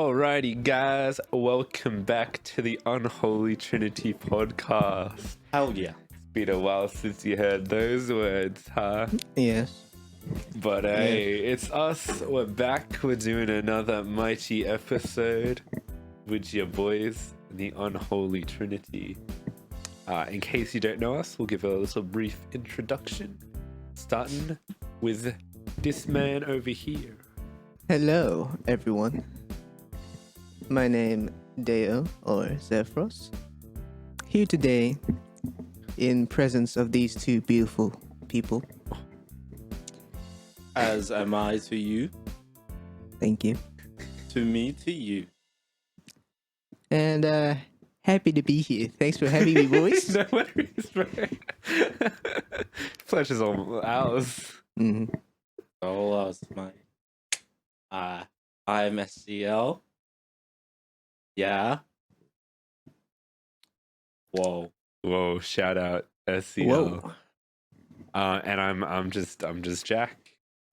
Alrighty, guys, welcome back to the Unholy Trinity podcast. Hell yeah. It's been a while since you heard those words, huh? Yes. But hey, it's us. We're back. We're doing another mighty episode with your boys, the Unholy Trinity. In case you don't know us, we'll give a little brief introduction, starting with this man over here. Hello, everyone. My name Deo or Zephyros. Here today, in presence of these two beautiful people. As am I to you, Thank you. to me to you. And happy to be here. Thanks for having me, boys. No worries, bro. Pleasure's all ours. Mhm. All us, my. I'm SCL. Yeah. Whoa. Whoa! Shout out SCL. Whoa. And I'm just Jack.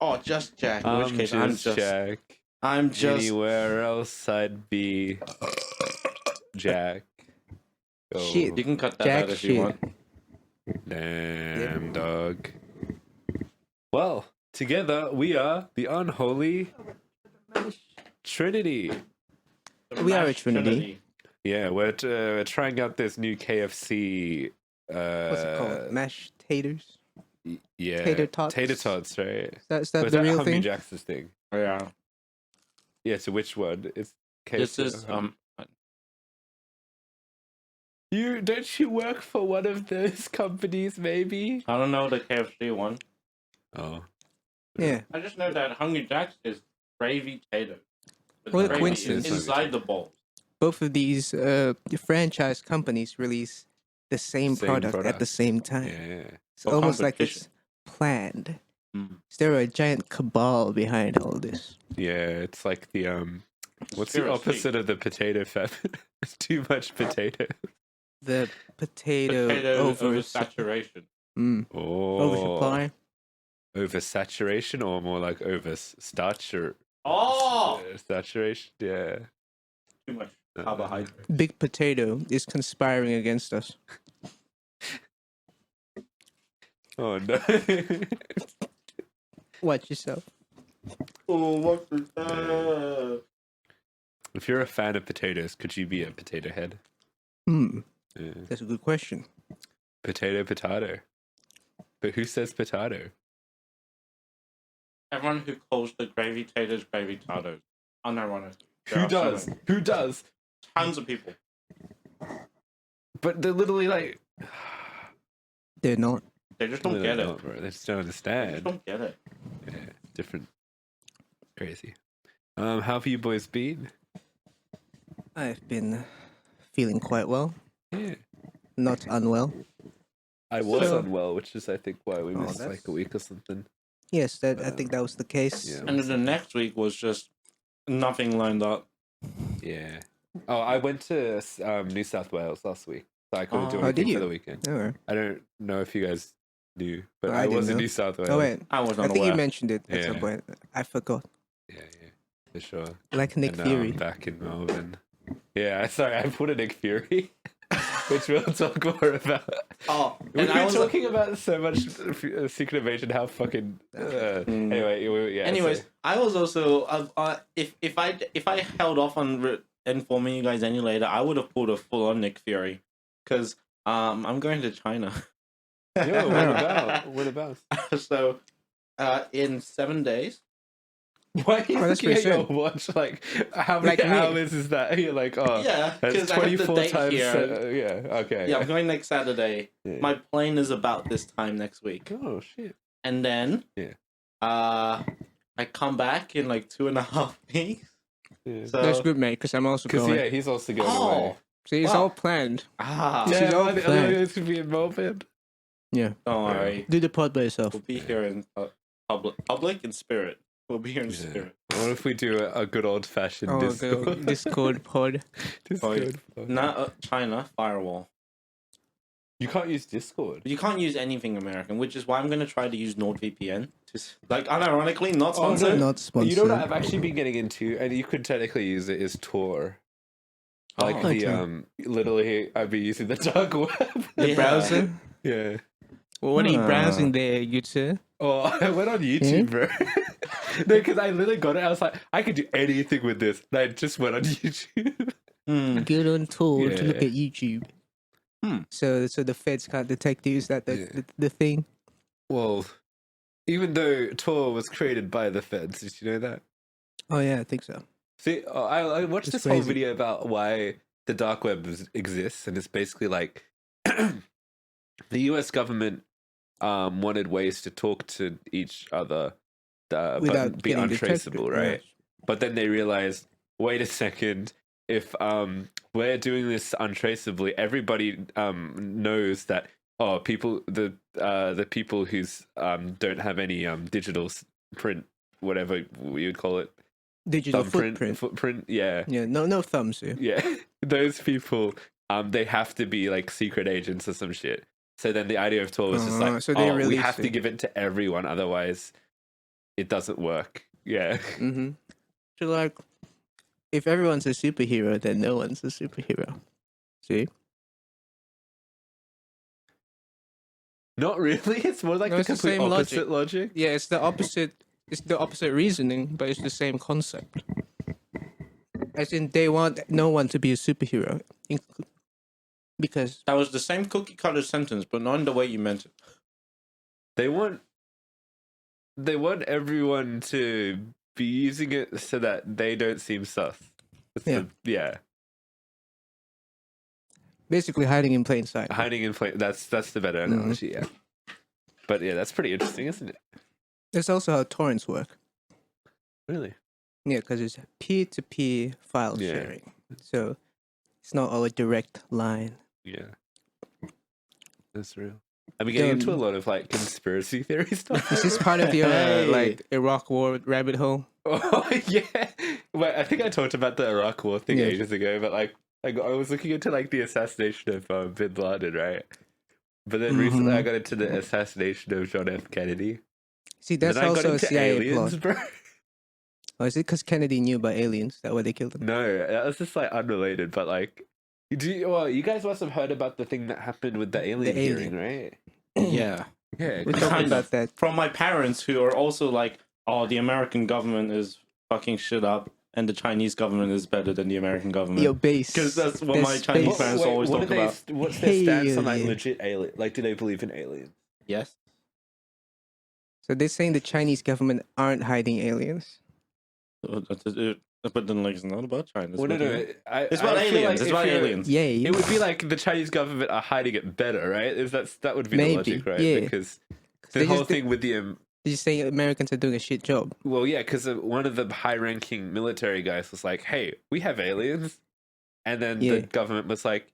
Oh, just Jack. In which case, Jack. I'm just. Anywhere else, I'd be Jack. Go. Shit. You can cut that Jack out if shit. you want. Damn, dog. Well, together we are the Unholy Trinity. We are a Mashed Trinity. Yeah, we're trying out this new KFC. What's it called? Mashed taters? Yeah, Tater tots? Tater tots, right? Is that Was the that real Hungry thing? Jack's thing? Yeah. Yeah. So which one? It's KFC. This is You don't you work for one of those companies? Maybe. I don't know the KFC one. Oh. Yeah. I just know that Hungry Jack's is gravy tater. The What a gravy coincidence. is inside the bowl. Both of these franchise companies release the same product at product. the same time. Yeah. It's For almost like competition. it's planned. Mm. Is there a giant cabal behind all this? Yeah. It's like the What's the Conspiracy. opposite of the potato famine? It's too much potato. The potato, Potato oversaturation. Oh. Oversupply. Oversaturation, or more like overstarch Oh! saturation. Yeah. Too much carbohydrate. Big Potato is conspiring against us. Oh no. Watch yourself. Oh, what is that? If you're a fan of potatoes, could you be a potato head? Hmm, Yeah. that's a good question. Potato. But who says potato? Everyone who calls the gravy taters gravy taters. Unironic. Who does? Who does? Tons of people. But they're literally like. They're not. They just don't get it. Bro. They just don't They just understand. don't get it. Yeah, different. Crazy. How have you boys been? I've been feeling quite well, Yeah. not unwell. I was So- unwell, which is I think why we Oh, missed that's- like a week or something. Yes, I think that was the case. Yeah. And then the next week was just nothing lined up. Yeah. Oh, I went to New South Wales last week, so I couldn't do Oh, anything did for you? the weekend. Oh, I don't know if you guys knew, but I I was didn't in know. New South Wales. oh wait, I was I unaware. think you mentioned it at Yeah. some point. I forgot. Yeah, for sure. Like Nick And now Fury. I'm back in Melbourne. Yeah, sorry, I put a Nick Fury, which we'll talk more about. Oh, We've and I been was talking about so much Secret Invasion, how fucking. Anyway, yeah. Anyways, so- I was also if I held off on informing you guys any later, I would have pulled a full on Nick Fury, because I'm going to China. Yo, what about? What about? So, in 7 days. Why are you Oh, that's looking at pretty your soon. watch? Like, how many Like me. hours is that? You're like, oh, Yeah, that's because I have the 24 date times. here. Yeah, okay. Yeah, I'm going next Saturday. Yeah. My plane is about this time next week, Oh shit. and then Yeah. I come back in like 2.5 weeks. Yeah. So That's good, mate, because I'm also Because going. yeah, he's also going Oh. away. See, it's Wow. all planned. This Yeah, is all I planned. think it's gonna be in Melbourne. Yeah. don't worry. Do the pod by yourself. We'll be here in public in spirit. We'll be here in Yeah. spirit. What if we do a good old fashioned Oh, Discord? the Discord pod. Discord. Not China firewall. You can't use Discord. You can't use anything American, which is why I'm going to try to use NordVPN. Like, unironically, not sponsored. Oh, no. Not sponsored. You know what I've actually been getting into, and you could technically use it, is Tor. Like okay. Literally, I've been using the dark web. The browser. Yeah. Well, what are you browsing there, YouTube? Oh, I went on YouTube, bro. No, because I literally got it. I was like, I could do anything with this. And I just went on YouTube. Get on tour to look Yeah. at YouTube. So the feds can't detect you. Is that the thing? Well, even though Tor was created by the feds, did you know that? Oh yeah, I think so. See, I watched It's this whole crazy. video about why the dark web exists, and it's basically like the U.S. government wanted ways to talk to each other, Without but be getting untraceable, detected, right? But then they realized, wait a second, if we're doing this untraceably, everybody knows that people the people who's don't have any digital print, whatever you would call it. Digital Thumbprint, footprint. yeah. Yeah, no thumbs here. Yeah. Those people, they have to be like secret agents or some shit. So then the idea of Tor was just like, So they we released have to it. give it to everyone, otherwise it doesn't work. Yeah. Mm-hmm. So like, if everyone's a superhero, then no one's a superhero. See? Not really. It's more like No, the it's the complete same opposite logic. Yeah, it's the opposite. It's the opposite reasoning, but it's the same concept. As in, they want no one to be a superhero, because That was the same cookie cutter sentence, but not in the way you meant it. They want everyone to be using it so that they don't seem sus. Yeah. basically hiding in plain sight. Hiding in plain. That's the better analogy. Yeah. But yeah, that's pretty interesting, isn't it? That's also how torrents work. Really? Yeah, because it's peer-to-peer file Yeah. sharing, so it's not all a direct line. Yeah. That's real. I'm getting into a lot of like conspiracy theory stuff. Is this part of your Hey. like Iraq War rabbit hole? Oh yeah. Well, I think I talked about the Iraq War thing Yeah. ages ago, but like I was looking into like the assassination of Bin Laden, right? But then recently I got into the assassination of John F. Kennedy. See, that's then I got also a into CIA aliens, plot. bro. Or is it because Kennedy knew about aliens? That why they killed him? No, that was just like unrelated, but like, you guys must have heard about the thing that happened with the alien hearing, right? Yeah. Yeah, We Kind talked of. about that. From my parents, who are also like, oh, the American government is fucking shit up, and the Chinese government is better than the American government. Your base. Because that's what There's my Chinese space. parents always talk about. What's their stance on like Alien. legit alien? Like, do they believe in aliens? Yes. So they're saying the Chinese government aren't hiding aliens. But then, like, it's not about China. It's Well, no, about- no. It's about I feel aliens. like It's if about you're- aliens. Yay. It would be like the Chinese government are hiding it better, right? That would be Maybe, the logic, right? yeah. Because They the whole just- thing with the They're just saying Americans are doing a shit job. well, yeah, because one of the high-ranking military guys was like, "Hey, we have aliens," and then Yeah. the government was like,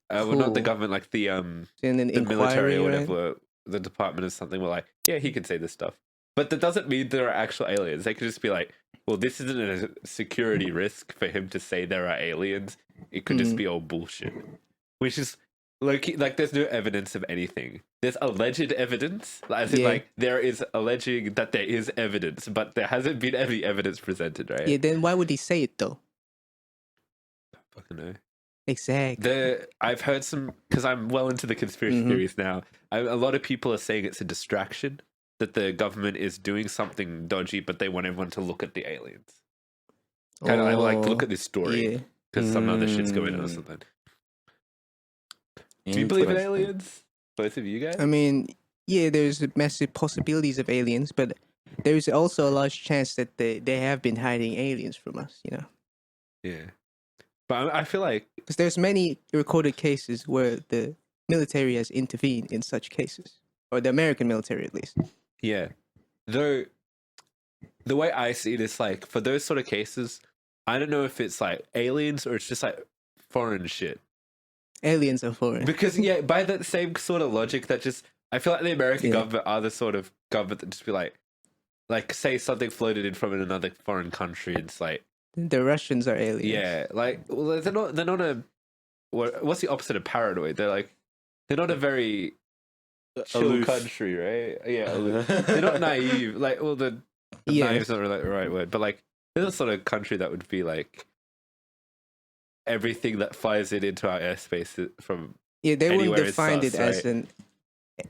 "Well, not the Cool. government, like the And then the military inquiry, or right? whatever, the department or something were like, yeah, he can say this stuff. But that doesn't mean there are actual aliens. They could just be like, well, this isn't a security risk for him to say there are aliens. It could just be all bullshit. Which is like there's no evidence of anything. There's alleged evidence. As in, Yeah. like, there is alleging that there is evidence, but there hasn't been any evidence presented, right? Yeah, then why would he say it though? Fucking know. Exactly. I've heard some, because I'm well into the conspiracy theories now. A lot of people are saying it's a distraction, that the government is doing something dodgy, but they want everyone to look at the aliens. Kind of like look at this story Yeah. because some other shit's going on or something. Do you believe in aliens? Both of you guys? I mean, yeah, there's massive possibilities of aliens, but there's also a large chance that they have been hiding aliens from us, you know. Yeah. But I feel like Because there's many recorded cases where the military has intervened in such cases, or the American military at least. yeah. Though the way I see it is like for those sort of cases, I don't know if it's like aliens or it's just like foreign shit. Aliens are foreign. Because yeah, by that same sort of logic, that just I feel like the American Yeah. government are the sort of government that just be like say something floated in from another foreign country. It's like The Russians are aliens. yeah, like well, they're not a what's the opposite of paranoid? They're like they're not a very chill Aloof. country, right? Yeah, aloof. They're not naive. Like, well, the Yeah. naive's not really the right word, but like, they're the sort of country that would be like everything that flies it into our airspace from Yeah, they wouldn't anywhere is define it sus, as right? an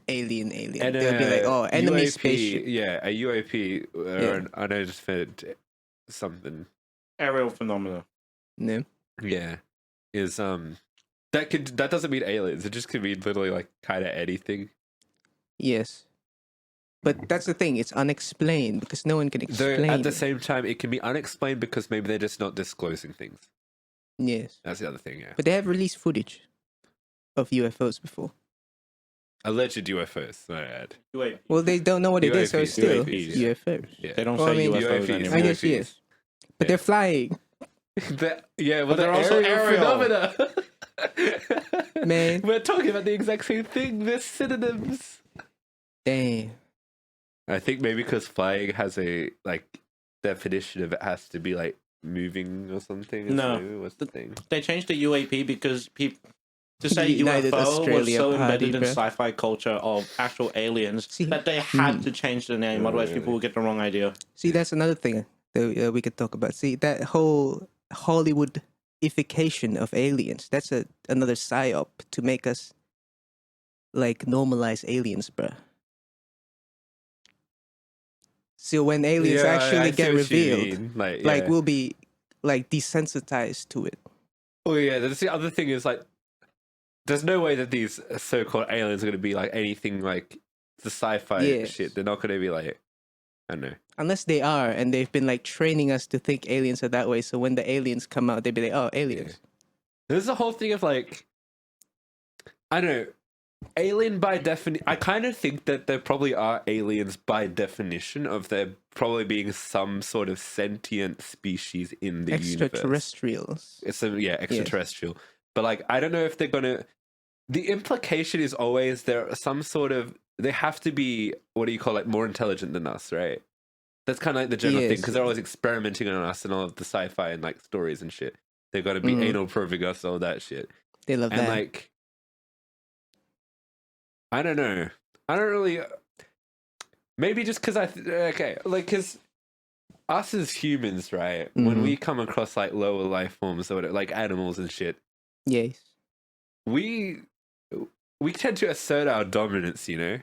alien. And They would be like, oh, enemy UAP, spaceship. yeah, a UAP or Yeah. an unidentified something. Aerial phenomena. No. Yeah, is that doesn't mean aliens. It just could mean literally like kind of anything. Yes. But that's the thing. It's unexplained because no one can Though explain at the it. same time, it can be unexplained because maybe they're just not disclosing things. Yes. That's the other thing. Yeah, But they have released footage of UFOs before. alleged UFOs. My bad. UAP. Well, they don't know what it is, so it's still UAPs. UFOs. Yeah. They don't Well, I say mean, UFOs UAPs. anymore. I guess UAPs. yes. But Yeah. they're flying, Yeah, well, But they're also aerial. phenomena. man. We're talking about the exact same thing. They're synonyms. Damn. I think maybe because flying has a like definition of it has to be like moving or something. No. Maybe what's the thing? They changed the UAP because people to say United UFO was Australia so Party, embedded in bruh. sci-fi culture of actual aliens See, that they had to change the name, otherwise people would get the wrong idea. See, that's another thing that we could talk about. See, that whole Hollywoodification of aliens, that's another psyop to make us, like, normalize aliens, bruh. So when aliens Yeah, actually I see get what you revealed, mean. Like, like, yeah. we'll be, like, desensitized to it. Oh yeah, that's the other thing is like, there's no way that these so-called aliens are going to be like anything like the sci-fi Yes. shit. They're not going to be like, I don't know. Unless they are, and they've been, like, training us to think aliens are that way, so when the aliens come out, they'd be like, oh, aliens. There's the whole thing of like, I don't know, alien by definition. I kind of think that there probably are aliens by definition of there probably being some sort of sentient species in the universe. Extraterrestrials. It's extraterrestrial. But like, I don't know if they're gonna. The implication is always there are some sort of. They have to be, what do you call it, more intelligent than us, right? That's kind of like the general thing Yes. because they're always experimenting on us and all of the sci-fi and like stories and shit. They've got to be Mhm. anal probing us, all that shit. They love And that. like, I don't know. I don't really. Maybe just because because us as humans, right? When Mhm. we come across like lower life forms or whatever, like animals and shit, Yes. we tend to assert our dominance, you know.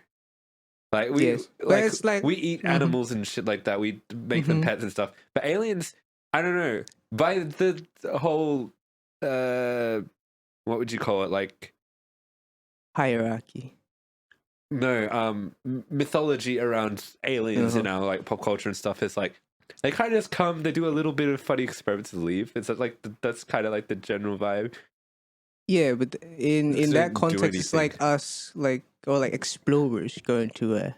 Like we, Yes. But it's like- we eat Mhm. animals and shit like that. We make them Mhm. pets and stuff. But aliens, I don't know. By the whole, what would you call it? Like. Hierarchy. No, mythology around aliens in our like pop culture and stuff is like they kind of just come, they do a little bit of funny experiments and leave. It's like that's kind of like the general vibe. Yeah, but in Doesn't that do context, it's like anything. us, like, or like explorers going to a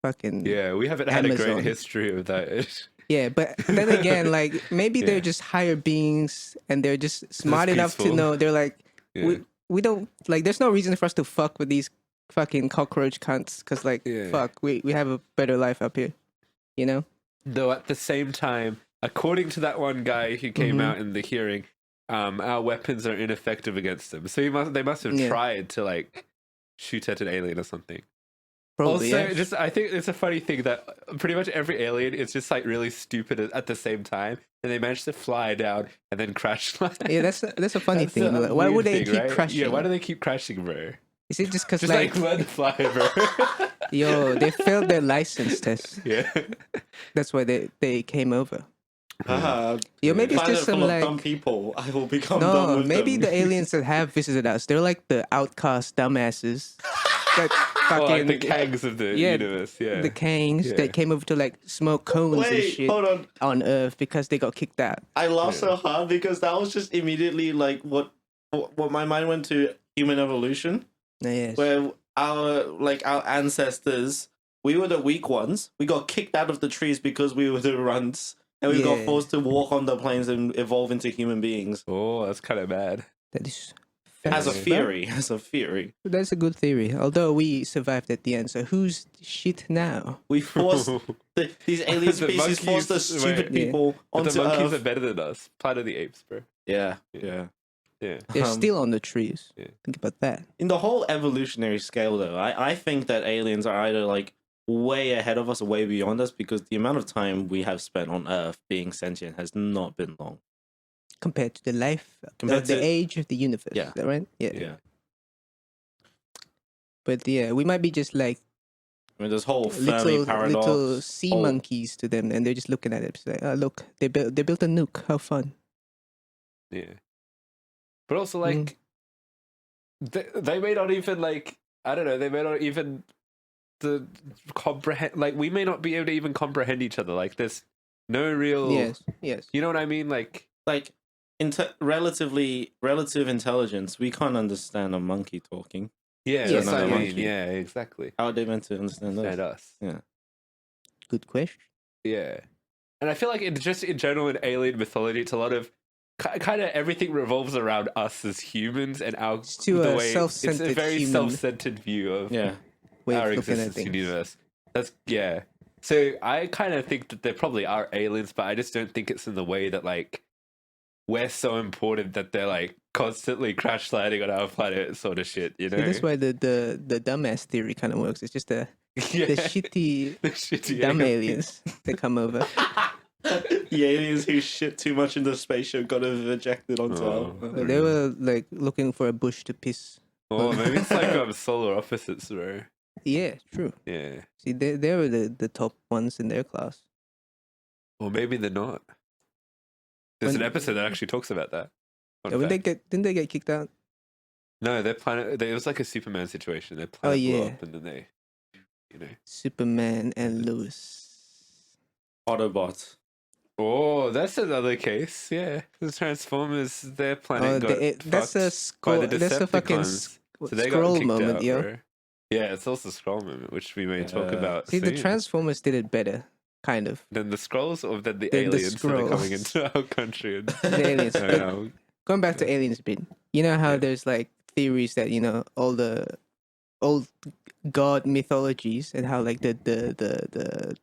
fucking Yeah, we haven't had a Amazon. great history of that. Yeah, but then again, like maybe Yeah. they're just higher beings and they're just smart enough to peaceful. know. They're like, Yeah. we don't like. There's no reason for us to fuck with these fucking cockroach cunts because like Yeah. fuck, we have a better life up here, you know. Though at the same time, according to that one guy who came Mhm. out in the hearing, our weapons are ineffective against them. So they must have Yeah. tried to like shoot at an alien or something. Probably. Also, Yeah. I think it's a funny thing that pretty much every alien is just like really stupid at the same time, and they manage to fly down and then crash land. Yeah, that's a funny That's thing. a Like, why weird would they thing, keep right? crashing? Yeah, why do they keep crashing, bro? Is it just because Just like learn to fly, bro. yo, they failed their license test. Yeah. That's why they came over. Haha. Yo, maybe it's Planet just some full of like dumb people. I will become dumb no, with maybe them. the aliens that have visited us, they're like the outcast dumbasses that Well, fucking like the Kangs of the yeah, universe, yeah. the Kangs Yeah. that came over to like smoke cones and Wait, shit hold on. Earth because they got kicked out. I laughed Yeah. so hard because that was just immediately like what my mind went to human evolution, Yes. where our ancestors, we were the weak ones. We got kicked out of the trees because we were the runts, and we got Yeah. forced to walk on the plains and evolve into human beings. Oh, that's kind of bad. That is As a facts. theory, as a theory, That's a good theory. Although we survived at the end, so who's shit now? we forced these alien The species forced the monkeys- stupid wait. people But onto the monkeys Earth. are better than us. Planet of the Apes, bro. Yeah, yeah. Yeah. They're Um, still on the trees. yeah. Think about that. In the whole evolutionary scale, though, I think that aliens are either like way ahead of us or way beyond us because the amount of time we have spent on Earth being sentient has not been long. Compared to the life, Compared the to- age of the universe. Yeah. Is that right? Yeah. Yeah. But yeah, we might be just like I mean, this whole Fermi paradox. little sea whole- monkeys to them, and they're just looking at it. Just like, oh, look, they built a nuke. How fun! Yeah. But also, like, they may not even, like, I don't know, they may not even comprehend, like, we may not be able to even comprehend each other. Like, there's no real. Yes. You know what I mean? Like, relative intelligence, we can't understand a monkey talking. yeah, Yes, that's what I another mean. monkey. Yeah, exactly. How are they meant to understand And us? us. Yeah. Good question. Yeah. And I feel like just in general in alien mythology, it's a lot of kind of everything revolves around us as humans and our It's to a it's a self-centered very human self-centered view of Yeah. way our of looking at existence in things. the universe. That's yeah. So I kind of think that there probably are aliens, but I just don't think it's in the way that like we're so important that they're like constantly crash landing on our planet, sort of shit. You know, See, that's why the dumbass theory kind of works. It's just the shitty the shitty dumb aliens. aliens that come over. The aliens who shit too much in the spaceship got ejected onto Oh. Earth. They were like looking for a bush to piss. Oh, maybe it's like solar opposites, bro. Yeah, true. Yeah, See, they were the top ones in their class. or maybe they're not. There's When- an episode that actually talks about that. Fun Yeah, when fact. didn't they get kicked out? No, their planet. It was like a Superman situation. Their planet blew yeah. up, and then they, you know. Superman and Lewis. Autobots. Oh, that's another case. Yeah, the Transformers. Their planet got that's a fucked by the that's a fucking Decepticons. So they got scroll kicked moment, out, yo. bro. Yeah, it's also scroll moment, which we may talk about. See, the soon. Transformers did it better, kind of. Then the scrolls, or then the Then the aliens that are coming Skrulls. into our country. And, The aliens. I But know. going back to aliens a bit, you know how Yeah. there's like theories that all the old god mythologies and how like the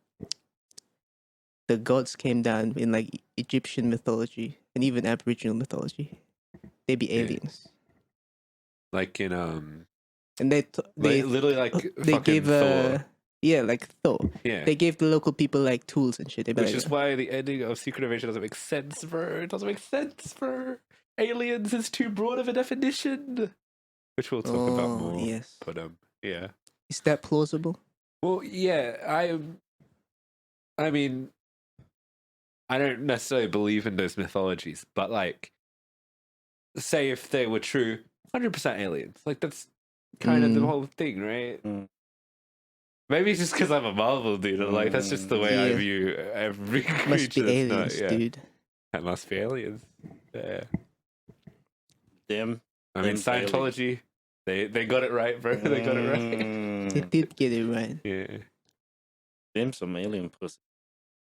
gods came down in like Egyptian mythology and even Aboriginal mythology. They be Yeah. aliens, Like in and they literally like they fucking gave Thor. yeah, like Thor. Yeah. They gave the local people like tools and shit. They be Which like, is why the ending of Secret Invasion doesn't make sense, bro. It doesn't make sense, bro. Aliens is too broad of a definition. Which we'll talk about oh, more. yes. But yeah. Is that plausible? Well, yeah, I mean, I don't necessarily believe in those mythologies, but like, say if they were true, 100% aliens. Like that's kind of the Mm. whole thing, right? Mm. Maybe it's just because I'm a Marvel dude. And like that's just the way I Yeah. view every creature. Must be that's aliens, not, yeah. dude. That must be aliens. Yeah. Them. I mean, Them aliens. Scientology, they got it right, bro. They got it right. They Mm. did get it right. Yeah. Them some alien pussy.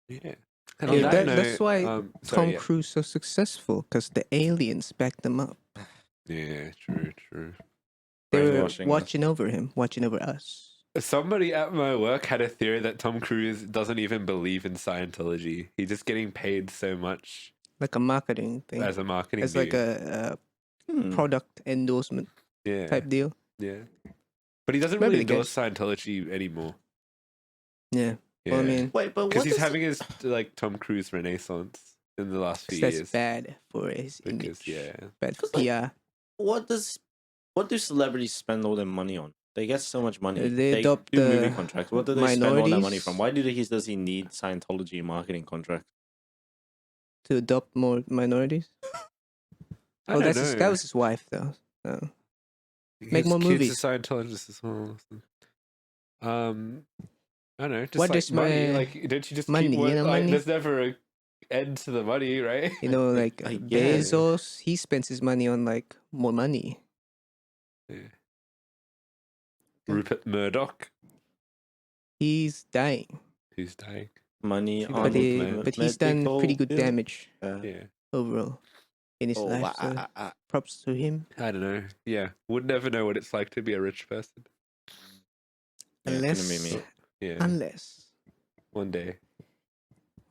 Yeah. And Yeah, on that's note, why sorry, Tom yeah. Cruise so successful because the aliens backed them up. Yeah, true. They were Brainwashing us. watching over him, watching over us. Somebody at my work had a theory that Tom Cruise doesn't even believe in Scientology. He's just getting paid so much Like a marketing thing. as a marketing It's like dude. a Hmm. product endorsement yeah, type deal. yeah. But he doesn't Maybe really the endorse Scientology anymore. Yeah. Yeah. Well, I mean, Wait, but because what he's does having his like Tom Cruise renaissance in the last few that's years. bad for his Because image. yeah, Bad for Because, like, PR. what do celebrities spend all their money on? They get so much money. They adopt do movie the contracts. What do they spend all that money minorities. from? Why does he need Scientology marketing contracts? To adopt more minorities. I don't know. That was his wife though. So. His make more kid's movies. a Scientologist as well. I don't know. Just What like does money. my- Like, don't you just money, keep you working? know, Like, money? there's never a end to the money, right? You know, like I guess. Bezos, he spends his money on like more money. Rupert Murdoch, He's dying, who's dying. Money But on but he's done medical pretty good bill. damage Yeah, overall in his Oh, life. So props to him. I don't know. Yeah, would never know what it's like to be a rich person. Yeah, it's Unless, gonna be me. Yeah, unless one day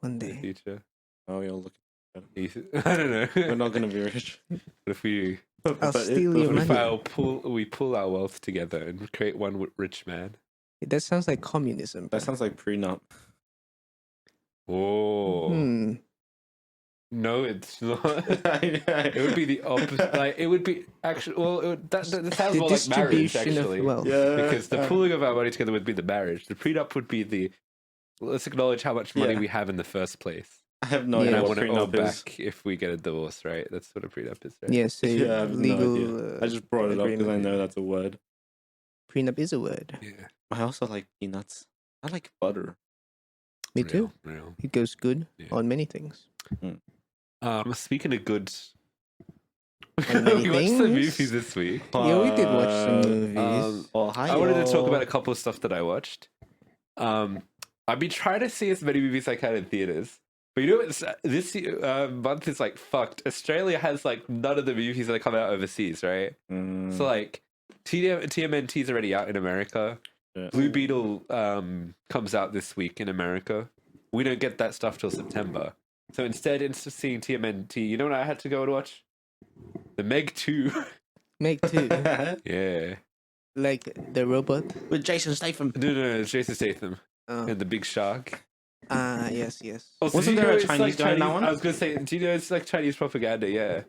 one in the day. future. Oh, you're looking. I don't know. We're not gonna be rich. But if we I'll steal your What if money. we pull our wealth together and create one rich man? That sounds like communism. Bro. That sounds like prenup. Oh. No, it's not. It would be the opposite. Like it would be actually. Well, that sounds The more like marriage, distribution of actually. wealth. Yeah. Because the pooling of our money together would be the marriage. The prenup would be the. Let's acknowledge how much money Yeah. we have in the first place, I have no and Yeah. I idea what want to owe prenup is. back if we get a divorce. Right? That's what a prenup is, right? Yeah, so Yeah, I have no legal. idea. I just brought it up because I agreement. know that's a word. Prenup is a word. Yeah. I also like peanuts. I like butter. Me too. Real. It goes good Yeah. on many things. Speaking of good, On many we watched some things? movies this week. Yeah, we did watch some movies. I wanted to talk about a couple of stuff that I watched. I've been trying to see as many movies as I can in theaters. But you know, this month is like fucked. Australia has like none of the movies that come out overseas, right? So like TMNT is already out in America. Yeah. Blue Beetle comes out this week in America. We don't get that stuff till September. So instead of seeing TMNT, you know what I had to go and watch? The Meg 2. Meg too. Yeah. Like the robot. With Jason Statham. No, it's Jason Statham Oh. and the Big Shark. Yes. Also, Wasn't do you there know a it's Chinese guy in that one? I was going to say, do you know it's like Chinese propaganda? Yeah.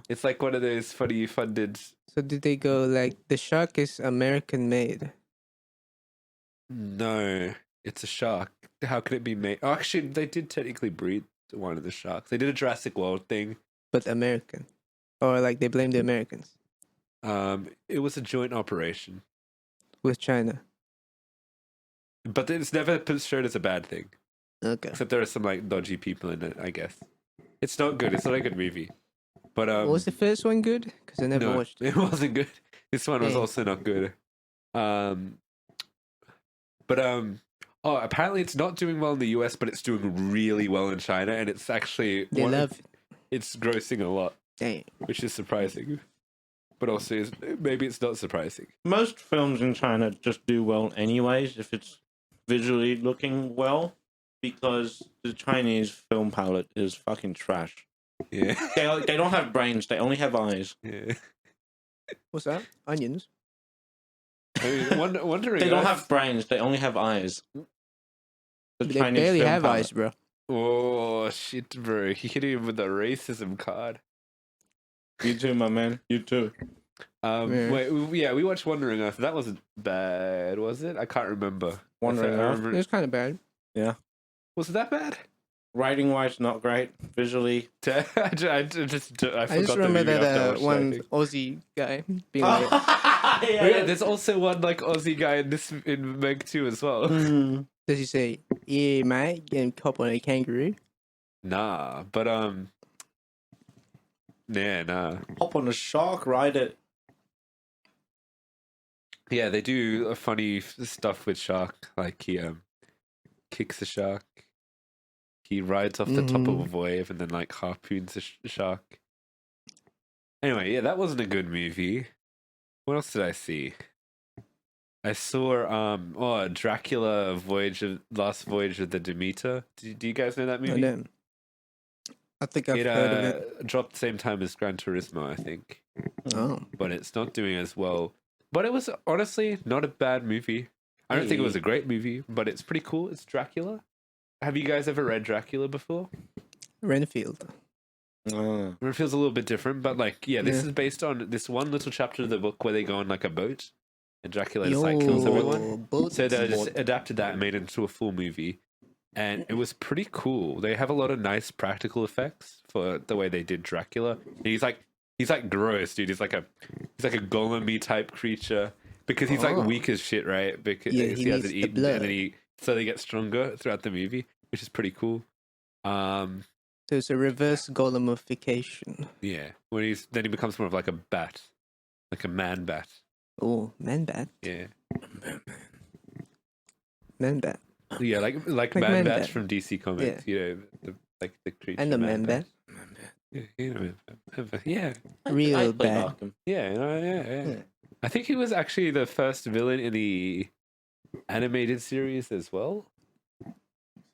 It's like one of those funny funded... So did they go like the shark is American made? No, it's a shark. How could it be made? Oh, actually, they did technically breed one of the sharks. They did a Jurassic World thing. But American. Or like they blame the Americans It was a joint operation. with China. But it's never shown as a bad thing. Okay. Except there are some like dodgy people in it, I guess. It's not good. It's not a good movie. But Was the first one good? Because I never no, watched it. it wasn't good. This one was Hey. also not good. Oh, apparently it's not doing well in the US, but it's doing really well in China, and it's actually They love it. it's grossing a lot, Damn. which is surprising. But also, maybe it's not surprising. Most films in China just do well anyways if it's visually looking well, because the Chinese film palette is fucking trash. Yeah, They don't have brains, they only have eyes. yeah. What's that? Onions. I mean, wondering. They don't have brains, they only have eyes. The They barely film have palette. eyes, bro. Oh shit, bro! He hit him with the racism card. You too, my man. You too. Yeah. We watched Wandering Earth. That wasn't bad, was it? I can't remember. Wandering I Earth? It remember- was kind of bad. Was it that bad? Writing wise, not great. Visually, I forgot I just remember the movie after I that watched one it, I think. Aussie guy being like, Oh, yeah, there's also one like Aussie guy in Meg 2 as well. Mm. does he say, "Yeah, mate, getting cop on a kangaroo"? Nah, but nah. Hop on a shark, ride it. Yeah, they do a funny stuff with shark. Like he kicks a shark. He rides off the top of a wave and then like harpoons a shark. Anyway, yeah, that wasn't a good movie. What else did I see? I saw Dracula Last Voyage of the Demeter. Do you guys know that movie? No. I think I've heard of it. Dropped the same time as Gran Turismo, I think. Oh, But it's not doing as well. But it was honestly not a bad movie. I don't think it was a great movie, but it's pretty cool. It's Dracula. Have you guys ever read Dracula before? Renfield. It feels a little bit different, but like, yeah, this Yeah. is based on this one little chapter of the book where they go on like a boat and Dracula just like kills everyone. boat. So they just adapted that and made it into a full movie. And it was pretty cool. They have a lot of nice practical effects for the way they did Dracula. And he's like gross, dude. He's like a golem-y type creature because he's like Oh. weak as shit, right? Because Yeah, he he hasn't needs the eaten, blood. and then he slowly gets stronger throughout the movie, which is pretty cool. So it's a reverse golemification. Yeah, when he becomes more of like a bat, like a man bat. Oh, man bat. Yeah, Man bat. yeah, like Like man Man bats Bat. from DC Comics. You know, the creature. And the man bat. Yeah, you know, yeah, Real I play bad. Arkham. yeah, yeah. Yeah. I think he was actually the first villain in the animated series as well.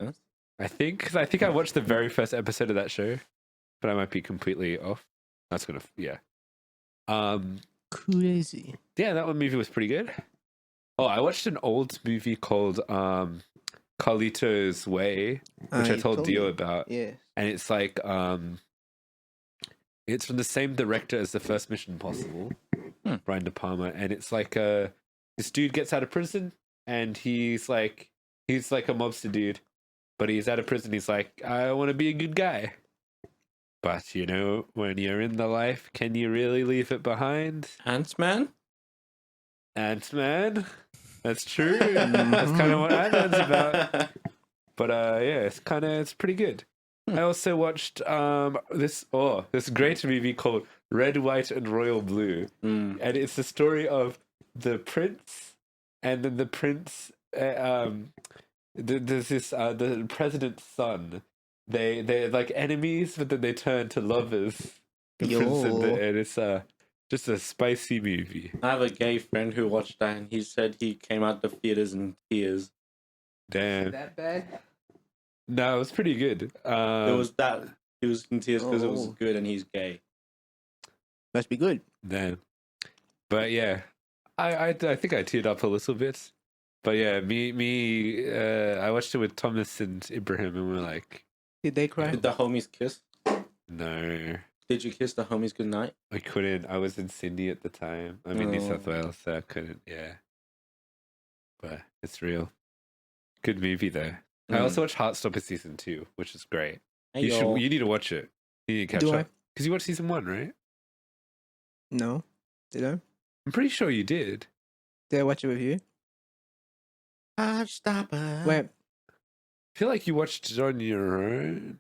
Huh? I think, 'cause I think I watched the very first episode of that show, but I might be completely off. Yeah. Crazy. Yeah, that one movie was pretty good. Oh, I watched an old movie called Carlito's Way, which I You told Dio me. about. Yeah. And it's like it's from the same director as the first Mission Impossible, Brian De Palma, and it's like this dude gets out of prison and he's like a mobster dude, but he's out of prison. He's like, I want to be a good guy, but you know, when you're in the life, can you really leave it behind? Ant-Man? Ant-Man. That's true. That's kind of what Ant-Man's about. But yeah, it's pretty good. I also watched this great movie called Red, White, and Royal Blue, and it's the story of the prince, and then the prince. There's this the president's son. They're like enemies, but then they turn to lovers. The prince and it's just a spicy movie. I have a gay friend who watched that, and he said he came out the theaters in tears. Damn. That bad? No, it was pretty good. It was that he was in tears because it was good, and he's gay. Must be good. Damn. But yeah, I think I teared up a little bit. But yeah, I watched it with Thomas and Ibrahim, and we were like, Did they cry? Did the homies kiss? no, Did you kiss the homies goodnight? I couldn't. I was in Sydney at the time. I'm in New South Wales, so I couldn't. Yeah, but it's real. Good movie though. I also watched Heartstopper season 2, which is great. You need to watch it. You need to catch up because you watched season 1, right? No. Did I? I'm pretty sure you did. Did I watch it with you? Heartstopper. Wait. I feel like you watched it on your own.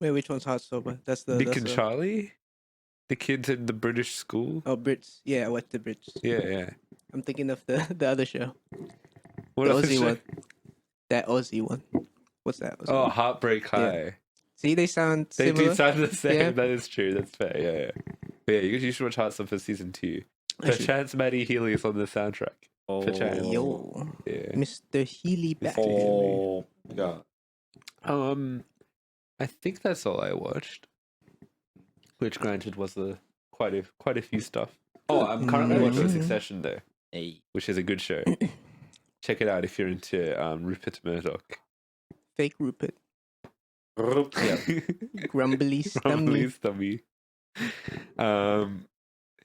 Wait, which one's Heartstopper? That's the Nick and Charlie, the kids in the British school. Oh, Brits. Yeah, I watched the Brits. Yeah. I'm thinking of the other show. What The other Aussie show? one. That Aussie one. What's that? What's Oh, that? Heartbreak High. See, they sound They similar. do sound the same. Yeah. That is true. That's fair. Yeah. But yeah, you should watch Heartstopper season 2. I should. Perchance Maddie Healy is on the soundtrack. Perchance. Yo, Yeah. Mr. Healy back. Oh, God. I think that's all I watched. Which, granted, was quite a few stuff. Oh, I'm currently watching Succession though, which is a good show. Check it out if you're into Rupert Murdoch. Fake Rupert. Yeah. Grumbly Rumbly Stummy. Stubby.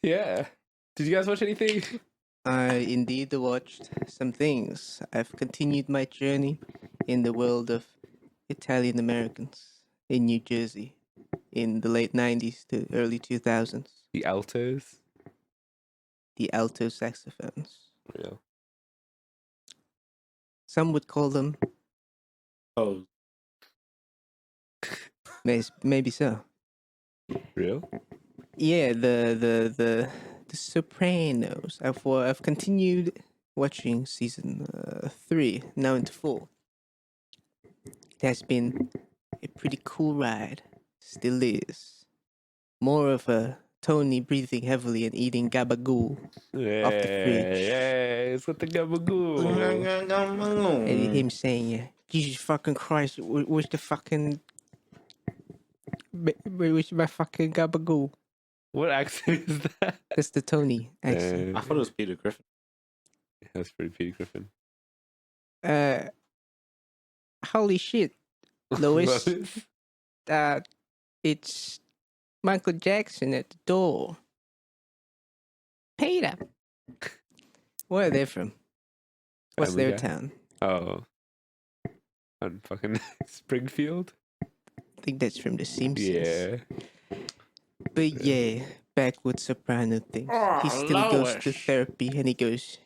Yeah. Did you guys watch anything? I indeed watched some things. I've continued my journey in the world of Italian Americans in New Jersey in the late 90s to early 2000s. The altos. The alto saxophones. Real. Some would call them, Oh, maybe so. Real. Yeah, the Sopranos. I've continued watching season 3, now into 4. It has been a pretty cool ride. Still is. More of a Tony breathing heavily and eating gabagool Yeah, off the fridge. yeah, it's got the gabagool. And him saying, yeah, Jesus fucking Christ, where's the fucking... Where's my fucking gabagool? What accent is that? That's the Tony accent. I thought it was Peter Griffin. That's pretty Peter Griffin. Holy shit, Lois. It's Michael Jackson at the door. Peter. Where are they from? What's Family their Guy? town? Oh. On fucking Springfield? I think that's from The Simpsons. Yeah. But yeah, back with Soprano things. He still goes to therapy and he goes,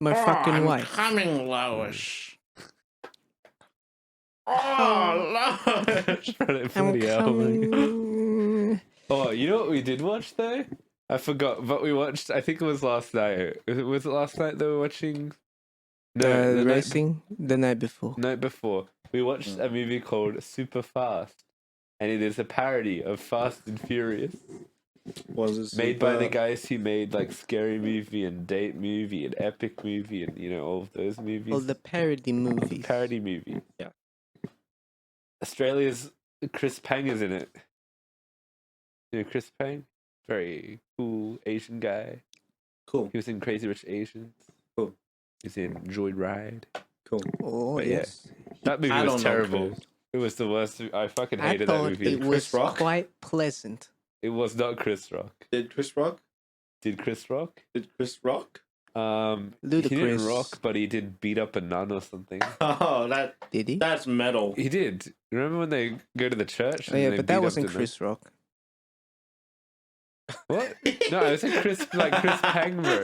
my fucking wife. Coming, Lois. Oh, Lois. I'm Bloody hell, man. coming. Oh, you know what we did watch though? I forgot, but we watched. I think it was last night. Was it last night that we were watching? No, the Racing the night before. night before. We watched a movie called Super Fast, and it is a parody of Fast and Furious, Was it made by the guys who made like Scary Movie and Date Movie and Epic Movie and all of those movies. All the parody movies. Parody movie. Yeah. Australia's Chris Pang is in it. You know Chris Pang? Very cool Asian guy. Cool. He was in Crazy Rich Asians. Cool. He's in Joyride. Cool. Oh, But yeah. yes. That movie I was don't know terrible. Chris. It was the worst. I fucking I hated that thought movie. it was Chris Rock? quite pleasant. It was not Chris Rock. Did Chris Rock? Did Chris Rock? Did Chris Rock? He didn't Ludacris. rock, but he did beat up a nun or something. Oh, Did he? that's metal. He did. Remember when they go to the church? Oh, yeah, they but beat that up wasn't the nun? Chris Rock. What? No, I said Chris Pang, bro.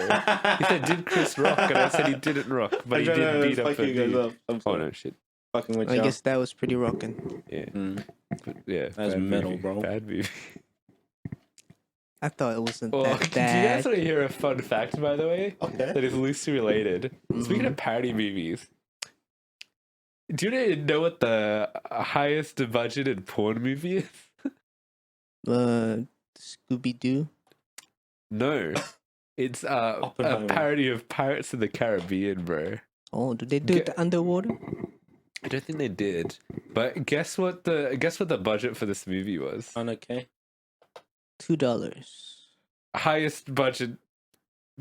He said, did Chris rock? And I said he didn't rock, but he did beat up a dude. I'm Oh, sorry. no, shit. Fucking with I you. guess that was pretty rocking. Yeah. Mm. But, yeah. That's bad metal, movie. bro. Bad movie. I thought it wasn't Oh, that do you guys bad. want to hear a fun fact, by the way? Okay. That is loosely related. Speaking of parody movies, do you know what the highest budgeted porn movie is? Scooby Doo. No. It's a Oppenheimer. parody of Pirates of the Caribbean, bro. Oh, did they do it underwater? I don't think they did. But guess what the budget for this movie was? Okay. $2. Highest budget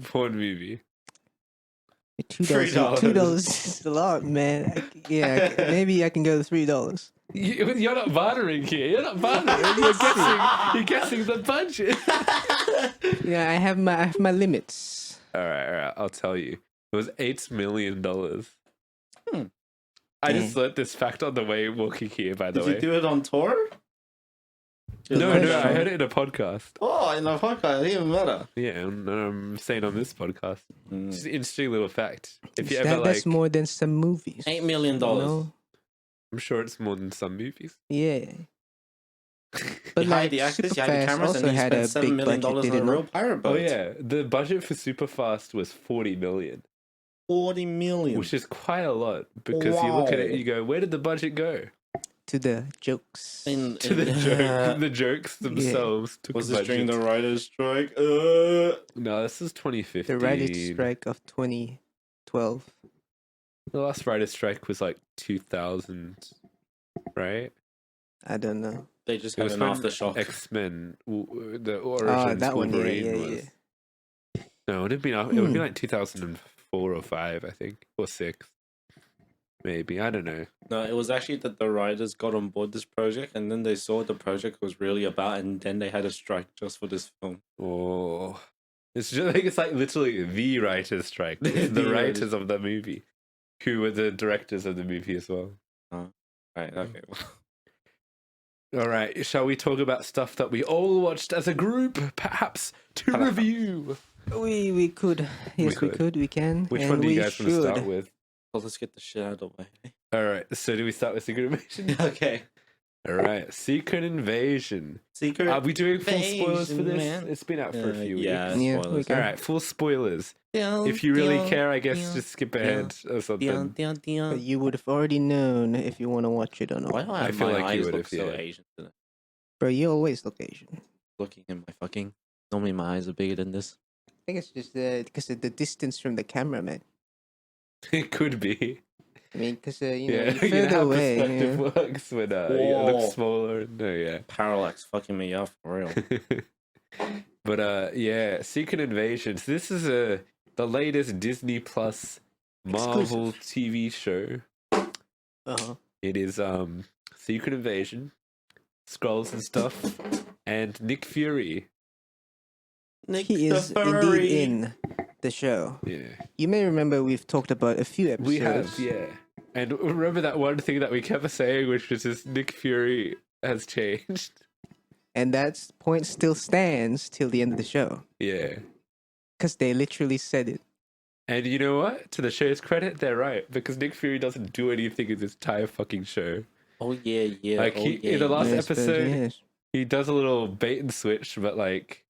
porn movie. $2. $3. $2 is a lot, man. Yeah, maybe I can go to $3. You're not bartering here. You're not bartering. You're guessing the budget. Yeah, I have my limits. All right. I'll tell you. It was $8 million. Hmm. I just learned this fact on the way walking here. By the Did way, you do it on tour? no, I heard it in a podcast. Oh, in a podcast, even better. Yeah, and I'm saying on this podcast. Just an interesting little fact. If you That- ever that's like, more than some movies. $8 million. No? I'm sure it's more than some movies. Yeah. You But hired like the actors, you hired the Superfast cameras, also and you had a spent $7 big million budget, did on it a not? real pirate boat. Oh yeah, the budget for Superfast was $40 million, 40 million. which is quite a lot because you look at it Wow. and you go, "Where did the budget go?" To the jokes. To the joke, the jokes themselves took Was a this during budget. the writers' strike? No, this is 2015. The writer's strike of 2012. The last writer's strike was like 2000, right? I don't know. They just It had was an when aftershock. X-Men, the origin Oh, that one, Wolverine yeah. was. No, it would have been. It would be like 2004 or 5, I think, or 6, maybe. I don't know. No, it was actually that the writers got on board this project, and then they saw what the project was really about, and then they had a strike just for this film. Oh, it's just like it's like literally the writers' strike. It's The the writers- writers of the movie, who were the directors of the movie as well. Right, okay. All right, shall we talk about stuff that we all watched as a group, perhaps to review? We could. Yes, we could. could. We can. Which and one do you we guys want to start should. with? Well, let's get the shit out of the way. All right, so do we start with Secret Invasion? Okay. All right, Secret Invasion. Secret. Are we doing full spoilers for Invasion, this? man. It's been out for a few yeah, weeks. Yeah, we spoilers. can. All right, full spoilers. If you really care, I guess just skip ahead or something. But you would have already known if you want to watch it or not. Why do I I have feel my like you eyes would look if, so yeah. Asian today? Bro, you always look Asian. Looking at my fucking... Normally my eyes are bigger than this. I think it's just because of the distance from the camera, man. It could be. I mean, because you know, Yeah, you're you know further how away. perspective You know? works when it Whoa. looks smaller. No, yeah. Parallax fucking me up for real. But yeah, Secret Invasion. So this is the latest Disney Plus Marvel TV show. Uh-huh. It is Secret Invasion, Skrulls and stuff, and Nick Fury. Nick He the is furry. indeed in the show. Yeah, You may remember we've talked about a few episodes. we have, yeah. And remember that one thing that we kept saying, which was just Nick Fury has changed. And that point still stands till the end of the show. Yeah. Because they literally said it. And you know what? To the show's credit, they're right. Because Nick Fury doesn't do anything in this entire fucking show. Oh yeah, yeah. Like, oh, he- yeah, in the last yeah. Yes, but episode- yes. He does a little bait and switch, but like...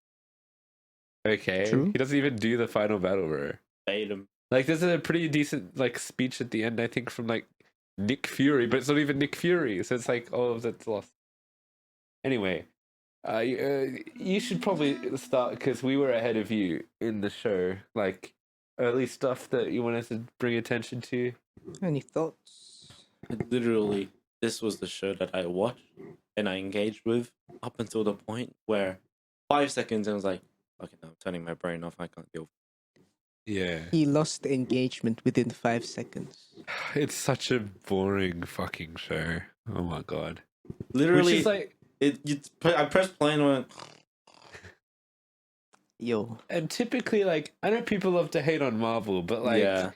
Okay. True. He doesn't even do the final battle, bro. Bait him. Like, there's a pretty decent, like, speech at the end, I think, from, like, Nick Fury, but it's not even Nick Fury, so it's like, all of that's lost. Anyway, you should probably start, because we were ahead of you in the show. Like, early stuff that you wanted to bring attention to. Any thoughts? Literally, this was the show that I watched and I engaged with up until the point where 5 seconds and was like, okay, no, I'm turning my brain off. I can't deal. Yeah. He lost engagement within 5 seconds. It's such a boring fucking show. Oh my god. Literally, Which is like, I pressed play and went, Yo. and typically, like, I know people love to hate on Marvel, but like, yeah.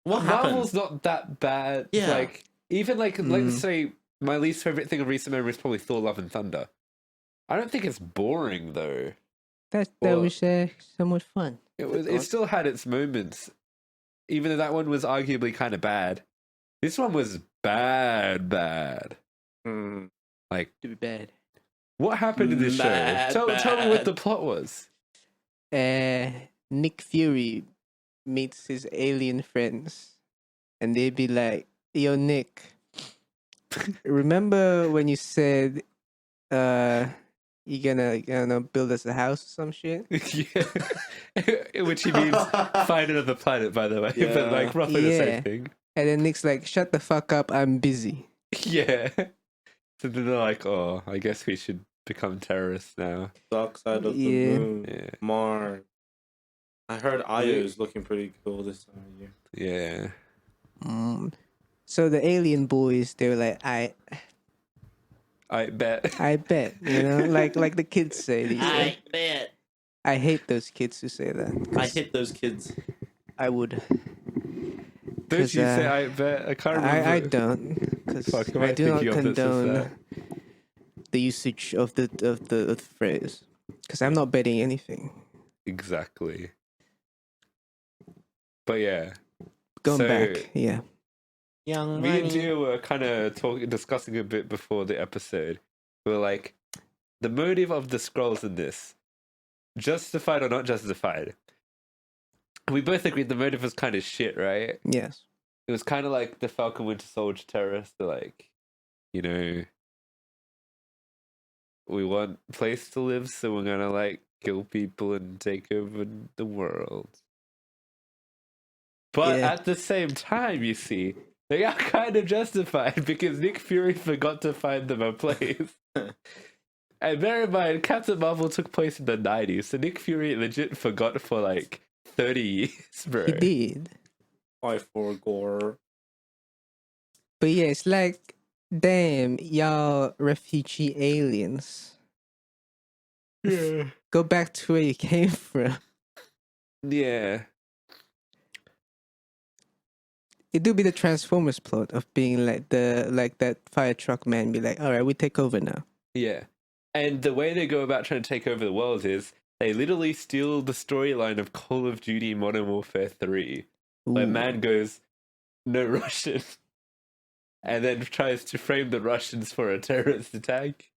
What happened? Marvel's not that bad. Yeah. Like, even like, let's say my least favorite thing of recent memory is probably Thor: Love and Thunder. I don't think it's boring though. That Well, was somewhat fun. It still had its moments, even though that one was arguably kind of bad. This one was bad. Mm. Like, To be bad. what happened in this Mad show? Tell me what bad. the plot was. Nick Fury meets his alien friends, and they be like, "Yo, Nick, remember when you said, you're gonna build us a house or some shit?" Yeah. Which he means find another planet, by the way. Yeah. But like roughly the Yeah. same thing. And then Nick's like, "Shut the fuck up, I'm busy." Yeah. So then they're like, oh, I guess we should become terrorists now. Dark side of the Yeah. moon. Yeah. Mars. I heard Io is looking pretty cool this time of year. Yeah. So the alien boys, they were like, I bet. bet, like the kids say. These days. bet. I hate those kids who say that. I hit those kids. I would. Don't 'Cause, you say I bet? I can't remember. I don't, because Fuck, am I do not thinking of this as condone that? the usage of the phrase. Because I'm not betting anything. Exactly. But yeah. Going So- back, yeah. Young Me and Gio were kind of discussing a bit before the episode. We were like, the motive of the scrolls in this, justified or not justified? We both agreed the motive was kind of shit, right? Yes. It was kind of like the Falcon Winter Soldier terrorists. They're like, we want a place to live, so we're gonna like kill people and take over the world. But Yeah. at the same time, you see, they are kind of justified because Nick Fury forgot to find them a place. And bear in mind, Captain Marvel took place in the 90s, so Nick Fury legit forgot for like 30 years, bro. He did. I forgot. But yeah, it's like, damn, y'all refugee aliens. Yeah. Go back to where you came from. Yeah. It do be the Transformers plot of being like that fire truck man be like, all right, we take over now. Yeah. And the way they go about trying to take over the world is they literally steal the storyline of Call of Duty Modern Warfare 3, where Ooh. man goes, no Russian, and then tries to frame the Russians for a terrorist attack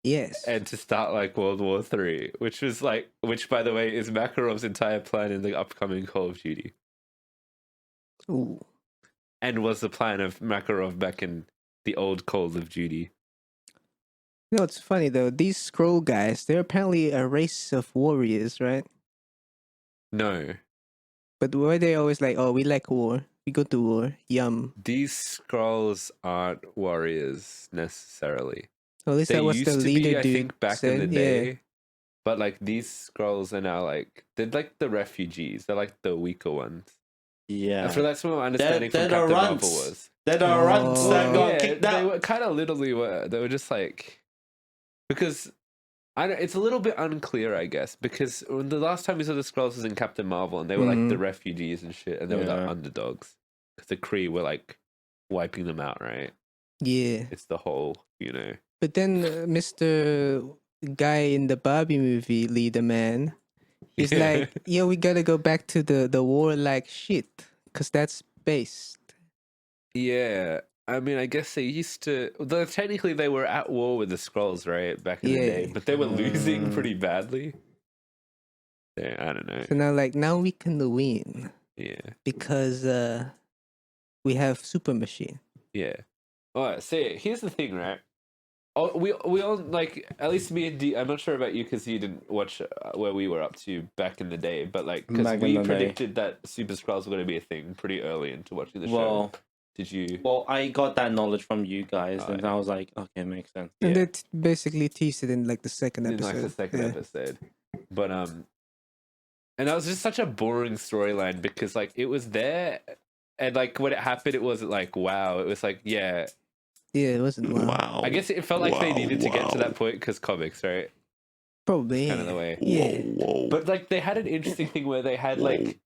Yes. and to start like World War 3, which by the way is Makarov's entire plan in the upcoming Call of Duty. Ooh. And was the plan of Makarov back in the old Call of Duty. You know, it's funny though. These scroll guys, they're apparently a race of warriors, right? No. But why they always like, oh, we like war. We go to war. Yum. These scrolls aren't warriors necessarily. So at least They that was used the to leader be, I dude think, back said. in the Yeah. day. But like these scrolls are now like they're like the refugees. They're like the weaker ones. Yeah. I feel that's what my understanding They're from the Captain Marvel runts. was. They're the runts that got Yeah, kicked they out. were kind of literally were. They were just like because it's a little bit unclear, I guess, because when the last time we saw the scrolls was in Captain Marvel, and they were like the refugees and shit, and they were the Yeah. underdogs because the Kree were like wiping them out, right? Yeah. It's the whole, But then Mr. Guy in the Barbie movie, leader man, he's Yeah. like, yo, we gotta go back to the warlike shit. Because that's based. Yeah, I mean, I guess they used to. Though technically, they were at war with the Skrulls, right, back in the day, Yeah. but they were losing Mm. pretty badly. Yeah, I don't know. So now we can win. Yeah, Because we have Super Machine. yeah. All right. So here's the thing, right? Oh, we all like, at least me and D. I'm not sure about you because you didn't watch where we were up to back in the day, but like because Back in we the day. predicted that Super Skrulls were going to be a thing pretty early into watching the show. Well, Did you? Well, I got that knowledge from you guys, Oh, and I was like, okay, makes sense. And Yeah. they basically teased it in like the second In episode. like the second Yeah. episode, but and that was just such a boring storyline because like it was there, and like when it happened, it wasn't like wow. It was like yeah. Yeah, it wasn't wow. I guess it felt like they needed to get to that point because comics, right? Probably. Kind of the way. Yeah. But like they had an interesting thing where they had like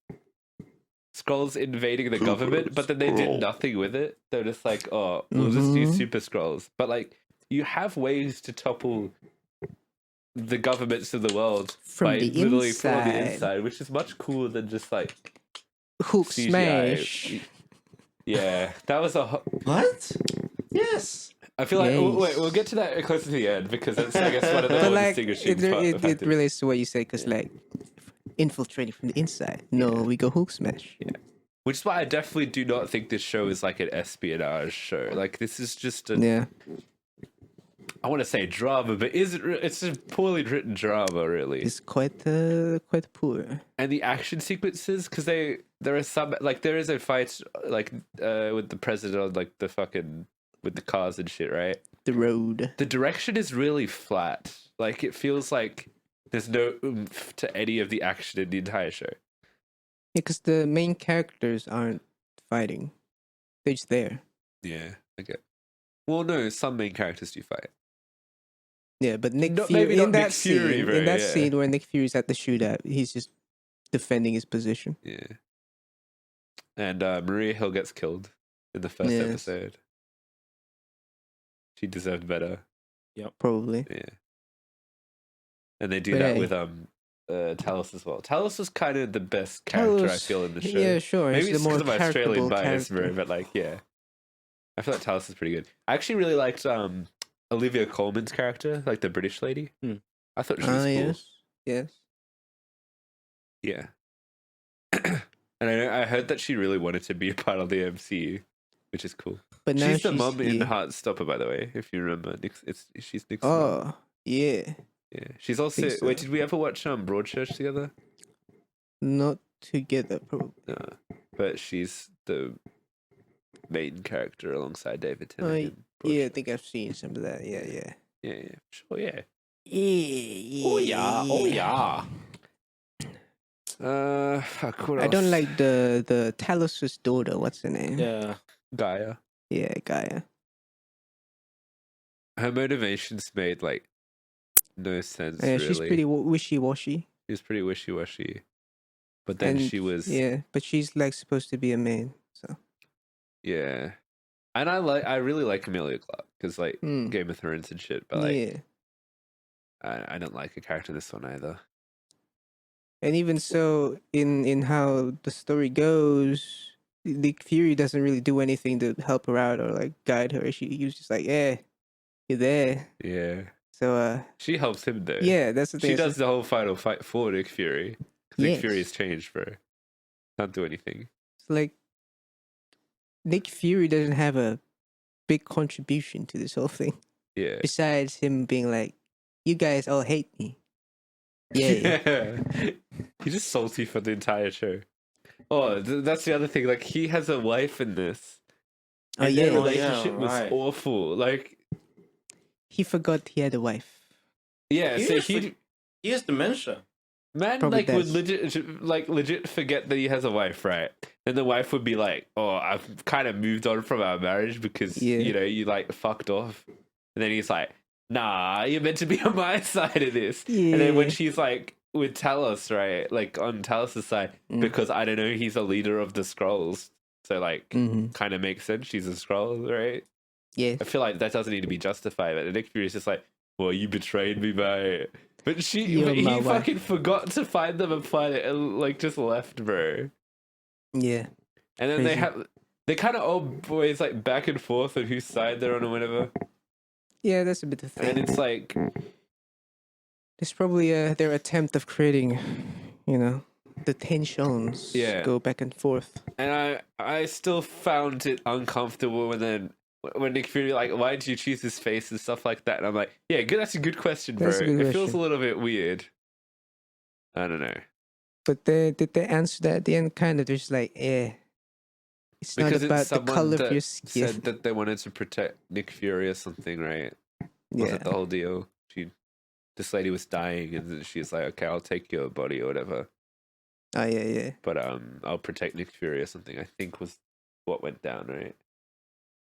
Skrulls invading the government, but then they did nothing with it. They're just like, oh, we'll just do Super Skrulls. But like you have ways to topple the governments of the world From the from the inside. inside, which is much cooler than just like Hook CGI. smash. Yeah, that was a. What? Yes. I feel like Yes. wait, we'll get to that closer to the end because that's I guess one of the But more like, distinguishing it factors. relates to what you say, because like, infiltrating from the inside. No, we go hook smash. Yeah. Which is why I definitely do not think this show is like an espionage show. Like this is just a. Yeah. I want to say drama, but it's a poorly written drama, really. It's quite poor. And the action sequences, because there are some like there is a fight like with the president on like the fucking with the cars and shit, right? The road. The direction is really flat. Like it feels like there's no oomph to any of the action in the entire show. Yeah, because the main characters aren't fighting. They're just there. Yeah, okay. Well, no, some main characters do fight. Yeah, but Nick No, Fury maybe not in that Nick Fury, scene, bro, in that yeah. scene where Nick Fury's at the shootout, he's just defending his position. Yeah. And Maria Hill gets killed in the first Yes. episode. She deserved better. Probably. Yeah. And they do But that hey. with Talos as well. Talos was kind of the best character I Talos- feel in the show. Yeah, sure. Maybe he's it's the more because of my Australian characterable bias, character. bro, but like, yeah. I feel like Talos is pretty good. I actually really liked Olivia Colman's character, like the British lady. Hmm. I thought she was cool. Yes. Yes. Yeah. And I heard that she really wanted to be a part of the MCU, which is cool. But now She's the mum in yeah. Heartstopper, by the way, if you remember. She's Nick's mum. Oh, yeah. Yeah. She's also... think so. Wait, did we ever watch Broadchurch together? Not together, probably. No. But she's the main character alongside David Tennant. Oh, in Yeah, I Broadchurch. think I've seen some of that. Yeah, yeah. Yeah. Sure, yeah. Yeah. Oh yeah. Oh yeah. Fuck, what I don't else? like the Talos' daughter. What's her name? Yeah. Gaia. Yeah, Gaia. Her motivations made, like, no sense, Yeah, really. she's pretty wishy-washy. She was pretty wishy-washy. But then And she was... Yeah, but she's like supposed to be a main. So Yeah. And I really like Amelia Clark, because, like, Mm. Game of Thrones and shit, but, like, yeah. I don't like a character in this one either. And even so, in how the story goes, Nick Fury doesn't really do anything to help her out or like guide her. He was just like, "Yeah, you're there." Yeah. So She helps him, though. yeah, that's the thing. She does the whole final fight for Nick Fury. 'Cause Nick Yes. Fury has changed, bro. Can't do anything. It's like Nick Fury doesn't have a big contribution to this whole thing Yeah. besides him being like, "You guys all hate me." Yeah. Yeah. He's just salty for the entire show. Oh, that's the other thing. Like, he has a wife in this. Oh And their yeah, relationship was right. awful. Like, he forgot he had a wife. yeah, He so has he... He has dementia. Man, Probably like, would does. legit forget that he has a wife, right? And the wife would be like, "Oh, I've kind of moved on from our marriage because Yeah. you like fucked off." And then he's like, "Nah, you're meant to be on my side of this." And then when Yeah. she's like with Talos, right, like on Talos' side, Mm. because I don't know, he's a leader of the Skrulls, so like, Mm-hmm. kind of makes sense. She's a Skrull, right? Yeah. I feel like that doesn't need to be justified. But Nick Fury's just like, "Well, you betrayed me, mate." But You're but he my wife. fucking forgot to find them and find it, and like just left, bro. Yeah. And then Crazy. they kind of always like back and forth on whose side they're on or whatever. Yeah, that's a bit of And thing. it's like, It's probably their attempt of creating, the tensions Yeah. go back and forth. and I still found it uncomfortable when Nick Fury like, why did you choose his face and stuff like that? And I'm like, yeah, good. That's a good question, bro. That's a good It feels a question. little bit weird. I don't know. But did they answer that at the end? Kind of just like, It's not Because about it's the someone color of that your skin. said that they wanted to protect Nick Fury or something, right? Was Yeah. it the whole deal? This lady was dying, and then she's like, "Okay, I'll take your body or whatever, Oh yeah. but I'll protect Nick Fury or something." I think was what went down, right?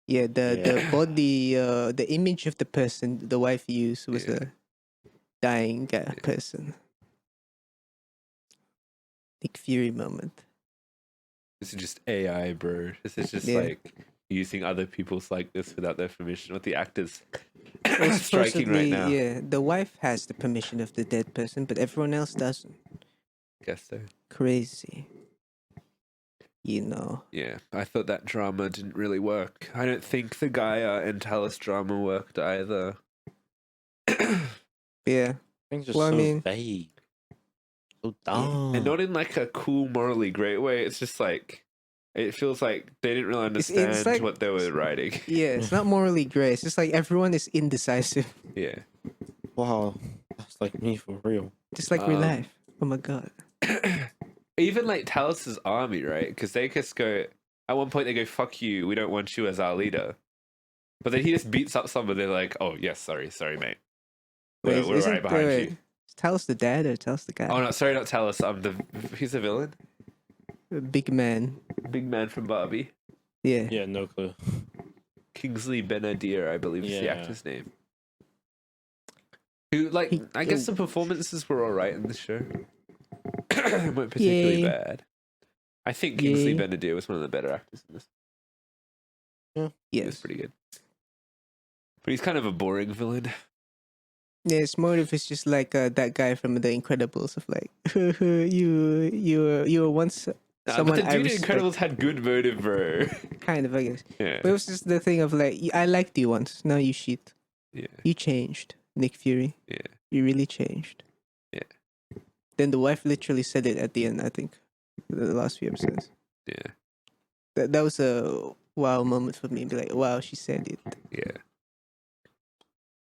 Yeah, the Yeah. body, the image of the person the wife used was Yeah. a dying person. Nick Fury moment. This is just AI, bro. This is just Yeah. like using other people's likeness without their permission. What the actors Well, striking right supposedly, now. yeah, the wife has the permission of the dead person, but everyone else doesn't. Guess so. Crazy. You know. Yeah, I thought that drama didn't really work. I don't think the Gaia and Talos drama worked either. Yeah. Things are Well, I so mean- vague. So dumb. And not in like a cool, morally great way. It's just like it feels like they didn't really It's understand like- what they were writing. Yeah, it's not morally gray. It's just like everyone is indecisive. Yeah. Wow. That's like me for real. Just like real Um, life. Oh my god. Even like Talos's army, right? Because they just go at one point they go, "Fuck you, we don't want you as our leader." But then he just beats up someone. They're like, "Oh yes, sorry, mate. We're isn't- right behind wait, you." Tell us the dad or tell us the guy? Oh no, sorry, not Talos. He's a villain, Big man. big man from Barbie. Yeah. Yeah, no clue. Kingsley Ben-Adir, I believe is the Yeah. actor's name. Who, like, He- I guess the performances were alright in the show. They weren't particularly Yeah. bad. I think Kingsley Yeah. Ben-Adir was one of the better actors in this. He was Yes. pretty good. But he's kind of a boring villain. Yeah, it's more of it's just like that guy from The Incredibles of like you were once someone but the I dude in respect. Incredibles had good motive, bro. Kind of, I guess. Yeah. But it was just the thing of like I liked you once, now you shit. Yeah. You changed, Nick Fury. Yeah. You really changed. Yeah. Then the wife literally said it at the end, I think. The last few episodes. Yeah. That was a wow moment for me. Be like, wow, she said it. Yeah.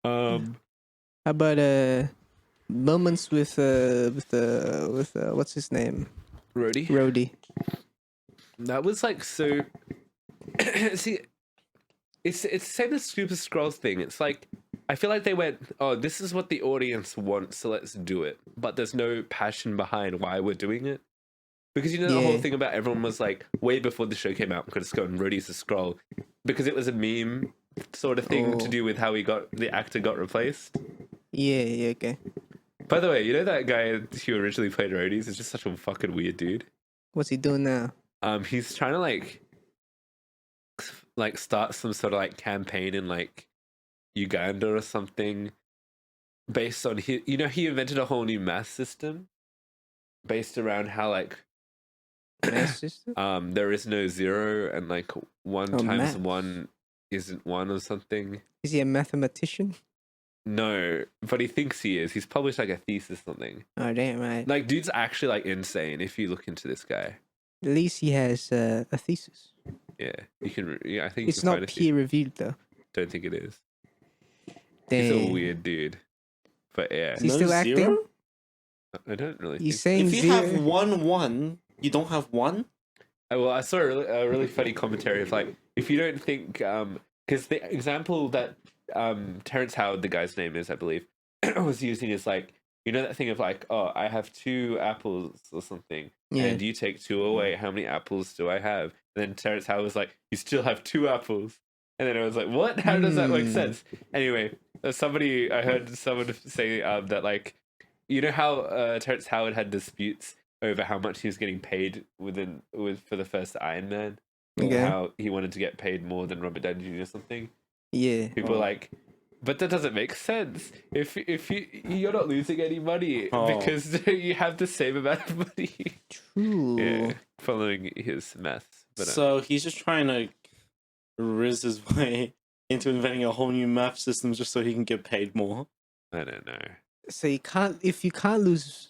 How about moments with what's his name? Rhodey? Rhodey. That was like so. See, it's the same as Super Scrolls thing. It's like I feel like they went, "Oh, this is what the audience wants, so let's do it." But there's no passion behind why we're doing it. Because you know the whole Yeah. thing about everyone was like way before the show came out, we could have gone Rhodey's a scroll because it was a meme sort of thing to Oh. do with how the actor got replaced. Yeah, okay. By the way, you know that guy who originally played Rhodey's is just such a fucking weird dude. What's he doing now? He's trying to like start some sort of like campaign in like Uganda or something, based on he invented a whole new math system based around how like Math system? there is no zero and like one Oh, times maths. one isn't one or something. Is he a mathematician? No, but he thinks he is. He's published like a thesis or something. Oh, damn right. Like, dude's actually like insane if you look into this guy. At least he has a thesis. Yeah, you can. Yeah, I think It's you can not find a peer reviewed though. Don't think it is. Damn. He's a weird dude. But yeah, Is he still acting? zero? I don't really. He's think saying If you zero. have 1-1, you don't have 1? Well, I saw a really funny commentary of like, if you don't think, because the example that Terrence Howard, the guy's name is, I believe, was using is like, you know that thing of like, oh, I have 2 apples or something, Yeah. and you take 2 away. How many apples do I have? And then Terrence Howard was like, you still have 2 apples. And then I was like, what? How does that make sense? Anyway, I heard someone say that like, you know how Terrence Howard had disputes over how much he was getting paid for the first Iron Man. Okay. How he wanted to get paid more than Robert Downey Jr. or something. Yeah. People are like, but that doesn't make sense. If you're not losing any money Oh. because you have the same amount of money. True. Yeah, following his maths. But So he's just trying to riz his way into inventing a whole new math system just so he can get paid more. I don't know. So you can't lose.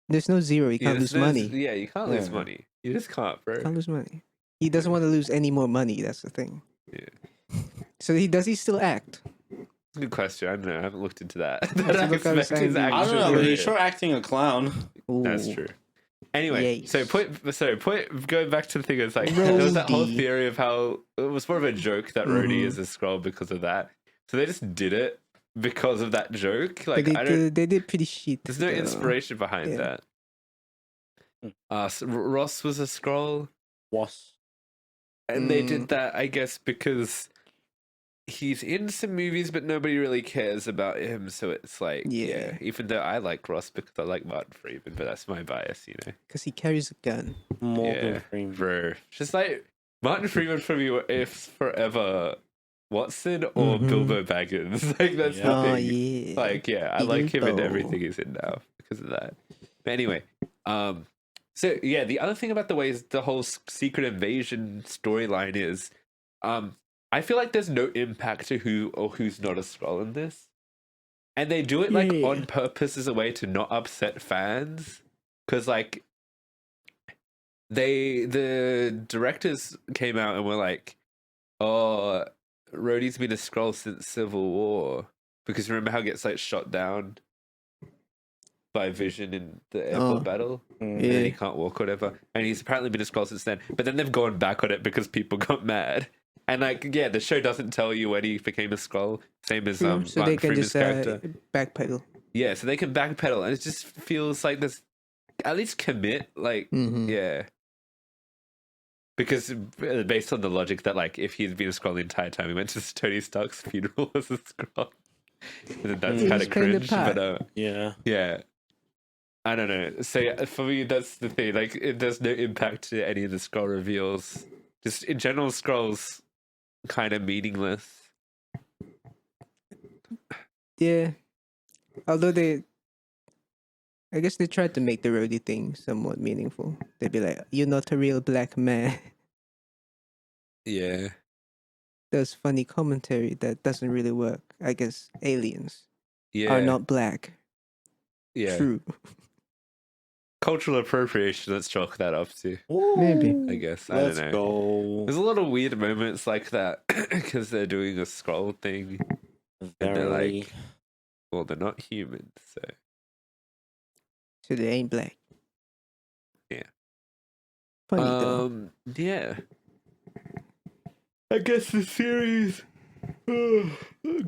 There's no zero. You can't lose money. Yeah, you can't lose Yeah. money. You just can't, bro. Can't lose money. He doesn't want to lose any more money. That's the thing. Yeah. So does he still act? Good question. I don't know. I haven't looked into that. Have to look up his Aspect is IMDb. I don't actually know, but weird. he's sure acting a clown. Ooh. That's true. Anyway, Yes. going back to the thing, it's like there was that whole Rhodey. theory of how it was more of a joke that Rhodey is a Skrull because of that. So they just did it because of that joke. Like But I don't. they did pretty shit. There's no though. inspiration behind Yeah. that. Ross was a Skrull, Was. and they did that, I guess, because he's in some movies, but nobody really cares about him. So it's like, Yeah. even though I like Ross because I like Martin Freeman, but that's my bias, you know. Because he carries a gun. Morgan Yeah, Freeman. bro. Just like Martin Freeman for me, if forever Watson or Bilbo Baggins. Like that's the Oh thing. yeah. Like, yeah, I like him in Bilbo. everything he's in now because of that. But anyway, so yeah, the other thing about the way the whole secret invasion storyline is, I feel like there's no impact to who or who's not a Skrull in this, and they do it like Yeah. on purpose as a way to not upset fans, because like the directors came out and were like, "Oh, Rhodey's been a Skrull since Civil War," because remember how he gets like shot down by Vision in the airport battle, and then he Yeah. can't walk, or whatever. And he's apparently been a Skrull since then. But then they've gone back on it because people got mad. And like, yeah, the show doesn't tell you when he became a Skrull. Same as So Martin they can Freeman's just character. backpedal. Yeah, so they can backpedal, and it just feels like there's at least commit. Like, yeah. Because based on the logic that like if he'd been a Skrull the entire time, he went to Tony Stark's funeral as a Skrull. And that's He's kind of playing the cringe, part. but Yeah. I don't know. So yeah, for me, that's the thing. Like, there's no impact to any of the Skrull reveals. Just in general, Skrulls kind of meaningless. Yeah. Although I guess they tried to make the Rhodey thing somewhat meaningful. They'd be like, "You're not a real black man." Yeah. There's funny commentary that doesn't really work. I guess aliens Yeah. are not black. Yeah. True. Cultural appropriation. Let's chalk that up to. Maybe. I guess. I Let's don't know. go. There's a lot of weird moments like that because they're doing a Skrull thing. And they're Very. like, well, they're not humans, so So they ain't black. Yeah. Funny though. Yeah. I guess the series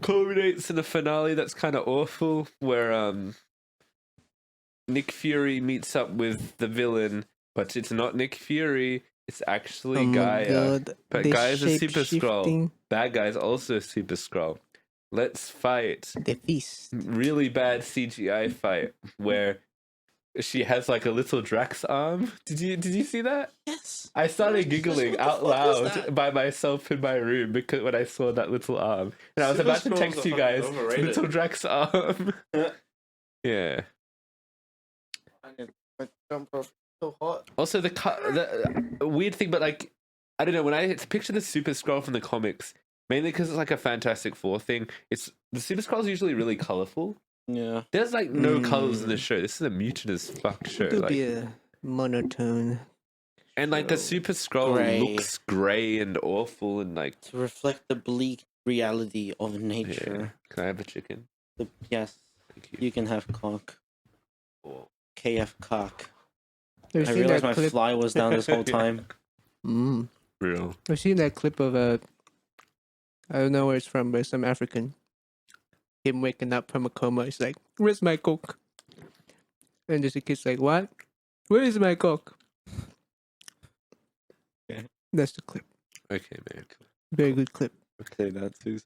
culminates in a finale that's kind of awful, where Nick Fury meets up with the villain, but it's not Nick Fury. It's actually Gaia. God. But They Gaia's a super Skrull. shape-shifting. Bad guy's also a super Skrull. Let's fight. The feast. Really bad CGI fight where she has like a little Drax arm. Did you see that? Yes. I started giggling what the out fuck is loud that? by myself in my room because when I saw that little arm, and I was Super about to Skrulls text are you guys, fucking overrated. little Drax arm. Yeah. So hot. Also, the weird thing, but like, I don't know. When I picture the Super Skrull from the comics, mainly because it's like a Fantastic Four thing. It's the Super Skrull is usually really colorful. Yeah. There's like no colors in the show. This is a mutant as fuck show. It'll Like, be a monotone. and like the show. Super Skrull Gray. looks grey and awful and like. To reflect the bleak reality of Yeah. nature. Can I have a chicken? Yes. Thank you. You can have cock. Oh. KF cock. Have you I seen realized that my clip? fly was down this whole time. Real. I've seen that clip of I don't know where it's from, but it's some African. Him waking up from a coma. He's like, "Where's my coke?" And there's a kid's like, "What? Where is my coke?" Okay. That's the clip. Okay, man. Very good clip. Okay, that's who's.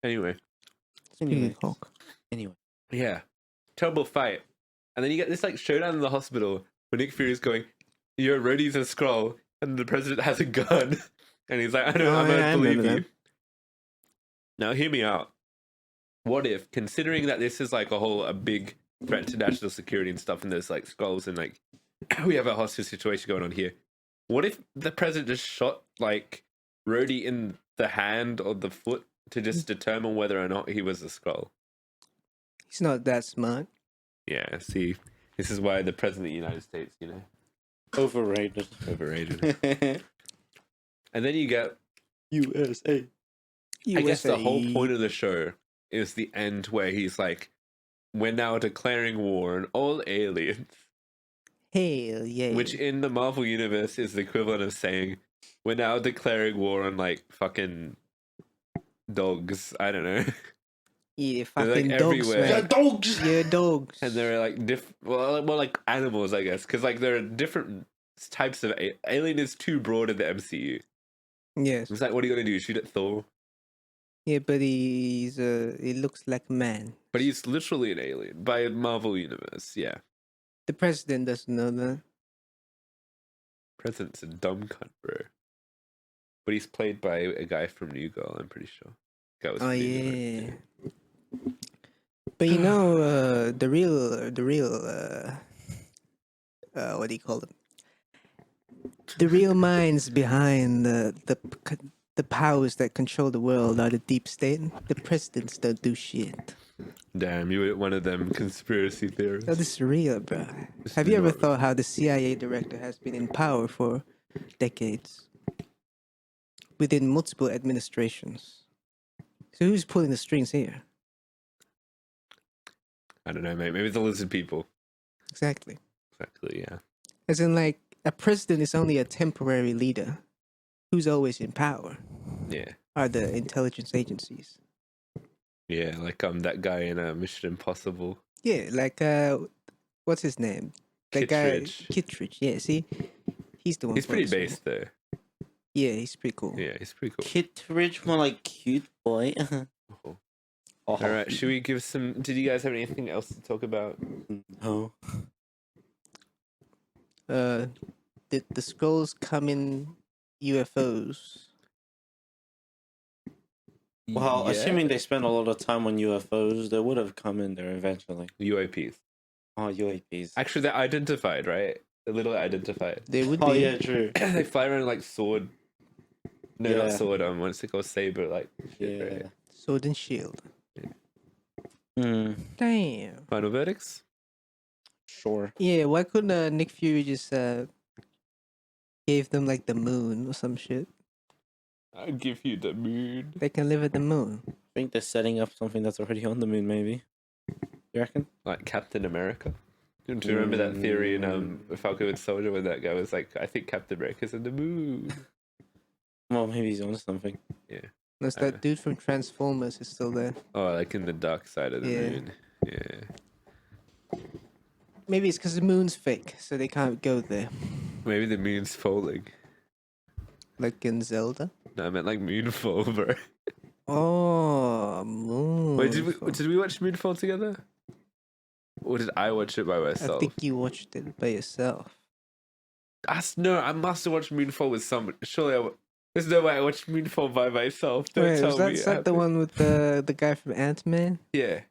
Anyway, Speaking Anyway. of Hulk. Anyway. yeah, terrible fight, and then you get this like showdown in the hospital where Nick Fury's going, "Your Rhodey's a Skrull," and the president has a gun, and he's like, "I don't, Oh, I'm yeah, I gonna believe remember you." that. Now, hear me out. What if, considering that this is like a big threat to national security and stuff, and there's like Skrulls and like we have a hostage situation going on here. What if the president just shot like Rhodey in the hand or the foot to just determine whether or not he was a Skrull? He's not that smart. Yeah, see, this is why the president of the United States, Overrated. overrated. And then you get, USA. I guess the whole USA. point of the show is the end where he's like, we're now declaring war on all aliens. Hell yeah. which in the Marvel universe is the equivalent of saying we're now declaring war on like fucking dogs. I don't know. Yeah, They're, like, fucking dogs, everywhere. Yeah, man. dogs. Yeah, dogs. And they're like well, more like animals, I guess, because like there are different types of alien is too broad in the MCU. Yes. It's like, what are you gonna do? Shoot at Thor? Yeah, but he looks like a man. But he's literally an alien by Marvel universe. Yeah, The president doesn't know that. President's a dumb cunt, bro. But he's played by a guy from New Girl. I'm pretty sure. Guy was Oh from New Girl, yeah. But you know, the real what do you call them? The real minds behind the powers that control the world are the deep state. The presidents don't do shit. Damn, you were one of them conspiracy theorists. No, this is real, bro. This Have is you ever not- thought how the CIA director has been in power for decades? Within multiple administrations. So who's pulling the strings here? I don't know, mate. Maybe the lizard people. Exactly. Exactly, yeah. As in, like, a president is only a temporary leader. Who's always in power Yeah. are the intelligence agencies. Yeah, like that guy in Mission Impossible. Yeah, like, what's his name? That Kittredge. guy, Kittredge. Yeah, see? He's the one. He's pretty pulling the based though. Yeah, he's pretty cool. Yeah, he's pretty cool. Kittredge, more like cute boy. Oh. Oh, All right, should we give some? Did you guys have anything else to talk about? no. Did the scrolls come in UFOs? Well, Yeah. assuming they spent a lot of time on UFOs, they would have come in there eventually. UAPs. Oh, UAPs. Actually, they're identified, right? They're literally identified. They would Oh, be. yeah, true. They fly around like sword. No, not Yeah. sword. What's it called? Saber, like. Shit, Yeah. right? Sword and shield. Hmm. Damn. Final verdicts. Sure. Yeah, why couldn't Nick Fury just gave them like the moon or some shit? I'll give you the moon. They can live at the moon. I think they're setting up something that's already on the moon, maybe. You reckon? Like Captain America. Do you remember that theory in Falcon and Soldier when that guy was like, I think Captain America's in the moon? Well, maybe he's on something. Unless I that know. dude from Transformers is still there. Oh, like in the dark side of the Yeah. moon. Yeah. Maybe it's because the moon's fake, so they can't go there. Maybe the moon's falling. Like in Zelda. No, I meant like Moonfall, bro. Oh, moon. Wait, did we watch Moonfall together? Or did I watch it by I myself? think you watched it by yourself. No, I must have watched Moonfall with someone. Surely there's no way I watched Moonfall by myself. Don't Wait, tell was that, me. is it that the happened. one with the guy from Ant-Man? Yeah,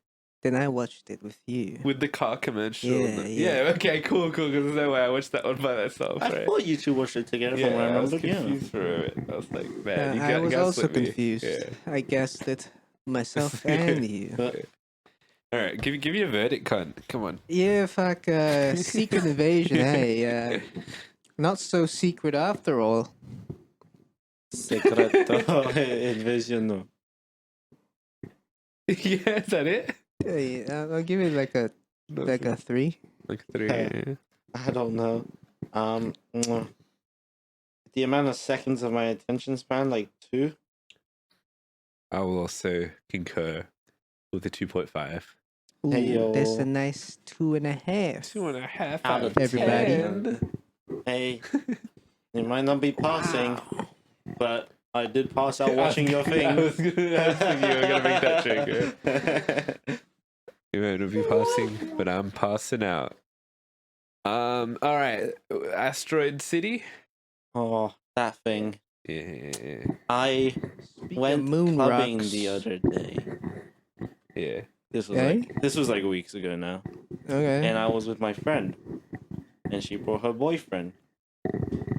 Then I watched it with you. with the car commercial. Yeah, Yeah. Okay, cool. Because there's no way I watched that one by myself. I Right? thought you two watched it together Yeah, from what I I was remember. Yeah. confused for a bit. I was like, man, you I was also gaslit me. confused. Yeah. I guessed it myself and you. All right, give me a verdict, cunt. Come on. Yeah, fuck, secret invasion, hey, not so secret after all. Secreto invasion. No. Yeah, is that it? Hey, I'll give it like a 3. Like 3. Yeah. I don't know. The amount of seconds of my attention span, like 2. I will also concur with the 2.5. Ooh, Hey, yo. that's a nice 2.5. 2.5 Out of Everybody. 10. Hey, it might not be passing, but I did pass out watching your thing. I was thinking you were gonna make that joke. You might not be passing, but I'm passing out. All right, Asteroid City. Oh, that thing. Yeah, I Speaking went of moon clubbing rocks. the other day. yeah. This was like weeks ago now. Okay. And I was with my friend, and she brought her boyfriend,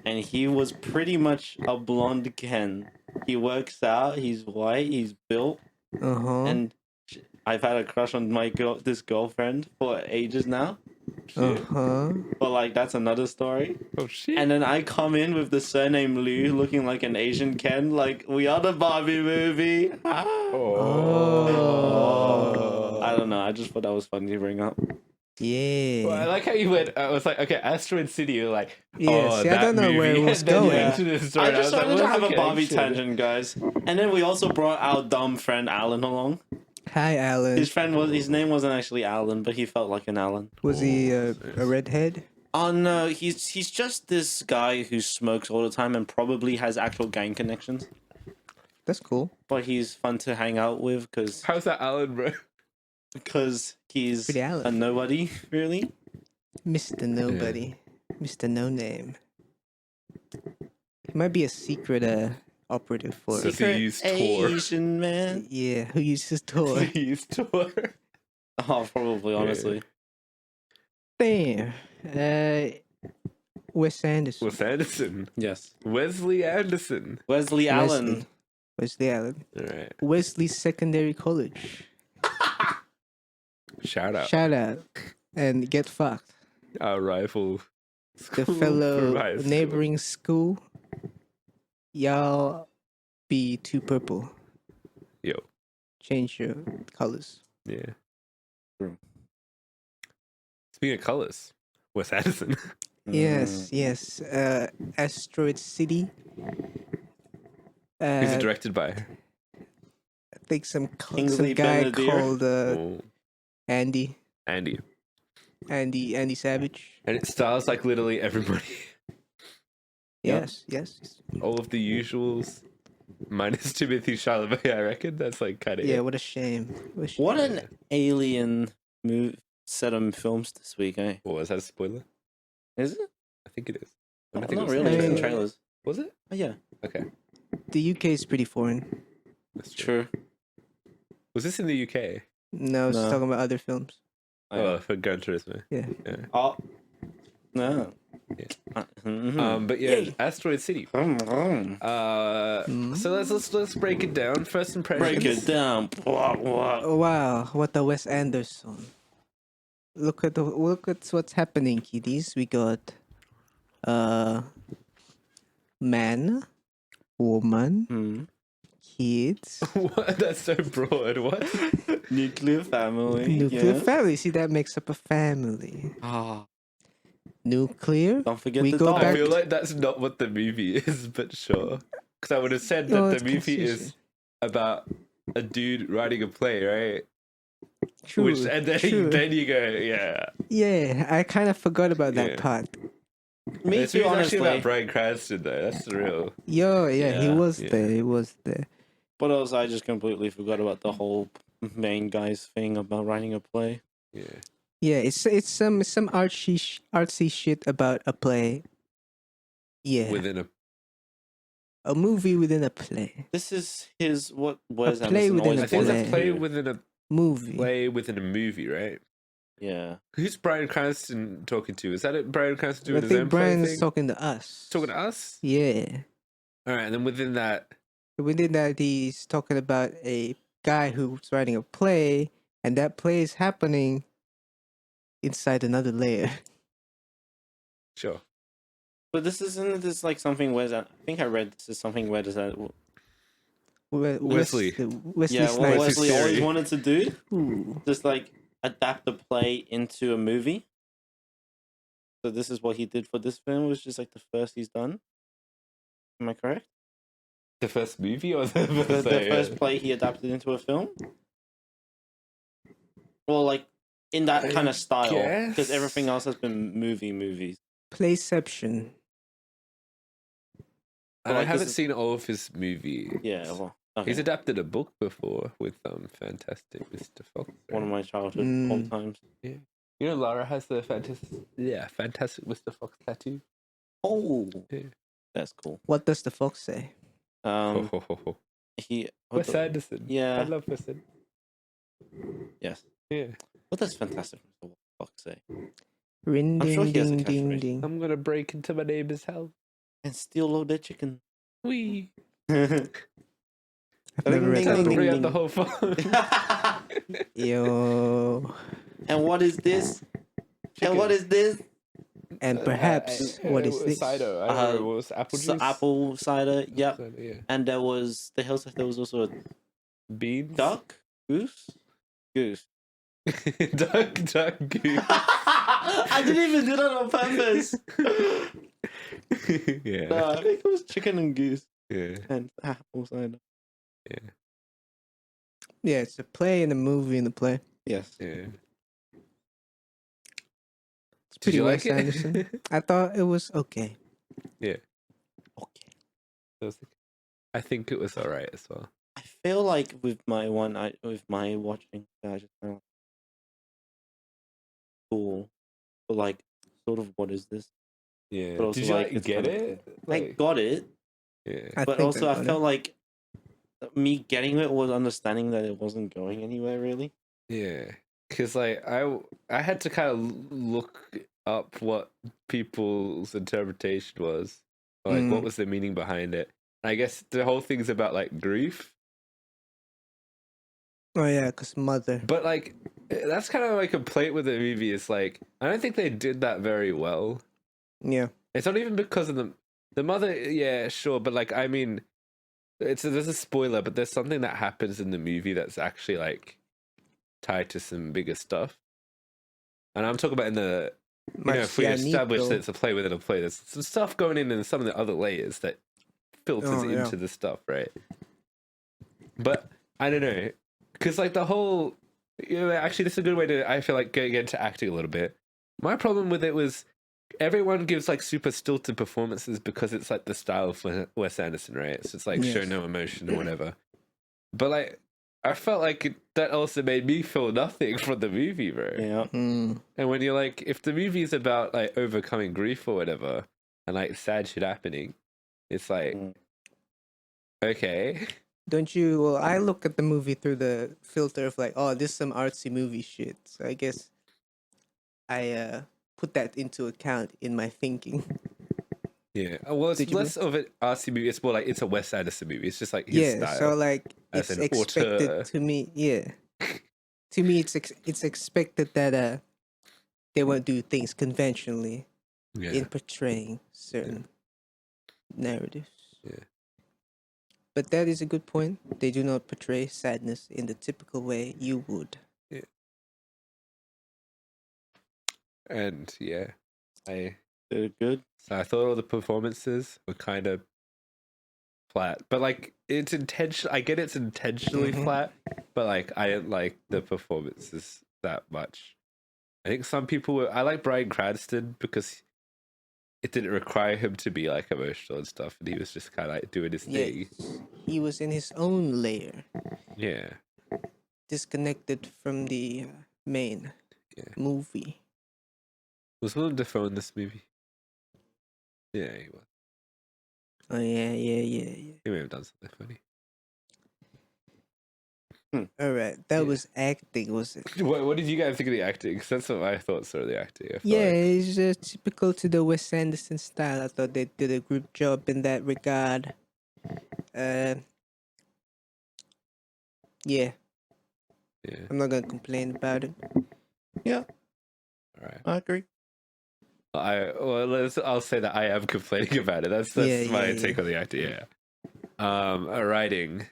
and he was pretty much a blonde Ken. He works out. He's white. He's built, Uh-huh. and I've had a crush on this girlfriend for ages now. Uh-huh. But like that's another story. Oh shit. And then I come in with the surname Liu, looking like an Asian Ken. Like we are the Barbie movie. Oh. I don't know. I just thought that was funny to bring up. Yeah. Well, I like how you went. I was like, okay, Asteroid City. You're like, Yeah, oh, see, I that don't know movie. where it was and then you going. went to this story, I and just was like, wanted to well, have a okay, Barbie sure. tangent, guys. And then we also brought our dumb friend Alan along. Hi, Alan. His name wasn't actually Alan, but he felt like an Alan. Was he Oh, a that's nice. redhead? Oh no, he's just this guy who smokes all the time and probably has actual gang connections. That's cool. But he's fun to hang out with How's that, Alan, bro? because he's Pretty Alan. a nobody, really. Mr. Nobody. Mr. No Name. He might be a secret operative for So- it. he used Tor. Asian man. Yeah, who uses Tor? He's tour. Oh, probably, honestly. Damn. Wes Anderson. Wes Anderson. Yes. Wesley Anderson. Wesley Allen. Wesley Allen. All right. Wesley Secondary College. Shout out. Shout out. And get fucked. Our rival. The school fellow from high school. neighboring school. Y'all be too purple. Yo. Change your colors. Yeah. True. Speaking of colors, Wes Anderson. Yes, yes. Asteroid City. Who's it directed by? I think some Kingsley guy Ben-Adir? called Oh, Andy Andy. Savage. And it stars like literally everybody. Yep. Yes. All of the usuals. Minus Timothy Chalamet, I reckon. That's like kind of Yeah, what a shame. What an alien set of films this week, eh? Oh, is that a spoiler? Is it? I think it is. Oh, I think not it was really. It's in Uh, trailers. Was it? Oh, yeah. Okay. The UK is pretty foreign. That's true. True. Was this in the UK? No, I was No. talking about other films. Oh, for Gran Turismo. Yeah. Oh. No. Yeah. Mhm. But yeah, Asteroid City. Break So let's break it down. First impressions. it down. What? Oh, wow, what a Wes Anderson. Look at what's happening, kiddies. We got man, woman, Hmm. kids, What? That's so broad. What? Nuclear family. nuclear yeah. family. See, that makes up a family. Ah, Nuclear. don't forget We the go dog. I back feel like that's not what the movie is, but sure. Because I would have said that Oh, the it's movie is confusion. about a dude writing a play, right? True. And then, true. then you go, yeah. Yeah, I kind of forgot about that Yeah. part. Me This too, movie's honestly. actually about Bryan Cranston, though. That's the real. Yo, yeah, he Yeah, was yeah. there. He was there. But also, I just completely forgot about the whole main guy's thing about writing a play. Yeah. Yeah, it's some artsy shit about a play. Yeah, Within a movie within a play. This is his what? Wes play Anderson within always a I think it's wanted a to play do. within a Movie. play within a movie, right? Yeah. Who's Bryan Cranston talking to? Is that it? Bryan Cranston I doing his think own play Brian's thing? talking to us. Talking to us? Yeah. All right, and then within that, Within that, he's talking about a guy who's writing a play, and that play is happening inside another layer. sure. But this isn't this like something Wes? I think I read this is something Wes that. Wesley. Wesley Yeah, what Snipes. Wesley theory. always wanted to do, Ooh. just like adapt the play into a movie. So this is what he did for this film. Was just like the first he's done. Am I correct? The first movie or the The first, first play he adapted into a film. Well, like in that kind of style, because guess. everything else has been movies. Playception. I Like, this haven't is- seen all of his movies. Yeah, well, okay. He's adapted a book before with Fantastic Mr. Fox. One of my childhood Mm. old times. You know, Lara has the Fantastic Mr. Fox tattoo. Oh, Yeah. that's cool. What does the fox say? He Wes Anderson. Yeah. I love Wes Anderson. yes. Yeah. What does fantastic Mr. Fox say? Ring, I'm ding, sure he has a ding, ding, catchphrase. ding. I'm gonna break into my neighbor's house. And steal all their chicken. Wee. I've never read Ding, that ding, book. ding. Bring up the whole phone. Yo. And what is this? And what is this? And perhaps, what is this? Cider. I don't know. What was apple juice? Apple cider. Yep. Cider, yeah. And there was the hills. There was also a Beans. duck, goose. Duck goose. I didn't even do that on purpose. Yeah. No, I think it was chicken and goose Yeah. and apple cider. Yeah, it's a play and a movie and a play. Yes. Yeah. It's Did pretty you Wes like it? Anderson. I thought it was okay. Yeah. Okay. I think it was alright as well. I feel like with my watching, I just felt cool, but like, sort of, what is this? Yeah. But also, Did you like, like it's get kind of it? cool. I got it, Yeah. but think also I got felt it. like me getting it was understanding that it wasn't going anywhere really. Yeah. Because like I had to kind of look up what people's interpretation was. Like what was the meaning behind it. I guess the whole thing's about like grief. Oh yeah, cause mother. But like that's kind of my complaint with the movie is like I don't think they did that very well. Yeah. It's not even because of the mother, yeah, sure, but like I mean there's a spoiler, but there's something that happens in the movie that's actually like tied to some bigger stuff. And I'm talking about in the if we establish that it's a play within a play, there's some stuff going in some of the other layers that filters into the stuff, right? But I don't know, because like the whole, actually, this is a good way to, I feel like, get into acting a little bit. My problem with it was everyone gives like super stilted performances because it's like the style of Wes Anderson, right? So it's like show no emotion or whatever. But like, I felt like that also made me feel nothing from the movie, bro. Yeah. And when you're like, if the movie is about like overcoming grief or whatever, and like sad shit happening, it's like, okay. Don't you? Well, I look at the movie through the filter of like, oh, this is some artsy movie shit. So I guess I put that into account in my thinking. Yeah. Well, it's less of an artsy movie. It's more like it's a Wes Anderson movie. It's just like his style. So like as it's an expected auteur. to me. Yeah. To me, it's expected that they won't do things conventionally in portraying certain narratives. Yeah. But that is a good point. They do not portray sadness in the typical way you would. Yeah. And yeah, They're good. So I thought all the performances were kind of flat, but like it's intentional. I get it's intentionally flat, but like I didn't like the performances that much. I think some people were. I like Bryan Cranston because it didn't require him to be like emotional and stuff, and he was just kind of like doing his thing. He was in his own layer. Yeah. Disconnected from the main movie. Was Willem Dafoe in this movie? Yeah, he was. Oh yeah. He may have done something funny. All right, that was acting, was it? What did you guys think of the acting? 'Cause that's what my thoughts are of the acting. It's typical to the Wes Anderson style. I thought they did a good job in that regard. Yeah. I'm not gonna complain about it. Yeah. All right. I agree. I'll say that I am complaining about it. That's my take on the acting. Yeah. Writing.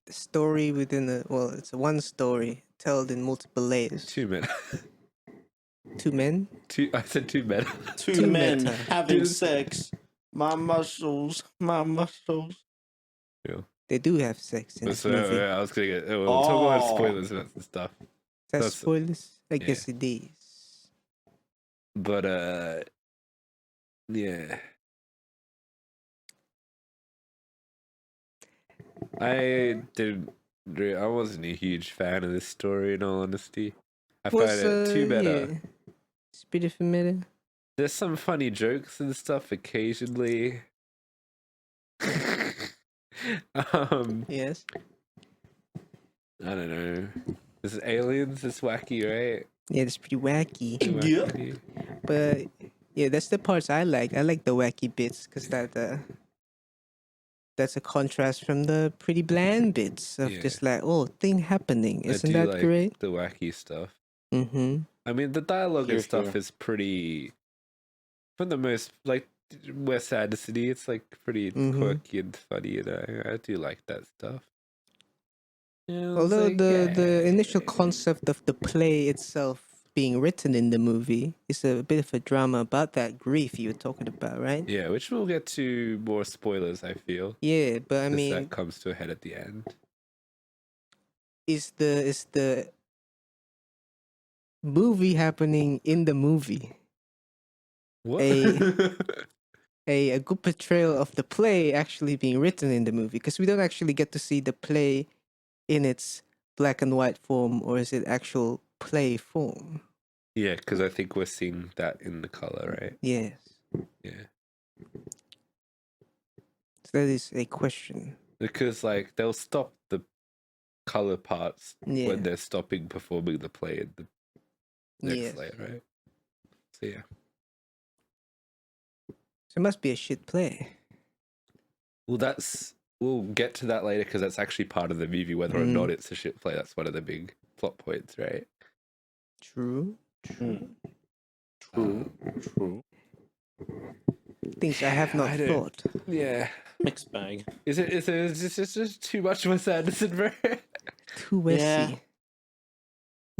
The story within it's one story told in multiple layers. 2 men. 2 men? I said 2 men. Two men having sex. My muscles. Yeah. They do have sex in this movie. I was gonna get. We'll talk about spoilers about some stuff. That's spoilers? I guess it is. But yeah. I wasn't a huge fan of this story, in all honesty. I find it too meta. Yeah. It's pretty familiar. There's some funny jokes and stuff occasionally. Yes. I don't know. This aliens is wacky, right? Yeah, it's pretty wacky. Wacky. But yeah, that's the parts I like. I like the wacky bits because that's a contrast from the pretty bland bits of just like, thing happening. Isn't that like great? The wacky stuff. Mm-hmm. I mean, the dialogue and stuff is pretty, for the most, like Wes Anderson. It's like pretty quirky and funny, and I do like that stuff. Yeah, Although it's the okay. initial concept of the play itself being written in the movie is a bit of a drama about that grief you were talking about, right? Yeah, which we'll get to more spoilers, I feel. Yeah, but I Because mean, that comes to a head at the end. is the movie happening in the movie? What? A good portrayal of the play actually being written in the movie, because we don't actually get to see the play in its black and white form, or is it actual play form? Yeah, because I think we're seeing that in the color, right? Yes. Yeah. So that is a question. Because, like, they'll stop the color parts Yeah. when they're stopping performing the play in the next Yes. layer, right? So, yeah. So it must be a shit play. Well, we'll get to that later because that's actually part of the movie, whether or not it's a shit play. That's one of the big plot points, right? True. True. Things I have not I don't- thought. Yeah. Mixed bag. Is it just too much Wes Anderson, bro? Too wessy. Yeah.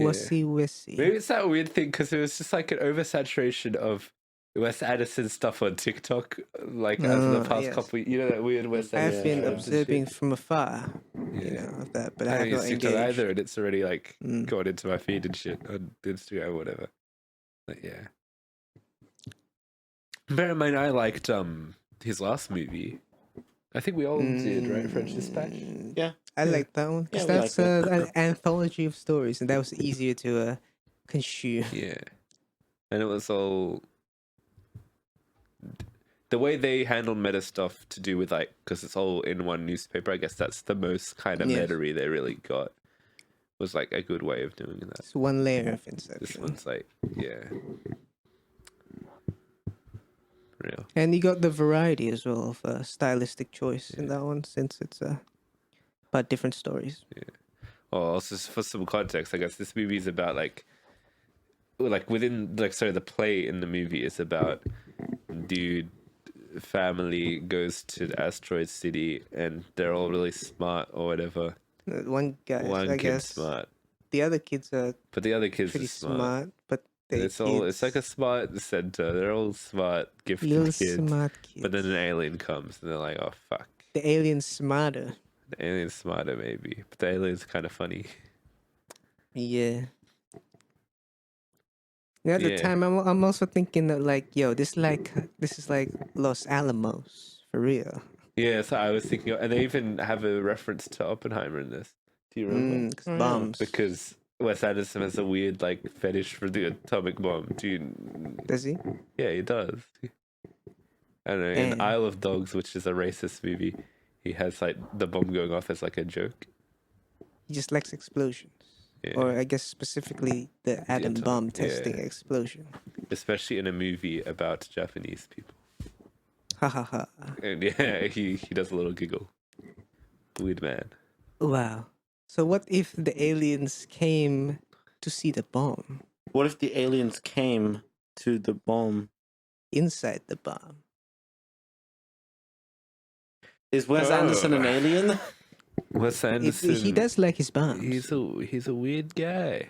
Wussy. Maybe it's that weird thing because it was just like an oversaturation of Wes Anderson stuff on TikTok, like as the past yes. couple. You know that weird Wes I've Anderson. been trends and observing shit? from afar, you Yeah. know, of that, but I I have don't not use TikTok engaged. either, and it's already like Mm. gone into my feed and shit on Instagram or whatever. But yeah. Bear in mind, I liked his last movie. I think we all did, right? French Dispatch. Yeah. I like that one because Yeah, we that's like an anthology of stories, and that was easier to consume. Yeah, and it was all the way they handled meta stuff to do with like because it's all in one newspaper. I guess that's the most kind of Yes. meta-y they really got. Was like a good way of doing that. It's one layer of This Inception. one's like, yeah, real. And you got the variety as well of stylistic choice in that one, since it's about different stories. Oh, also for some context, I guess this movie is about like within like sorry, the play in the movie is about dude family goes to the asteroid city and they're all really smart or whatever. One guy, One I kid's guess, smart, the other kids are but the other kids pretty are smart, but And they it's like a smart center. They're all smart, gifted little kids. smart kids. But then an alien comes and they're like, oh fuck. The alien's smarter. The alien's smarter maybe. But the alien's kinda funny. Yeah. At the Yeah. time, I'm also thinking that like, yo, this is like Los Alamos for real. Yeah, so I was thinking and they even have a reference to Oppenheimer in this. Do you remember? Bombs. Because Wes Anderson has a weird like fetish for the atomic bomb. Do you... Does he? Yeah, he does. I don't know. In Damn. Isle of Dogs, which is a racist movie, he has like the bomb going off as like a joke. He just likes explosions. Yeah. Or I guess specifically the atom atomic- bomb yeah. testing explosion. Especially in a movie about Japanese people. Ha ha ha. And yeah, he does a little giggle. Weird man. Wow. So what if the aliens came to see the bomb What if the aliens came to the bomb? inside the bomb? Is Wes Anderson an alien? Wes Anderson. He does like his bombs. He's a weird guy.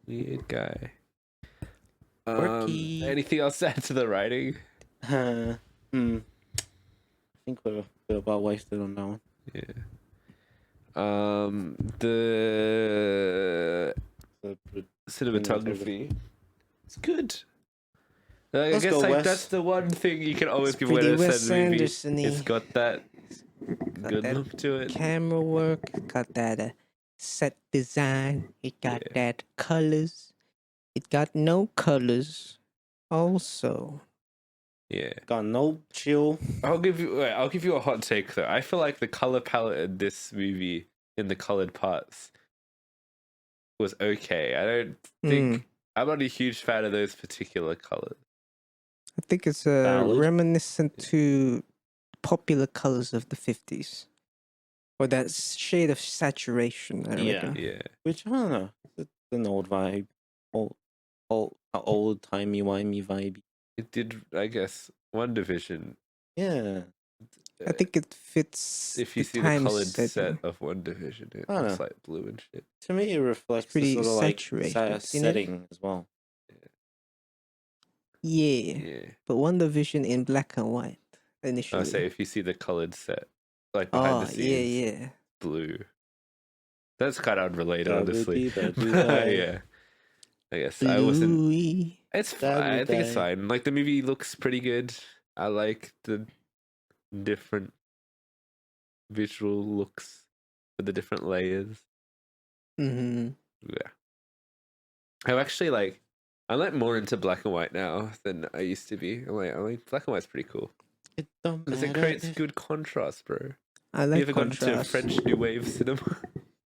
Weird guy. Quirky. Anything else to add to the writing? I think we're about wasted on that one. Yeah. The cinematography. It's good. I Let's guess go, like Wes. that's the one thing you can always It's give Wes pretty Wes Anderson movie. Anderson-y. It's got that good that look to it. Camera work, got that set design, it got that colors, it got no colors also. Yeah. Got no chill. I'll give you a hot take though. I feel like the color palette in this movie in the colored parts was okay. I don't think I'm not a huge fan of those particular colors. I think it's Valid. reminiscent to popular colors of the 50s. Or that shade of saturation, I Yeah. reckon. Yeah. Which I don't know. It's an old vibe. Old timey wimey vibe. It did, I guess, One Division. Yeah. I think it fits if you the see the time colored setting. set of One Division, it I don't looks know. like blue and shit. To me, it reflects the pretty sort of like saturated, isn't it? setting as well. Yeah, Yeah. but One Division in black and white I initially. say if you see the colored set, like behind Oh, the scenes, yeah. blue. That's kind of unrelated, honestly. Dabba-dee-da-dee-da. Yeah. I guess I wasn't. Bluey. It's fine. I think it's Dabba-dee. fine. Like the movie looks pretty good. I like the different visual looks for the different layers. Mm-hmm. Yeah. I'm actually like, I'm like more into black and white now than I used to be. I'm like black and white's pretty cool It don't because it matter creates if- good contrast, bro. I You like ever gone to contrast. French New Wave cinema?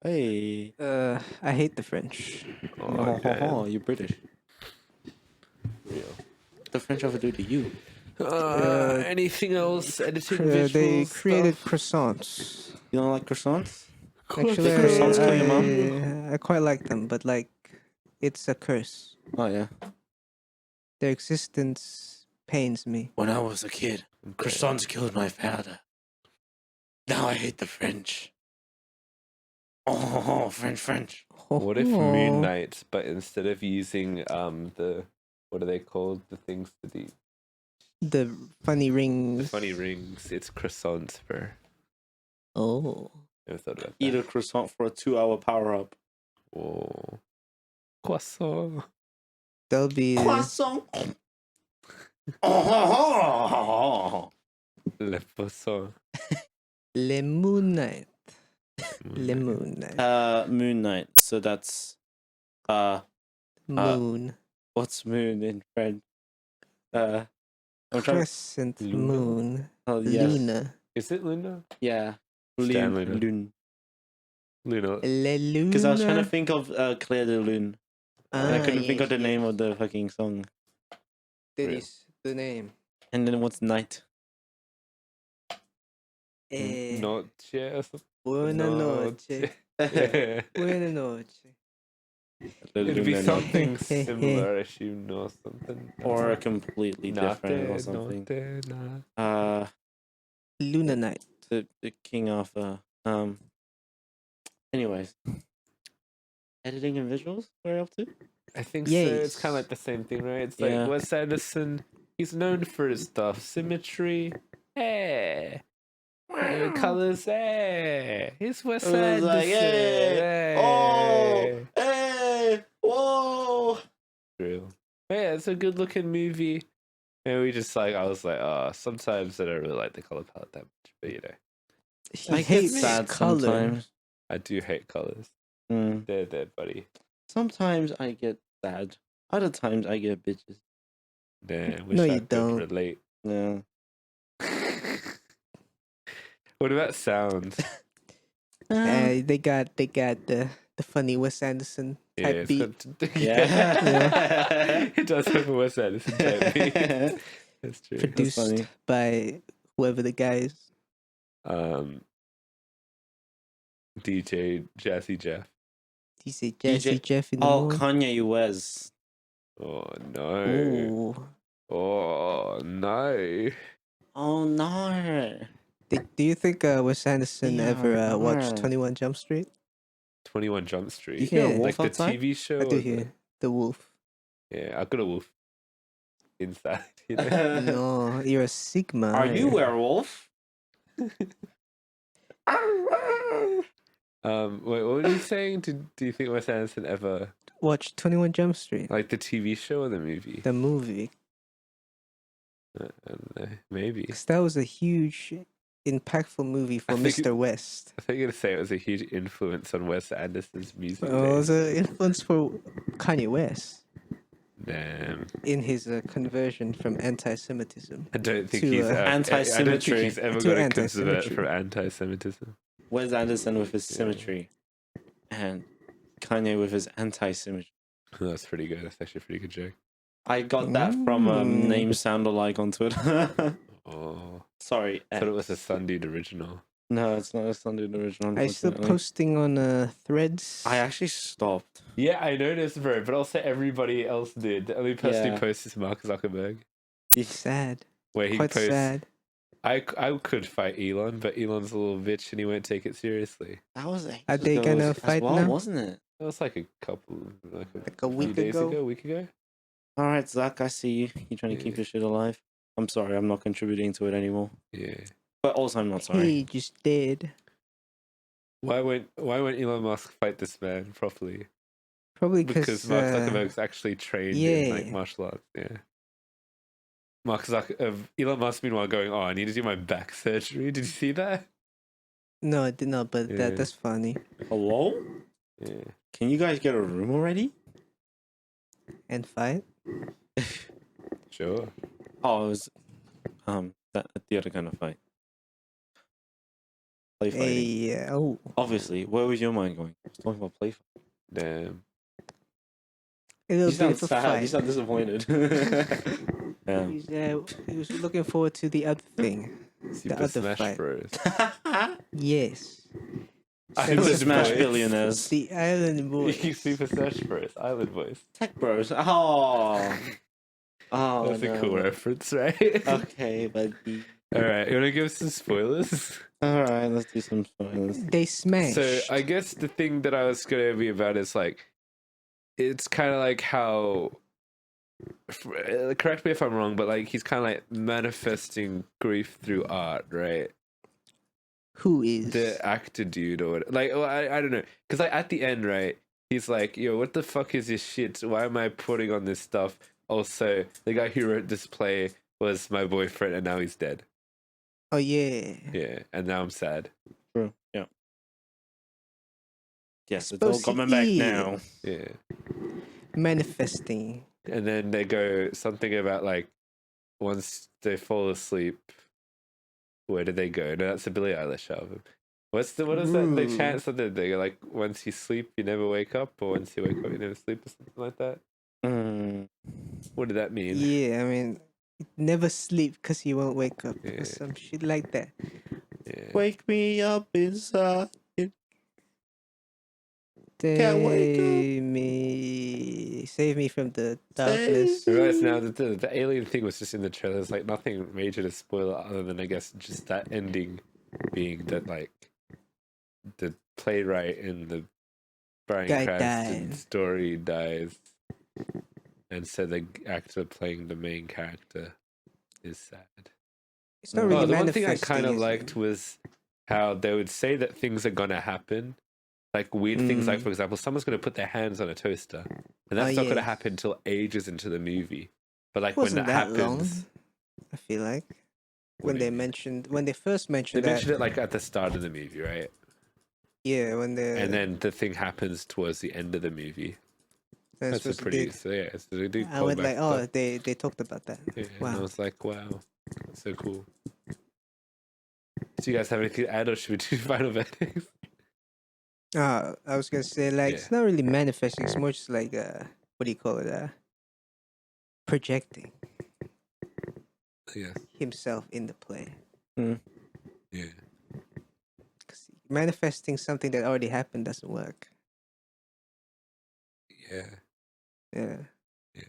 Hey. I hate the French. Oh, damn. You're British. Real. The French ever do to you? Anything else? Editing They visuals created stuff? croissants. You don't like croissants? Actually, The croissants kill your mom? I quite like them, but like, it's a curse. Oh yeah. Their existence pains me. When I was a kid, croissants killed my father. Now I hate the French. Oh, French. What if Moon Knight, but instead of using the what are they called? The things to do The funny the rings. funny rings. It's croissants, bro. Oh. Never thought about Eat that. a croissant for a 2-hour power up. Oh, croissant. That'll be Croissant. Oh, Le poisson. Le Moon Knight. Le Moon Moon Knight. Moon Knight. So that's Moon. what's moon in French? I'm trying. Crescent Luna? moon. Oh yes. Luna. Is it Luna? Yeah. Stan Luna. Lune. Luna. Le Luna. Because I was trying to think of Claire de Lune. And I couldn't think of the yes, name yes. of the fucking song. That is the name. And then what's night? Noche or something. Buena noche. Yeah. Buena noche. It'd be Luna something Night. similar, I assume, or something. or completely different or something. Luna Night. The King Arthur. Anyways, editing and visuals. Where are you up to? I think so. It's kind of Yes. like the same thing, right? It's like Yeah. Wes Anderson. He's known for his stuff. Symmetry. Hey. Colors. Hey. He's Wes It was Anderson. like, hey, oh, hey, whoa. True. Yeah, it's a good looking movie. And we just like, I was like, sometimes I don't really like the color palette that much, but you know, He I get hates sad color. sometimes. I do hate colors. Mm. They're there, buddy. Sometimes I get sad. Other times I get bitches. Damn, wish No, I you could don't. relate. Yeah. What about sounds? They got the funny Wes Anderson type it's beat. got- Yeah. It does have a Wes Anderson type beat. That's true. Produced funny. by whoever the guy is. DJ Jazzy Jeff. He said Jazzy DJ Jeff in the Oh, morning. Kanye West. Oh no. Ooh. Oh no. Oh no. Do you think Wes Anderson Yeah, ever watched yeah. 21 Jump Street? 21 Jump Street. You hear a Yeah. wolf Like the outside? TV show? I do or hear the wolf. Yeah, I got a wolf inside. You know? No, you're a Sigma. Are you aren't werewolf? Wait, what were you saying? Do you think Wes Anderson ever Watch 21 Jump Street, like the TV show or the movie? the movie. I don't know. Maybe. Because that was a huge, impactful movie for I think Mr. West. I think you're gonna say it was a huge influence on Wes Anderson's music. It was taste. an influence for Kanye West Damn. in his conversion from anti-Semitism. I don't think To, he's uh, I don't think Anti-symmetry. he's ever To going to anti-symmetry. convert from anti-Semitism. Wes Anderson with his Yeah. symmetry. And Kanye with his anti-symmetry. That's pretty good. That's actually a pretty good joke. I got that from Ooh. name sound alike on Twitter. Oh, Sorry. I thought it was a Sunday original. No, it's not a Sunday original. Are you still unfortunately. posting on Threads? I actually stopped. Yeah, I noticed, bro. But also everybody else did. The only person Yeah. who posts is Mark Zuckerberg, Sad. where he Quite posts sad. I could fight Elon, but Elon's a little bitch and he won't take it seriously. That was Are they ages gonna ago fight as well, now? wasn't it? That was like a Like a few week days ago? a week ago. All right, Zach, I see you. You trying to keep Yeah. your shit alive. I'm sorry, I'm not contributing to it anymore. Yeah. But also, I'm not sorry. He just did. Why won't Elon Musk fight this man properly? Probably Because Mark Zuckerberg's actually trained in like yeah. martial arts. Yeah. Elon Musk meanwhile going, oh, I need to do my back surgery. Did you see that? No, I did not. But Yeah. that's funny. Hello? Yeah. Can you guys get a room already? And fight. Sure. Oh, it was the other kind of fight. Play fighting. Yeah. Oh. Obviously, where was your mind going? I was talking about play fighting. Damn. A little You sound bit of a sad. fight. You sound disappointed. Yeah. He was looking forward to the other thing. Super other Smash fight. Bros. Yes. Super Island Smash Boys. Billionaires. The Island Boys. Super Smash Bros. Island Boys. Tech Bros. Oh. Oh, That's no. a cool reference, right? Okay, buddy. All right, you want to give us some spoilers? All right, let's do some spoilers. They smashed. So I guess the thing that I was going to be about is like, it's kind of like how. Correct me if I'm wrong, but like he's kind of like manifesting grief through art, right? Who is? The actor dude or what, like, well, I don't know, because like at the end, right, he's like, yo, what the fuck is this shit? Why am I putting on this stuff? Also, the guy who wrote this play was my boyfriend and now he's dead. Oh yeah. Yeah, and now I'm sad. True. Yeah. Yes, it's Supposed all to coming back eat. now. Yeah. Manifesting. And then they go something about like once they fall asleep, where do they go? No, that's a Billie Eilish album. What is that? They chant something. They go like, once you sleep, you never wake up, or once you wake up, you never sleep, or something like that. What did that mean? Yeah, I mean, never sleep because you won't wake up. Yeah. Or some shit like that. Yeah. Wake me up inside. Can't wake up. Save me from the darkness. I realize now that the alien thing was just in the trailer. There's like nothing major to spoil other than I guess just that ending being that like the playwright and the Bryan Guy Cranston died. story dies, and so the actor playing the main character is sad. It's not really The one thing I manifesting. kind of is it? liked was how they would say that things are gonna happen. Like weird things, like for example, someone's going to put their hands on a toaster, and that's not going to yeah. happen until ages into the movie. But like Wasn't when that that happens, long, I feel like What when do they first they mentioned that. mentioned it like at the start of the movie, right? Yeah, when they And then the thing happens towards the end of the movie. they're That's a supposed to pretty, do- so yeah. So they do. I went callback like, oh, stuff. they talked about that. Yeah, and I Wow. was like, wow, that's so cool. Do you guys have anything to add, or should we do final verdicts? I was gonna say like Yeah. it's not really manifesting. It's more just like what do you call it? Projecting Yeah, himself in the play. yeah, 'Cause manifesting something that already happened doesn't work. yeah. Yeah. Yeah.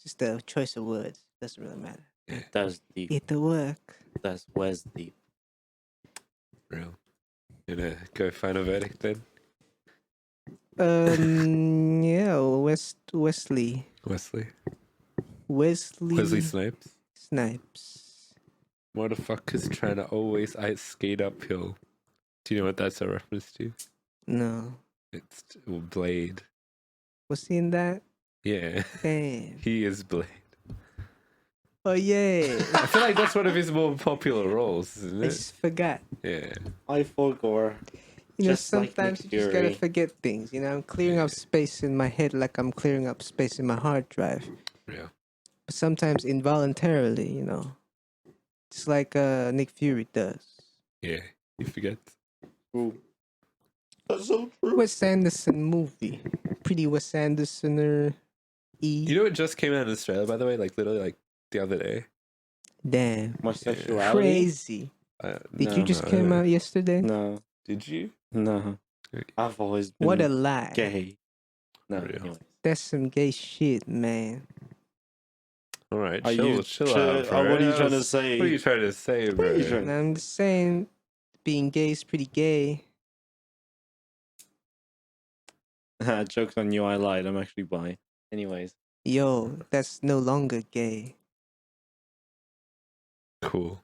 Just the choice of words doesn't really matter. That's deep. It'll work. That's Wes deep. Real. You know, go final verdict then. Yeah, Wesley Wesley Snipes. Snipes. Motherfuckers trying to always ice skate uphill. Do you know what that's a reference to? No. It's Blade. Was he in that? Yeah, Damn. he is Blade. Oh yeah. I feel like that's one of his more popular roles, isn't I it? just forgot. Yeah. I forgot. You know, Just like sometimes Nick you just gotta Fury. forget things. You know, I'm clearing up space in my head like I'm clearing up space in my hard drive. Yeah. But sometimes involuntarily, you know. Just like Nick Fury does. Yeah. You forget. True. That's so true. Wes Anderson movie. Pretty Wes Andersoner. You know what just came out in Australia, by the way? Like literally, like the other day. Damn. My sexuality? Crazy. Did you just came out yesterday? No. Did you? No. I've always been What a lie. gay. No. Real. Anyway. That's some gay shit, man. All right, Are chill, you chill sure- out, bro. what are you trying to say? What are you trying to say, What bro? are you trying- And I'm just saying, being gay is pretty gay. Jokes on you, I lied. I'm actually bi. Anyways. Yo, that's no longer gay. Cool.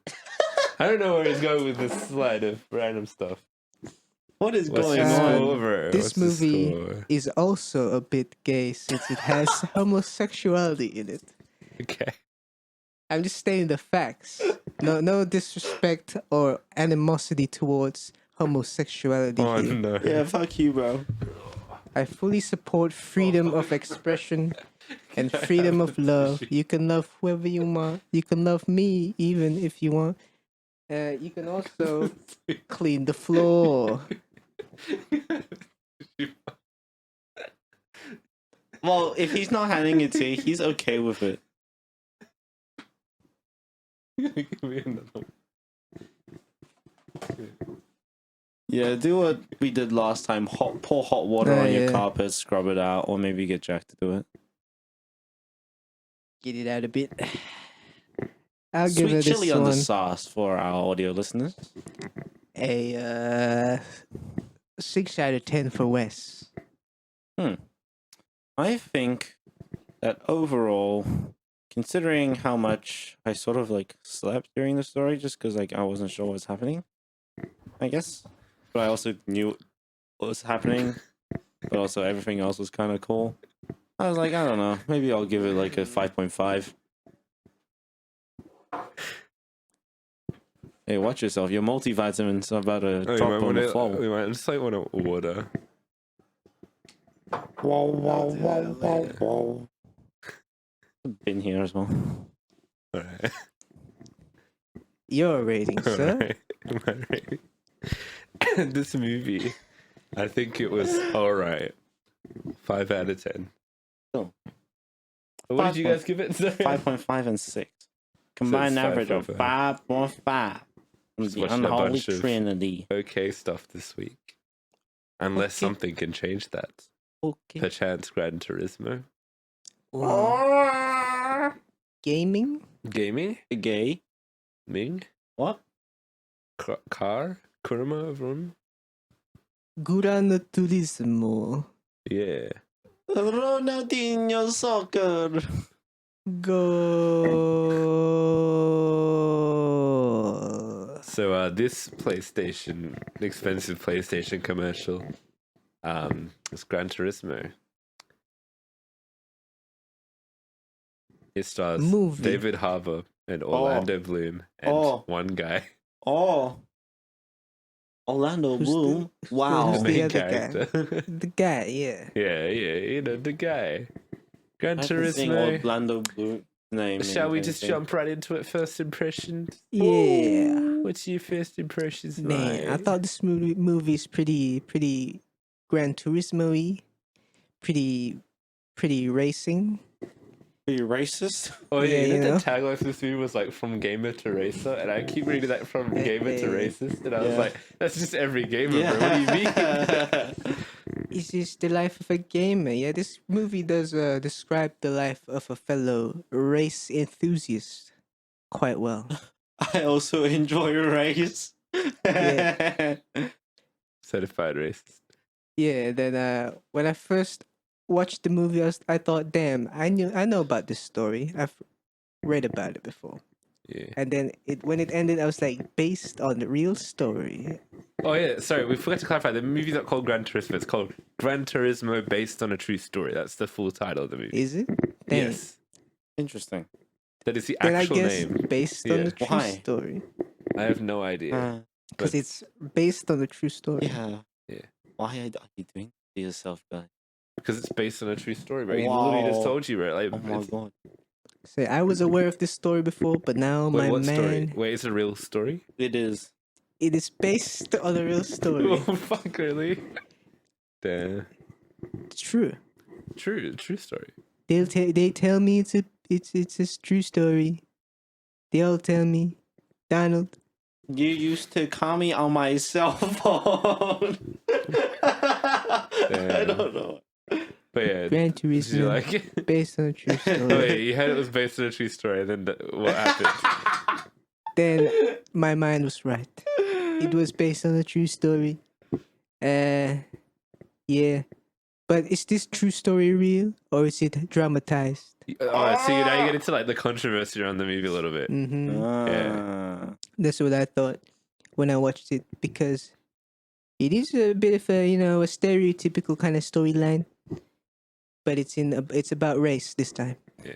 I don't know where he's going with this slide of random stuff. What is What's going your on? score, bro? This What's the movie score? is also a bit gay since it has homosexuality in it. Okay. I'm just stating the facts. No disrespect or animosity towards homosexuality Oh here. no. Yeah, fuck you, bro. I fully support freedom of expression and freedom of love. You can love whoever you want. You can love me even if you want. You can also clean the floor. Well, if he's not handing it to you, he's okay with it. Give me another one. Yeah, do what we did last time. Pour hot water on your Yeah. carpet, scrub it out, or maybe get Jack to do it. Get it out a bit. I'll give Sweet it chili this on the one sauce for our audio listeners. a 6 out of 10 for Wes. I think that overall, considering how much I sort of like slept during the story, just because like I wasn't sure what was happening, I guess, but I also knew what was happening, but also everything else was kind of cool. I was like, I don't know, maybe I'll give it like a 5.5. Hey, watch yourself! Your multivitamins are about to Oh, drop on the floor. we might just like want to order. Whoa, whoa, whoa, whoa, whoa. Been here as well. Alright. Your rating, sir. Alright. My rating. This movie, I think it was alright. 5 out of 10. Oh. What did you guys give it? Sorry. 5.5 and 6. Combined it's average of 5.5. 5.5. Just The watched a unholy bunch of- trinity. Okay stuff this week. Unless Okay. something can change that. Okay. Perchance Gran Turismo. Gaming? Gaming? Gay. Ming? What? Car? Kuruma? Vroom? Gran Turismo. Yeah. Ronaldinho soccer. Go. So this PlayStation, expensive PlayStation commercial, is Gran Turismo. It stars Movie. David Harbour and Orlando Bloom and Oh. one guy, Oh. Orlando Who's Bloom. the- Wow. who's the the main other guy? character. The guy, yeah. yeah, you know the guy. Gran I haven't seen Turismo. Orlando Bloom's name. Shall in we just anything. jump right into it? First impressions. Yeah. What's your first impressions, Man, I mate? thought this movie's pretty Gran Turismo-y. Pretty racing. Are you racist? Oh yeah, Yeah, you you know know. the tagline for this movie was like "From Gamer to Racer," and I keep reading that "From Gamer to Hey. Racist," and I was Yeah. like, "That's just every gamer, bro. What do you mean?" It's just the life of a gamer. Yeah, this movie does describe the life of a fellow race enthusiast quite well. I also enjoy race. Yeah. Certified racist. Yeah, then when I first watched the movie, I thought, damn, I know about this story. I've read about it before. Yeah. And then when it ended, I was like, based on the real story. Oh yeah, sorry, we forgot to clarify. The movie's not called Gran Turismo. It's called Gran Turismo, based on a true story. That's the full title of the movie. Is it? Dang. Yes, Interesting. that is the Then actual I guess name. based on Yeah. the true Why? story. I have no idea. Because But- it's based on the true story. Yeah. Yeah. Why are you doing to yourself, guy? Because it's based on a true story, bro. He literally just Wow. told you, bro. Like, Oh my it's- god. Say, I was aware of this story before, but now Wait, my what man, story? Wait, it's a real story? It is. it is based on a real story. Oh fuck, really? Damn. It's true. True story. They tell me it's a true story. They all tell me, Donald. You used to call me on my cell phone. I don't know. But yeah, Gran did you Turismo, like it? based on a true story. Oh yeah, you heard it was based on a true story. Then what happened? Then my mind was right. It was based on a true story. Yeah. But is this true story real or is it dramatized? All right, so now you get into like the controversy around the movie a little bit. That's what I thought when I watched it because it is a bit of a a stereotypical kind of storyline, but it's about race this time. Yeah.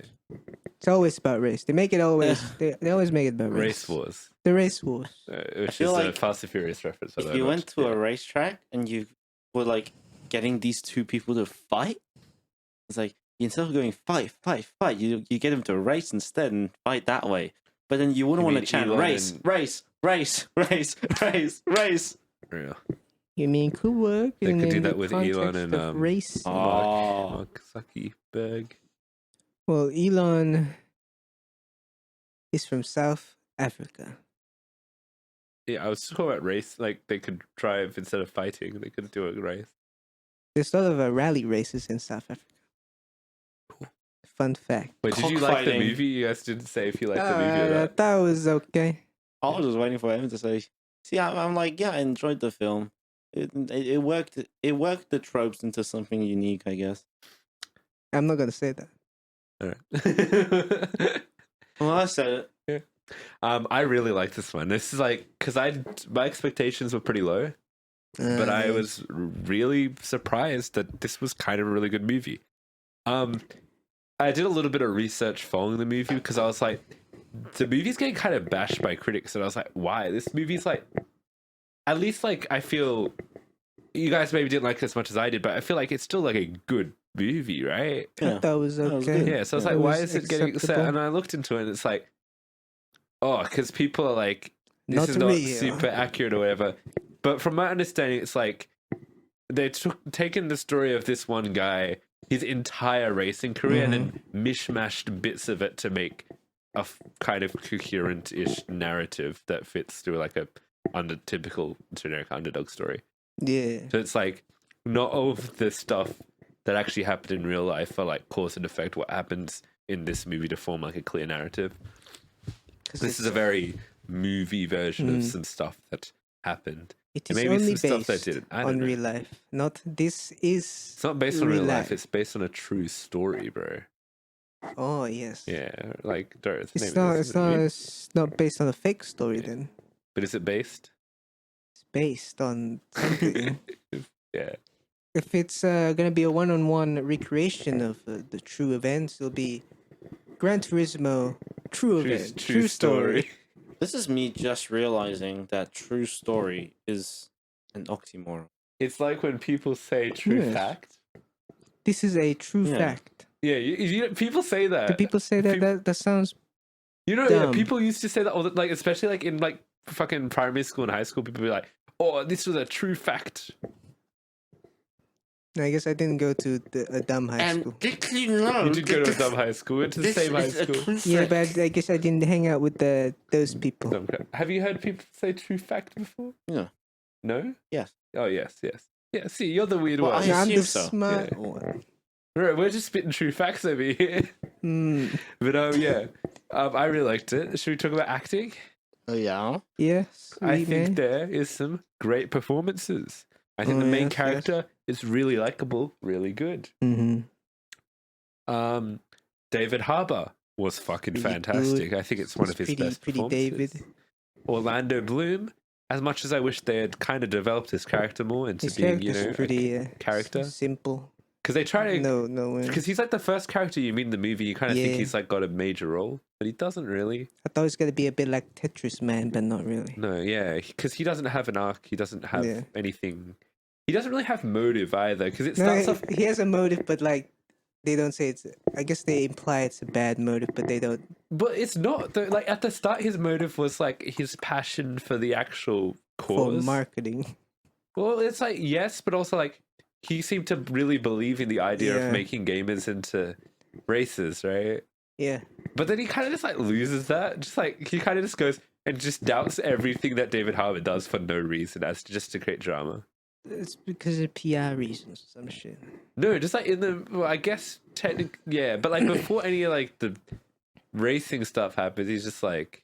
It's always about race. They make it always. They always make it about race. Race wars. The race wars. Which feel is a like Fast and Furious reference. If you went to a racetrack and you were like getting these two people to fight, it's like instead of going fight, you get them to race instead and fight that way. But then you wouldn't want to chant race. Yeah. You mean cool work? They and could do in that the with Elon context and of race. Mark Zuckerberg. Well, Elon is from South Africa. Yeah, I was talking about race. Like they could drive instead of fighting. They could do a race. There's a lot of rally races in South Africa. Cool. Fun fact. Wait, did you like the Cockfighting. movie? You guys didn't say if you liked the movie or I not. thought it was okay. I was just waiting for him to say. See, I'm like, yeah, I enjoyed the film. It worked. It worked the tropes into something unique, I guess. I'm not gonna say that. All right. Well, I said it. I really like this one. This is like because my expectations were pretty low, but I was really surprised that this was kind of a really good movie. I did a little bit of research following the movie because I was like, the movie's getting kind of bashed by critics, and I was like, why? This movie's like, at least like I feel you guys maybe didn't like it as much as I did, but I feel like it's still like a good movie, right? I thought it was That was okay. good. Yeah, so I was It like, why was is it getting set? acceptable. And I looked into it, and it's like, oh, because people are like, this Not is not real. super accurate or whatever. But from my understanding, it's like they taken the story of this one guy, his entire racing career, and then mishmashed bits of it to make a kind of coherent-ish narrative that fits through like a typical generic underdog story. Yeah. So it's like not all of the stuff that actually happened in real life are like cause and effect what happens in this movie to form like a clear narrative. This is a very movie version of some stuff that happened. It And is maybe only some stuff that based didn't. I don't on know. real life. Not this is. It's not based on real life. life. It's based on a true story, bro. Oh yes. Yeah, like Doris. It's not based on a fake story. Yeah. Then But is it based? it's based on something. Yeah. If it's gonna be a one-on-one recreation of the true events, it'll be Gran Turismo True Event, True Story. This is me just realizing that true story is an oxymoron. It's like when people say true Yes. fact. This is a true Yeah. fact. Yeah, people say that. Do people say that? People- That sounds. You know, yeah, dumb. people used to say that all the, like, especially like in like fucking primary school and high school. People be like, "Oh, this was a true fact." I guess I didn't go to a dumb high school. did you know? You did go to a dumb high school. Went to the same high school. Yeah, but I guess I didn't hang out with those people. Dumb crap. Have you heard people say true fact before? No. No? Yes. Oh, yes. Yeah, see, you're the weird Well, one. I I'm the assume so. smart Yeah. one. Right, we're just spitting true facts over here. Mm, But yeah, I really liked it. Should we talk about acting? Oh yeah. yes, I sweet think man. there is some great performances. I think Oh, the main yes, character is really likable, really good. Mm-hmm. David Harbour was fucking Really fantastic. good. I think it's one of his best Pretty performances. David. Orlando Bloom, as much as I wish they had kind of developed his character more into His being, character's pretty character. simple. because they try to, No way. because he's like the first character you meet in the movie. You kind of think Yeah. he's like got a major role, but he doesn't really. I thought it was gonna be a bit like Tetris Man, but not really. No, yeah, because he doesn't have an arc. He doesn't have Yeah. anything. He doesn't really have motive either. Because it No, starts off. he has a motive, but like they don't say it's. I guess they imply it's a bad motive, but they don't. But it's not. Like at the start, his motive was like his passion for the actual For cause. marketing. Well, it's like yes, but also like he seemed to really believe in the idea Yeah. of making gamers into racers, right? Yeah. But then he kind of just like loses that. Just like he kind of just goes and just doubts everything that David Harbour does for no reason, as just to create drama. It's because of PR reasons or some shit. No, just like in the, well, I guess technically, yeah, but like before any of like the racing stuff happens, he's just like,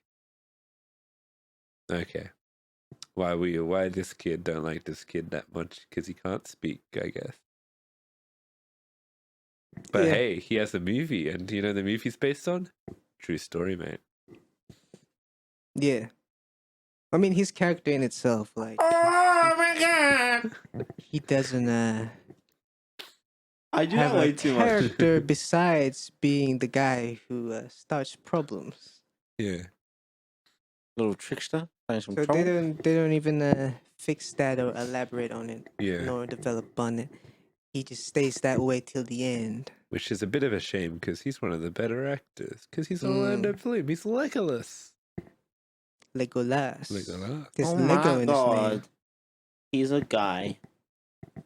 okay, why this kid don't like this kid that much? Because he can't speak, I guess. But Yeah. hey, he has a movie, and you know the movie's based on? True story, mate. Yeah. I mean, his character in itself, like, Oh my god! he doesn't I do have that a way too much. character besides being the guy who starts problems. Yeah. Little trickster, find some So trouble. they don't even fix that or elaborate on it, Yeah. nor develop on it. He just stays that way till the end. Which is a bit of a shame because he's one of the better actors. Because he's Orlando Bloom. He's Legolas. Legolas. Legolas. There's Oh Lego my in his name. god. He's a guy.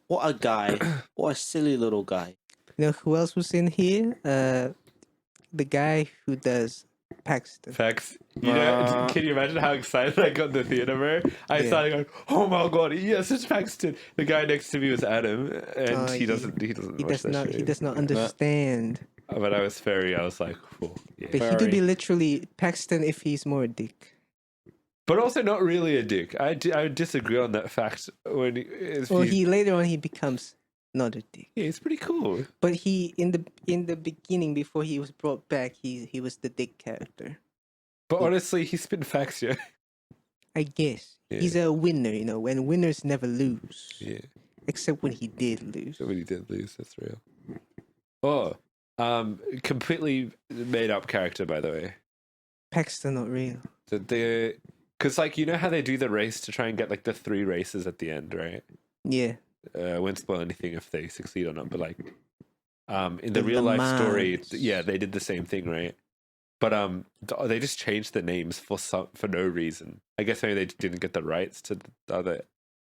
What a guy. What a silly little guy. You know who else was in here? The guy who does Paxton. Facts. You know, can you imagine how excited I got in the theater, bro? I Yeah. started going, "Oh my god, yes, it's Paxton." The guy next to me was Adam, and he doesn't He watch does that not. show. He does not understand. But I was I was like, oh, yeah. But he could be Very. literally Paxton if he's more a dick. But also not really a dick. I would disagree on that fact. Well, he later on he becomes not a dick. yeah, he's pretty cool. But he in the beginning before he was brought back, he was the dick character. But honestly, he spit facts, yeah. I guess Yeah. he's a winner. You know, when winners never lose, Yeah. except when he did lose. When he did lose, that's real. Oh, completely made up character, by the way. Paxton not real. Because like you know how they do the race to try and get like the 3 races at the end, right? Yeah. I won't spoil anything if they succeed or not, but like, in the The real life story, Mans. yeah, they did the same thing, right? But they just changed the names for no reason. I guess maybe they didn't get the rights to the other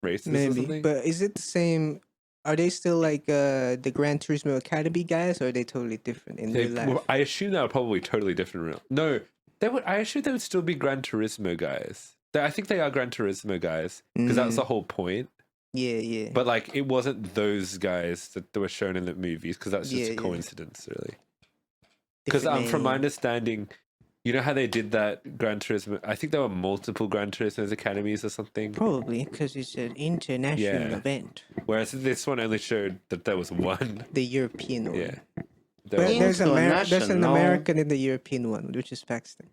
races or Maybe. something. But is it the same? Are they still like the Gran Turismo Academy guys, or are they totally different in real life? I assume they were probably totally different. No, they would. I assume they would still be Gran Turismo guys. I think they are Gran Turismo guys because that was the whole point. Yeah, yeah. But like, it wasn't those guys that were shown in the movies because that was just Yeah, a yeah. coincidence, really. Because Different from my name. understanding, you know how they did that Gran Turismo? I think there were multiple Gran Turismo's academies or something. Probably because it's an international Yeah. event. Whereas this one only showed that there was one. The European one. Yeah. But There was- there's an International. American in the European one, which is Paxton.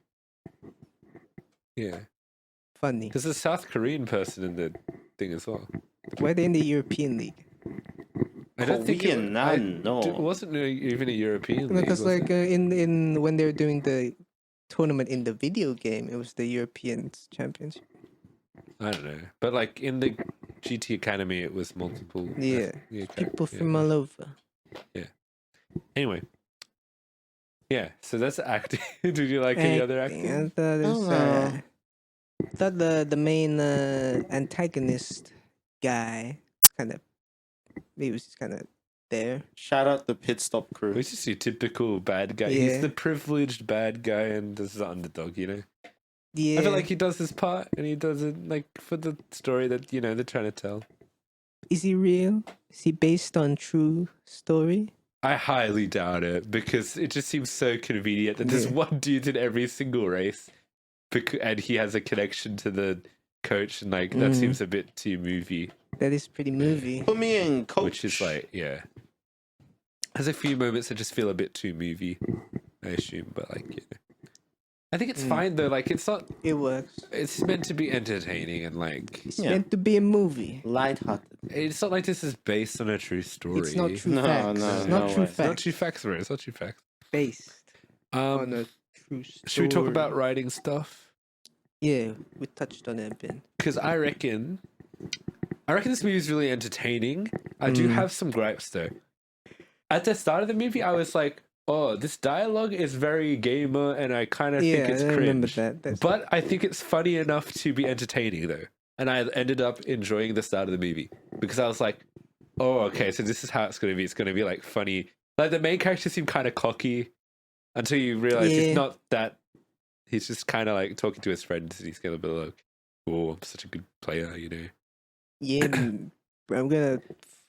yeah. Funny. There's a South Korean person in the thing as well. Why are they in the European League? I don't think Korean, no. it wasn't even a European league. Because was like it? in when they were doing the tournament in the video game, it was the European Championship. I don't know. But like in the GT Academy, it was multiple. Yeah. People from all over. Anyway. Yeah, so that's acting. Did you like any other acting? I thought, thought the main antagonist guy kind of he was just kind of there. Shout out the pit stop crew. He's just your typical bad guy. Yeah. He's the privileged bad guy, and this is the underdog, you know? Yeah. I feel like he does his part, and he does it, like, for the story that, you know, they're trying to tell. Is he real? Is he based on true story? I highly doubt it, because it just seems so convenient that there's Yeah. one dude in every single race, and he has a connection to the coach, and, like, that seems a bit too movie. That is pretty movie. Put me in, coach. Which is like, yeah. There's a few moments that just feel a bit too movie, I assume, but like, you know. I think it's fine though, like it's not, It works. it's meant to be entertaining and like, It's Yeah. meant to be a movie. Lighthearted. it's not like this is based on a true story. It's not true No, facts. no, it's no not true way. It's not facts. true facts, bro. It's not true facts. Based on a true story. Should we talk about writing stuff? Yeah, we touched on it a bit. Because I reckon this movie is really entertaining. I do have some gripes though. At the start of the movie, I was like, "Oh, this dialogue is very gamer," and I kind of Yeah, think it's I remember cringe. that. That's But I think it's funny enough to be entertaining though, and I ended up enjoying the start of the movie because I was like, "Oh, okay, so this is how it's going to be. It's going to be like funny." Like the main character seemed kind of cocky until you realize Yeah. it's not that. He's just kind of like talking to his friends, and he's going to be like, "Oh, I'm such a good player," you know. yeah, I'm gonna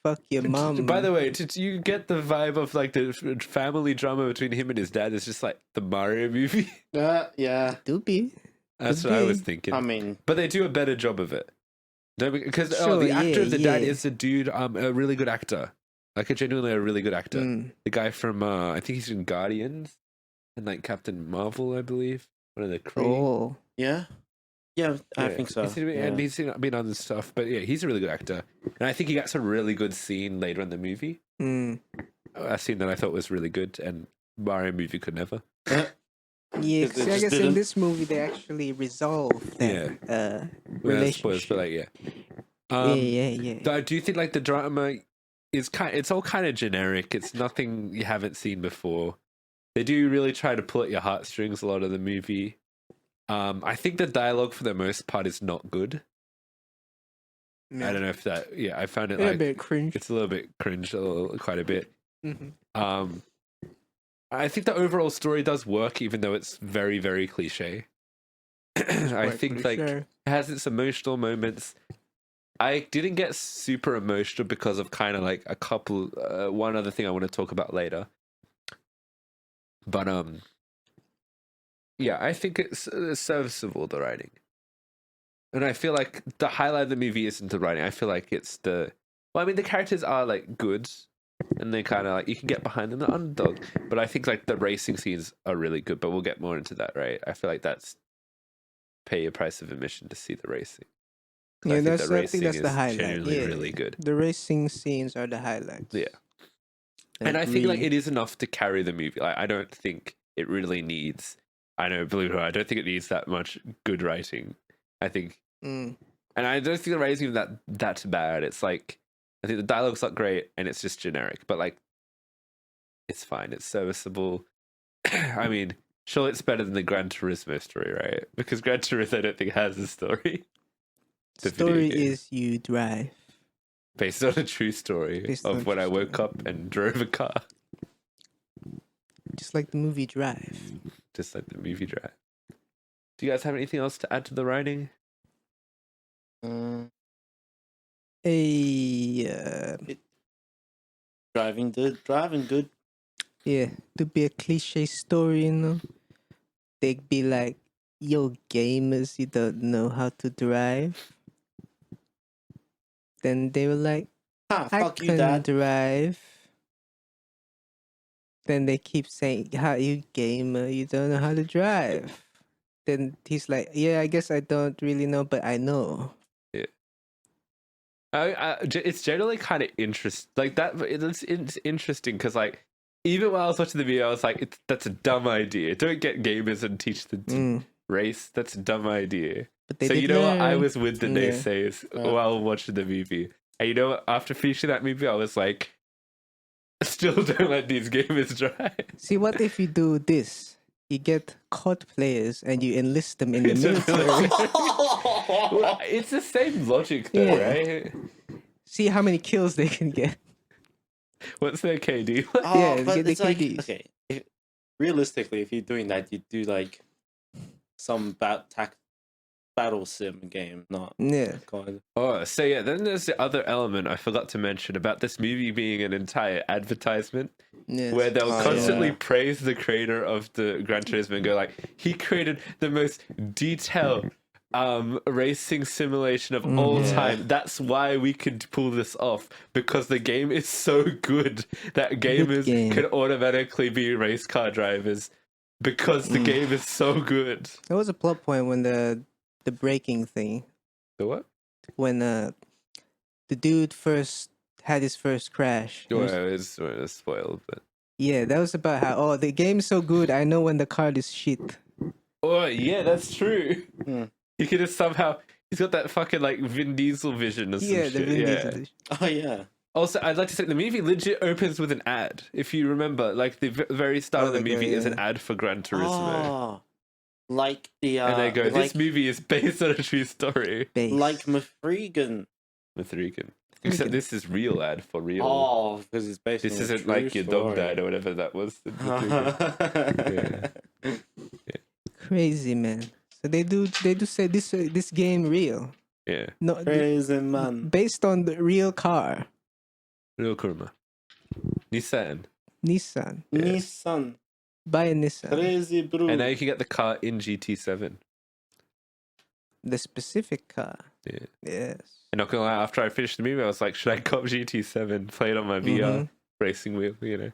fuck your mom. By the way, did you get the vibe of like the family drama between him and his dad? It's just like the Mario movie. Yeah. Doopy. That's Could what I be. was thinking. I mean, But they do a better job of it. Because Sure, the actor yeah, of the dad yeah. is a dude, a really good actor. Like a genuinely a really good actor. The guy from I think he's in Guardians and like Captain Marvel, I believe. One of the Kree. Oh, yeah. Yeah, I think so. And he's been on stuff, but yeah, he's a really good actor. And I think he got a really good scene later in the movie. A scene that I thought was really good, and Mario movie could never. yeah. It See, I just guess in didn't- this movie they actually resolve that Well, relationship. but like, yeah. Yeah. Though I do think like the drama is it's all kind of generic. It's nothing you haven't seen before. They do really try to pull at your heartstrings a lot of the movie. I think the dialogue for the most part is not good. Yeah. I don't know if that. Yeah, I found it A like bit cringe. it's a little bit cringe, quite a bit. Mm-hmm. I think the overall story does work, even though it's very, very cliche. I think like it has its emotional moments. I didn't get super emotional because of kind of like a couple. One other thing I want to talk about later. But yeah, I think it's serviceable, the writing. And I feel like the highlight of the movie isn't the writing. I feel like it's the. Well, I mean, the characters are like good, and they kind of like you can get behind them, the underdog. But I think like the racing scenes are really good. But we'll get more into that, right? I feel like that's pay a price of admission to see the racing. Yeah, I think that's the highlight. genuinely Yeah, really good. The racing scenes are the highlights. Yeah. And I think like it is enough to carry the movie. Like I don't think it really needs. I know, believe it or not, I don't think it needs that much good writing. I think, and I don't think the writing is that's bad. It's like I think the dialogue's not great, and it's just generic. But like, it's fine. It's serviceable. I mean, sure, it's better than the Gran Turismo story, right? Because Gran Turismo, I don't think has a story. The story is you drive. Based on a true story Based on of a when true I woke story. up and drove a car. Just like the movie Drive. Just like the movie Drive. Do you guys have anything else to add to the writing? Driving good. Yeah, to be a cliche story, you know. They'd be like, yo, gamers, you don't know how to drive. Then they were like, I Fuck you, can Dad. drive. Then they keep saying, how you gamer, you don't know how to drive. Then he's like, yeah, I guess I don't really know, but I know. It's generally kind of interesting. Like that, it's interesting because like even while I was watching the video, I was like, that's a dumb idea. Don't get gamers and teach them to race. That's a dumb idea. But they So did you know what? I learn. was with the Yeah. naysayers while watching the movie. And you know what? After finishing that movie, I was like, still don't let these gamers drive. See, what if you do this? You get COD players and you enlist them in the It's a military. Well, it's the same logic though, Yeah. right? See how many kills they can get. What's their KD? Yeah, but get the it's like, KDs. okay, realistically, if you're doing that, you do like some battle sim game, not Yeah. COD. Oh, so yeah, then there's the other element I forgot to mention about this movie being an entire advertisement Yes. where they'll Oh, constantly yeah. praise the creator of the Gran Turismo and go like, he created the most detailed racing simulation of all Yeah. time. That's why we could pull this off, because the game is so good that gamers game. can automatically be race car drivers because the game is so good. There was a plot point when the braking thing, The what? when the dude first had his first crash. It Well, was- it's spoiled, but yeah, that was about how the game's so good. I know when the card is shit. oh yeah, that's true. Hmm. He could just somehow. He's got that fucking like Vin Diesel vision or some Yeah, shit. the Vin yeah. Diesel. Oh yeah. Also, I'd like to say the movie legit opens with an ad. If you remember, like the very start Oh, of the they go, movie is an yeah. ad for Gran Turismo, Oh, like the and they go, "This movie is based on a true story." Base. like Mafregan. With Regan, except this is real ad for real. Oh, because it's based. this on a isn't true like your dog story. died or whatever that was. in the Regan. Crazy, man. So they do say this game real. Yeah. No, Crazy man. based on the real car, Real Kuruma. Nissan. Nissan. Yeah. Nissan. Buy a Nissan. Crazy bro. And now you can get the car in GT7. The specific car. Yeah. Yes. And not gonna lie, after I finished the movie, I was like, should I cop GT7? Play it on my VR Mhm. racing wheel, you know?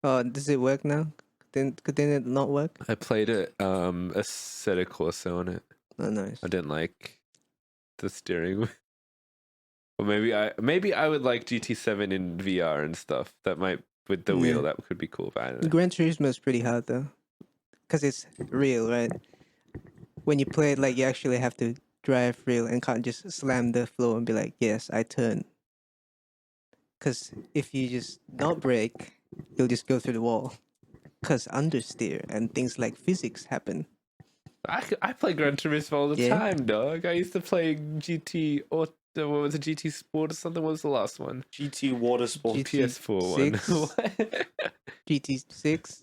Oh, does it work now? Could it not work? I played it, a set of Corso on it. Oh, nice. I didn't like the steering wheel. Or maybe I would like GT7 in VR and stuff. That might, with the wheel, Yeah. that could be cool, but I don't know. Gran Turismo is pretty hard though, because it's real, right? When you play it, like you actually have to drive real and can't just slam the floor and be like, "Yes, I turn." Because if you just not brake, you'll just go through the wall. Because understeer and things like physics happen. I play Gran Turismo all the Yeah. time, dog. I used to play GT, or what was it, GT Sport or something? What was the last one? GT Water Sport. PS4 Six. one. GT6.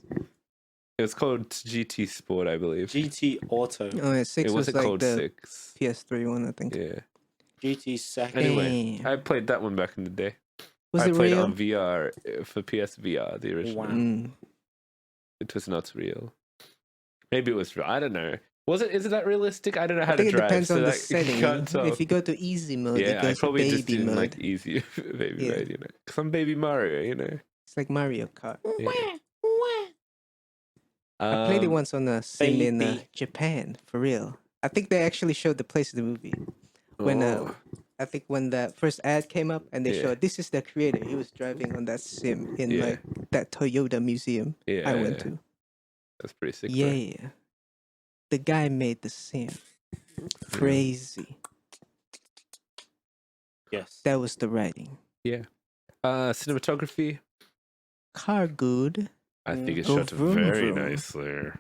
It was called GT Sport, I believe. GT Auto. Oh, yeah, 6 It was wasn't like called the 6. PS3 one, I think. Yeah. GT Second. Anyway, Damn. I played that one back in the day. Was I it played it real? on VR for PSVR, the original. Wow. Mm. It was not real. Maybe it was real. I don't know. Is it that realistic? I don't know how I think to it drive. depends so on the that- setting. can't tell. If you go to easy mode, it Yeah, I goes to probably just baby didn't mode. like easy baby Yeah. mode, you know. Because I'm Baby Mario, you know. It's like Mario Kart. Yeah. I played it once on a sim in baby. Japan, for real. I think they actually showed the place of the movie. When Oh. I think when the first ad came up and they Yeah. showed this is the creator. He was driving on that sim in Yeah. like that Toyota museum Yeah, I went yeah. to. That's pretty sick. Bro. Yeah. The guy made the sim. Crazy. Yes. That was the writing. Cinematography. Car good. I think it's Go shot vroom, very vroom. nicely.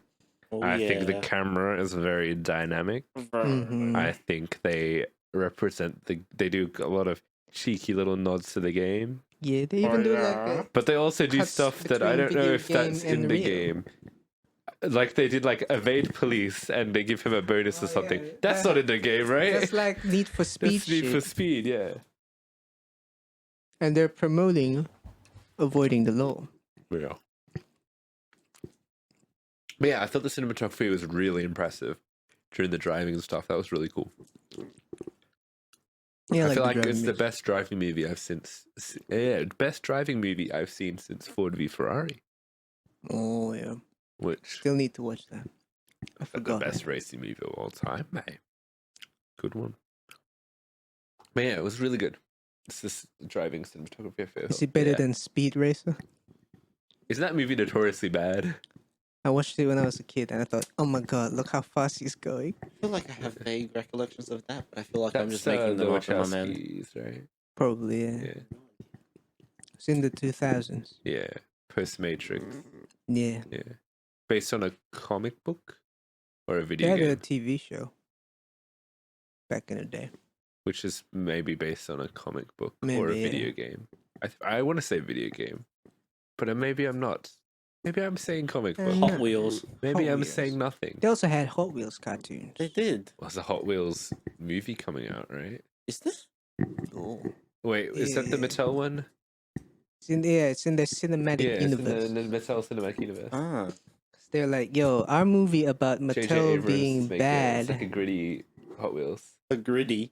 Oh, I think the yeah. camera is very dynamic. Mhm. I think they represent they do a lot of cheeky little nods to the game, Yeah, they even do like a but they also do Cuts stuff that I between don't know video if that's game in and the real. game. Like they did like evade police and they give him a bonus or Oh, something. yeah. That's not in the game, right? that's like Need for Speed That's Need shit. for Speed, yeah. And they're promoting avoiding the law. Yeah. But yeah, I thought the cinematography was really impressive during the driving and stuff. That was really cool. Yeah, I feel the like driving it's the music. best driving movie best driving movie I've seen since Ford v Ferrari, Oh yeah, which still need to watch that. I is the forgot. best racing movie of all time, mate. Good one. But yeah, it was really good. It's this driving cinematography. I feel. Is it better Yeah. than Speed Racer? Isn't that movie notoriously bad? I watched it when I was a kid, and I thought, oh my god, look how fast he's going. I feel like I have vague recollections of that, but I feel like I'm That's just making the them up in my mind. Wachowskis, right? Probably, yeah. Yeah, It's in the 2000s. yeah. Post Matrix. Yeah. Yeah, based on a comic book or a They video had a game, TV show back in the day. which is maybe based on a comic book or a Maybe, yeah. video game. I want to say video game, but maybe I'm not. Maybe I'm saying comic book. No. Hot Wheels. Maybe Hot I'm Wheels. saying nothing. They also had Hot Wheels cartoons. They did. There's a Hot Wheels movie coming out, right? Is this? Oh. Wait, is that the Yeah. Mattel one? It's in the cinematic Yeah, it's universe. in the Mattel Cinematic Universe. Ah. They're like, yo, our movie about J.J. Mattel Abrams being is making it. bad. It's like a gritty Hot Wheels. A gritty.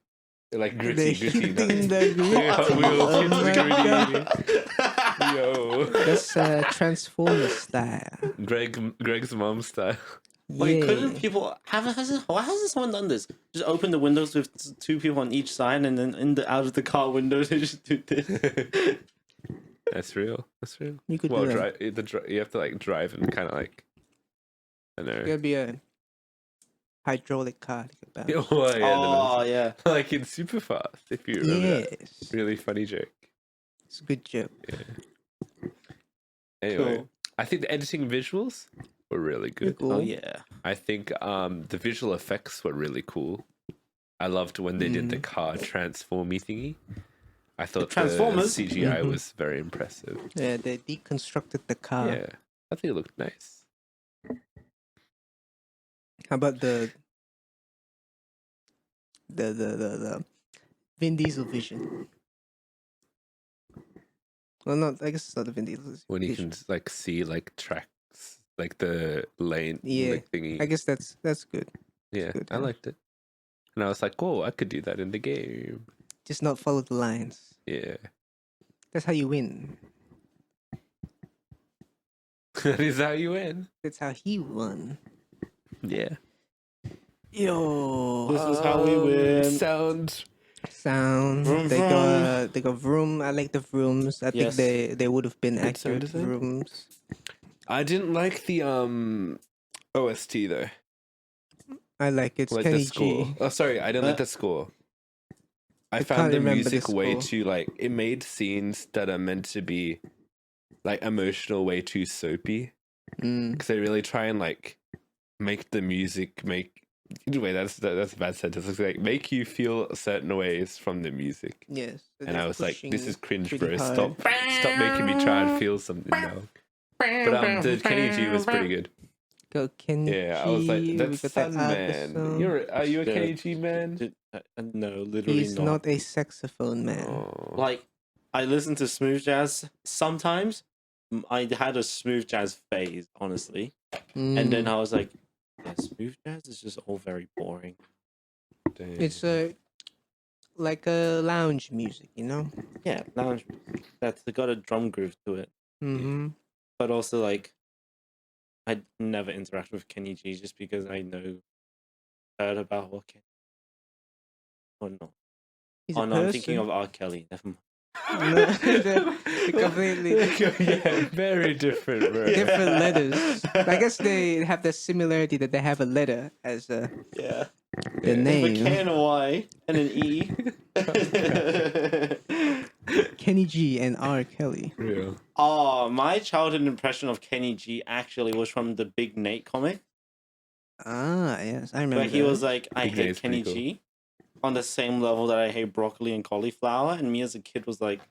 They're like They're gritty, hitting the grid. Yeah, Hot Wheels Oh hits the my gritty. Yo, That's Transformers style. Greg's mom style. Wait, Yeah. couldn't people why hasn't someone done this? Just open the windows with two people on each side, and then out of the car window they just do this. That's real. That's real. You could Well, do that. you have to like drive and kind of like, I don't know. There'll be a hydraulic car. About. Oh, yeah, Oh yeah. like in Super Fast, if you remember that. Yes. Really funny joke. It's a good joke. Anyway, Cool. I think the editing visuals were really good. Cool. Oh yeah. I think the visual effects were really cool. I loved when they did the car transformy thingy. I thought the Transformers? CGI was very impressive. Yeah, they deconstructed the car. Yeah, I think it looked nice. How about the the Vin Diesel vision. Well, not. I guess it's not the Vin Diesel When you vision. can like see like tracks, like the lane, Yeah, like thingy. I guess that's good. Yeah, good, I yeah. liked it. And I was like, oh, I could do that in the game. Just not follow the lines. Yeah. That's how you win. That is how you win. That's how he won. Yeah. Yo, This is how we win. Sound. sound. Vroom, they vroom. got vroom. I like the vrooms. I Yes. think they would have been Good sound accurate design. vrooms. I didn't like the OST though. I like it. It's Like Kenny the score. G. Oh, sorry, I didn't like the score. I I found can't the remember the music way score. too like it made scenes that are meant to be like emotional way too soapy Mm. because they really try and like make the music make. Anyway, that's a bad sentence. It's like make you feel certain ways from the music. Yes. so And I they're was like, this pushing is cringe, pretty bro. hard. Stop making me try and feel something now. But the Kenny G was pretty good. Go Kenny Yeah, G. I was like, we that's got that fun, man. song. Are you a Yeah. Kenny G man? No, literally He's not a saxophone man. Oh. Like, I listen to smooth jazz sometimes. I had a smooth jazz phase, honestly. And then I was like, yeah, smooth jazz is just all very boring. Dang. It's like a lounge music, you know. Yeah, lounge music. That's got a drum groove to it. Mm-hmm. But also, like, I never interact with Kenny G just because I heard about what Kenny. Or not. He's Oh a no, I'm thinking person. of R. Kelly. Never mind. Completely Yeah, very different, bro. different letters. I guess they have the similarity that they have a letter as Yeah. the Yeah. With a K name. and a Y and an E. Kenny G and R. Kelly. Real. Oh, my childhood impression of Kenny G actually was from the Big Nate comic, Ah, yes, I remember. where he that. was like, "I Big hate Nate's Kenny pretty G," on the same level that I hate broccoli and cauliflower, and me as a kid was like,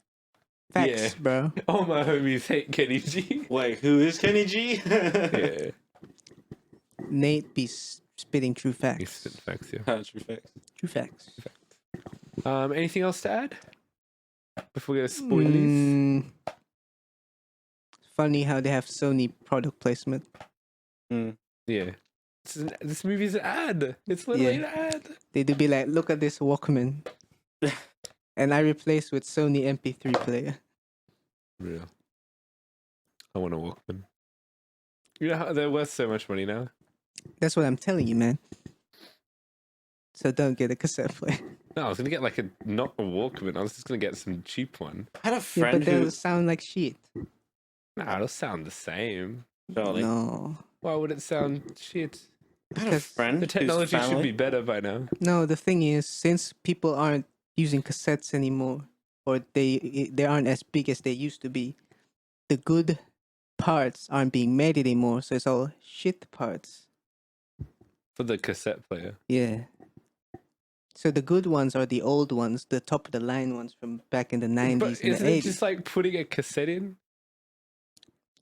Facts, Yeah. bro. All my homies hate Kenny G. "Wait, who is Kenny G?" Yeah. Nate be spitting true He's facts. spit facts, yeah. True facts. True facts. Anything else to add? Before we go to spoilies? Funny how they have Sony product placement. Yeah. This movie's an ad. It's literally Yeah. an ad. They do be like, look at this Walkman. And I replaced with Sony MP3 player. Real. I want a Walkman. You know how they're worth so much money now? That's what I'm telling you, man. So don't get a cassette player. No, I was gonna get like not a Walkman. I was just gonna get some cheap one. I had a Yeah, friend but they'll who. sound like shit. Nah, it'll sound the same. Charlie, No. Why would it sound shit? I had a because friend The technology whose should family- be better by now. No, the thing is, since people aren't using cassettes anymore, or they aren't as big as they used to be, the good parts aren't being made anymore, so it's all shit parts. For the cassette player. Yeah. So the good ones are the old ones, the top of the line ones from back in the 90s But and isn't the it 80s. just like putting a cassette in?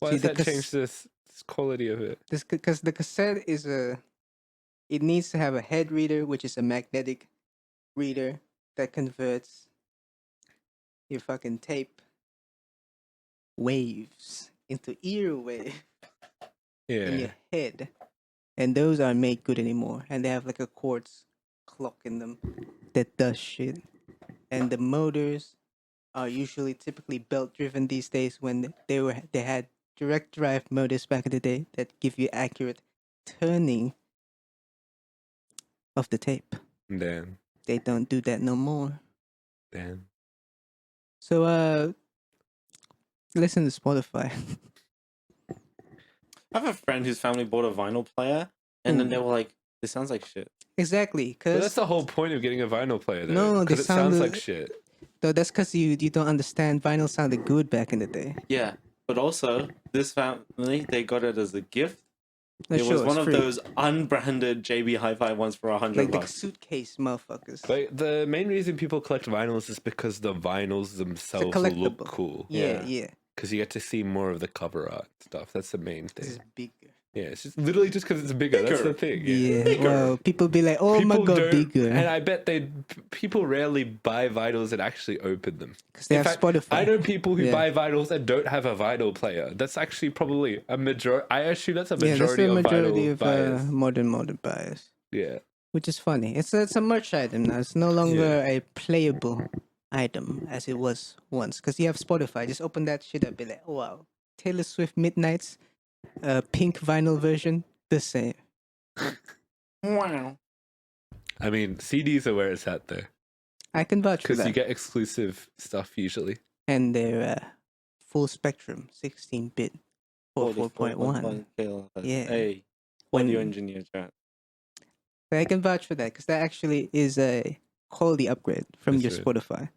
Why See, does the that change this quality of it? Because the cassette is it needs to have a head reader, which is a magnetic reader that converts your fucking tape waves into ear wave in Yeah. your head. And those aren't made good anymore. And they have like a quartz clock in them that does shit. And the motors are usually typically belt driven these days when they had direct drive motors back in the day that give you accurate turning of the tape. Damn. They don't do that no more. Damn. So listen to Spotify. I have a friend whose family bought a vinyl player, and then they were like, "This sounds like shit." Exactly, But that's because the whole point of getting a vinyl player, though. No, they because it sounds sound- like shit. that's because you don't understand. Vinyl sounded good back in the day. Yeah, but also this family they got it as a gift. No, It sure, was it's one of free. those unbranded JB Hi-Fi ones for $100. like the suitcase motherfuckers. Like the main reason people collect vinyls is because the vinyls themselves look collectible. cool. Yeah, Yeah. yeah. Because you get to see more of the cover art stuff. That's the main This is thing. bigger. Yeah, it's just literally just because it's bigger. That's the thing. Yeah. Bigger. Well, people be like, "Oh my god, don't- bigger," And I bet people rarely buy vinyls and actually open them. because they In have fact, Spotify. I know people who Yeah. buy vinyls and don't have a vinyl player. That's actually probably a majority. I assume that's a Yeah, that's majority the majority of of vinyl buyers. modern buyers. Yeah. Which is funny. It's a merch item now. It's no longer a playable item as it was once. Because you have Spotify. Just open that shit up. Be like, oh, wow. Taylor Swift Midnights, pink vinyl version, the same. Wow. I mean, CDs are where it's at though, I can vouch for because that. you get exclusive stuff usually. And they're full spectrum, 16-bit, 44.1. Yeah. Hey, When- audio engineer chat. I can vouch for that because that actually is a quality upgrade from That's your right. Spotify.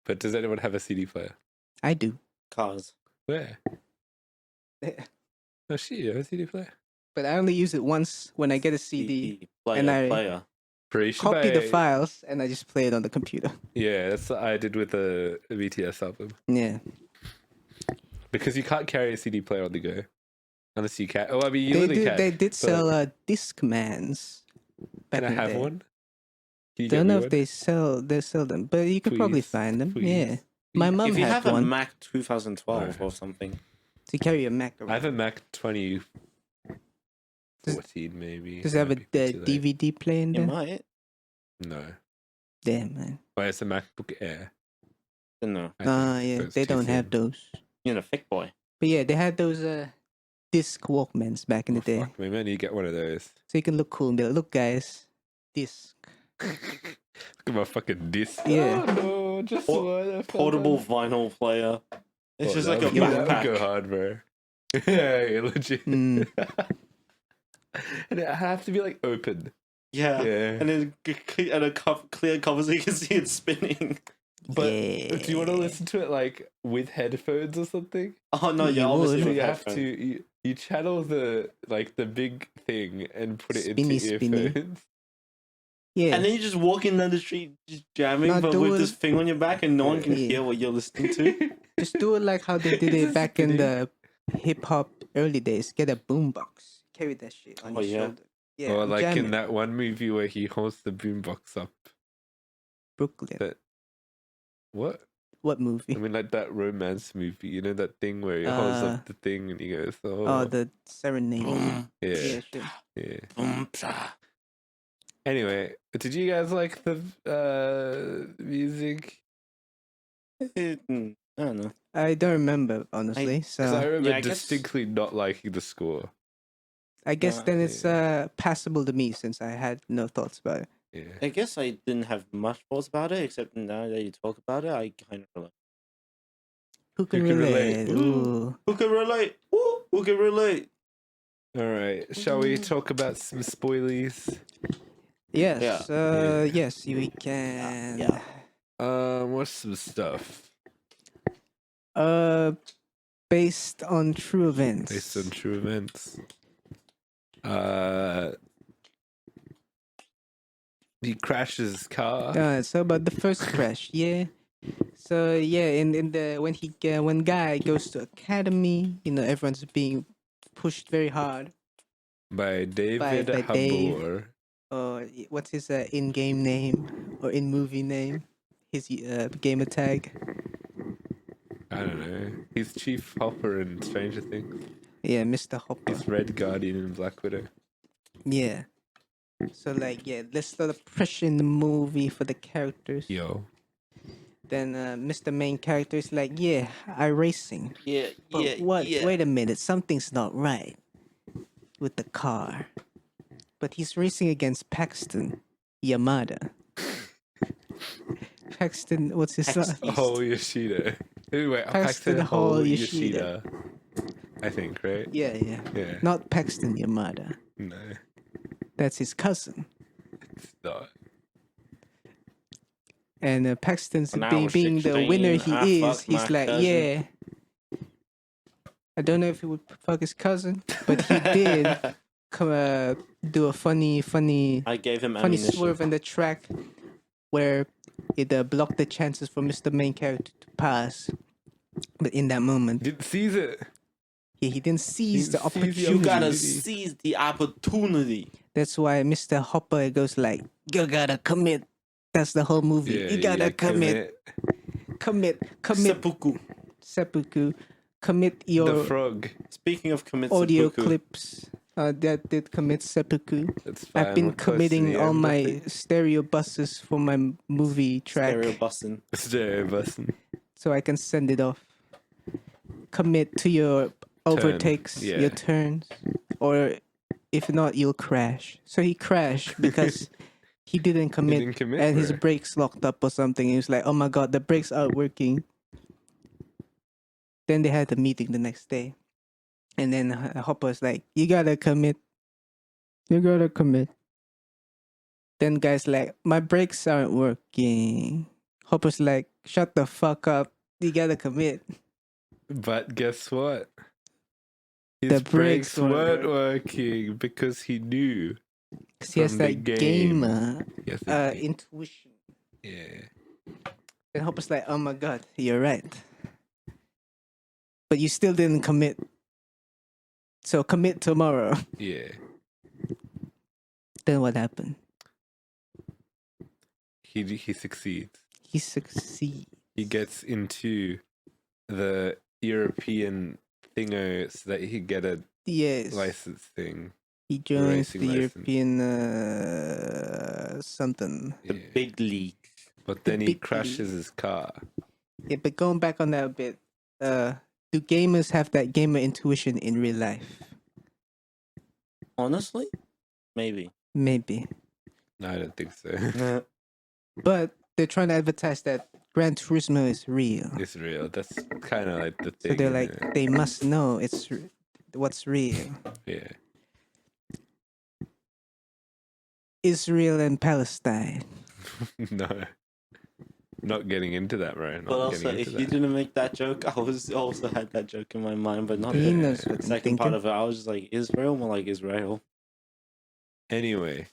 But does anyone have a CD player? I do. Cars. Where? Oh shit, you have a CD player? But I only use it once when I get a CD, Player, and I- player. Bro, you should copy the buy- files, and I just play it on the computer. Yeah, that's what I did with the BTS album. Yeah. Because you can't carry a CD player on the go. Unless you can. Oh, I mean, you They literally did, can. they did but- sell Discmans back Can I in the have day. one? Can you get Don't me know one? if they sell them, but you could probably Please, find them. please. Yeah. My mom If you had have one a Mac 2012 Alright. or something. to carry a Mac around. I have a Mac 2014 maybe. Does it have a Might be too late. DVD player in You there? might. No. Damn, man. But it's a MacBook Air. Don't know. I think, Yeah, so it's they too don't have thin. those. You're a thick boy. But yeah, they had those disc Walkmans back in the Oh, day. fuck, maybe I need to get one of those. So you can look cool and be like, look, guys, disc. Look at my fucking disc. Yeah. Oh, no, just Por- one. I fell Portable down. vinyl player. It's Oh, just that like a would- That would backpack. go hard, bro. Yeah, legit. Mm. And it have to be like open. Yeah. Yeah. And then clear cover so you can see it spinning. But yeah. do you want to listen to it like with headphones or something? Oh no, yeah, You obviously would. So with you have headphones. to you channel the big thing and put it Spinny, into spinny. earphones. Yeah. And then you just walk in down the street just jamming, Now but do with it- this thing on your back, and no one can Yeah. hear what you're listening to. Just do it like how they did It's it a back in spinning. the hip hop early days. Get a boombox. Carry that shit on Oh, your yeah. shoulder. Yeah. Or like jam in it. that one movie where he holds the boombox up. Brooklyn. That what? What movie? I mean, like that romance movie. You know that thing where he holds Uh, up the thing and he goes, "Oh, Oh, the serenade. Boom, yeah, Yeah, shit. yeah." boom, psah. Anyway, did you guys like the music? I don't know. I don't remember honestly. Because I So remember yeah, I guess- distinctly not liking the score. I guess then it's yeah. passable to me since I had no thoughts about it. Yeah. I guess I didn't have much thoughts about it, except now that you talk about it, I kind of relate. Who can can relate? relate? Ooh. Who can relate? Woo! Who can relate? All right. Shall we talk about some spoilies? Yes. Yeah. Yes, we can. Yeah. What's some stuff Uh, based on true events. based on true events? He crashes his car. So about the first crash, yeah. So yeah, in the when guy goes to academy, everyone's being pushed very hard. By David by Dave. Harbour. Or what's his in-game name or in-movie name? His gamer tag. I don't know. He's Chief Hopper in Stranger Things. Yeah, Mr. Hopper. He's Red Guardian in Black Widow. Yeah. So let's start the pressure in the movie for the characters. Yo. Then Mr. Main character is like, yeah, iRacing. Yeah, But what? Wait a minute, something's not right with the car. But he's racing against Paxton Yamada. Paxton, what's his name? Oh, Yoshida. Wait, Paxton Hall Hall Yoshida. I think, right? Yeah, yeah. Yeah. Not Paxton Yamada. No, That's his cousin. it's not. And Paxton's When I being was the 16, winner I he is, fucked he's my like, cousin. yeah. I don't know if he would fuck his cousin, but he did do a funny I gave him funny ammunition. swerve in the track where it blocked the chances for Mr. Main character to pass. But in that moment, Didn't seize it. He didn't seize the didn't seize the opportunity. You gotta opportunity. seize the opportunity. That's why Mr. Hopper goes like, "You gotta commit." That's the whole movie. Yeah, You gotta commit. Seppuku. Seppuku. Commit The your frog. Speaking of commit audio seppuku, clips. That did commit seppuku. That's fine. I've been We're close to committing the all end, I my think. stereo buses for my movie track, stereo bussin'. Stereo busting. so I can send it off. Commit to your overtakes, yeah. your turns, or if not, you'll crash. So he crashed because he didn't commit, didn't commit, and his bro. brakes locked up or something. He was like, "Oh my god, the brakes aren't working." Then they had the meeting the next day, and then Hopper's like, "You gotta commit. You gotta commit." Then guys like, "My brakes aren't working." Hopper's like, "Shut the fuck up. You gotta commit." But guess what? His The brakes brakes weren't weren't working because he knew. Because he has From the that game. gamer Yes, it- intuition. yeah. And Hopper's like, "Oh my god, you're right. But you still didn't commit. So commit tomorrow." Yeah. Then what happened? He succeeds. He succeeds. He gets into the European thingo so that he could get a Yes. license thing. He joins racing the license. European something. The Yeah. big league. But the then he big crashes his car. Yeah, but going back on that a bit, do gamers have that gamer intuition in real life? Honestly, maybe. Maybe. No, I don't think so. But they're trying to advertise that Gran Turismo is real. It's real. That's kind of like the thing. So they're isn't like, it? they must know what's real. Yeah. Israel and Palestine. No. Not getting into that, bro. Not But also, getting if into you that. didn't make that joke, I was also had that joke in my mind, but not He the knows what I'm second part thinking. of it. I was just like, Israel, more like Israel. Anyway,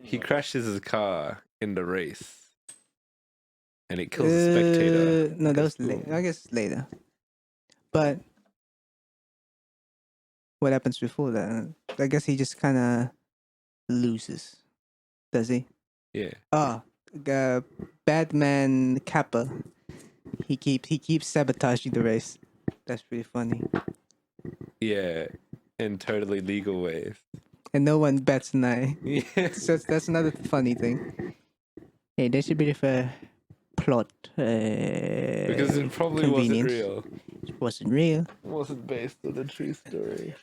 he crashes his car in the race. And it kills a spectator. No, that was That's cool. later. I guess later. But what happens before that? I guess he just kind of loses. Does he? Yeah. Batman Kappa. He keeps sabotaging the race. That's pretty funny. Yeah. In totally legal ways. And no one bats an eye. Yeah. So that's another funny thing. Hey, there's a bit of a plot. Because it probably wasn't convenience. real. It wasn't real. It wasn't based on a true story.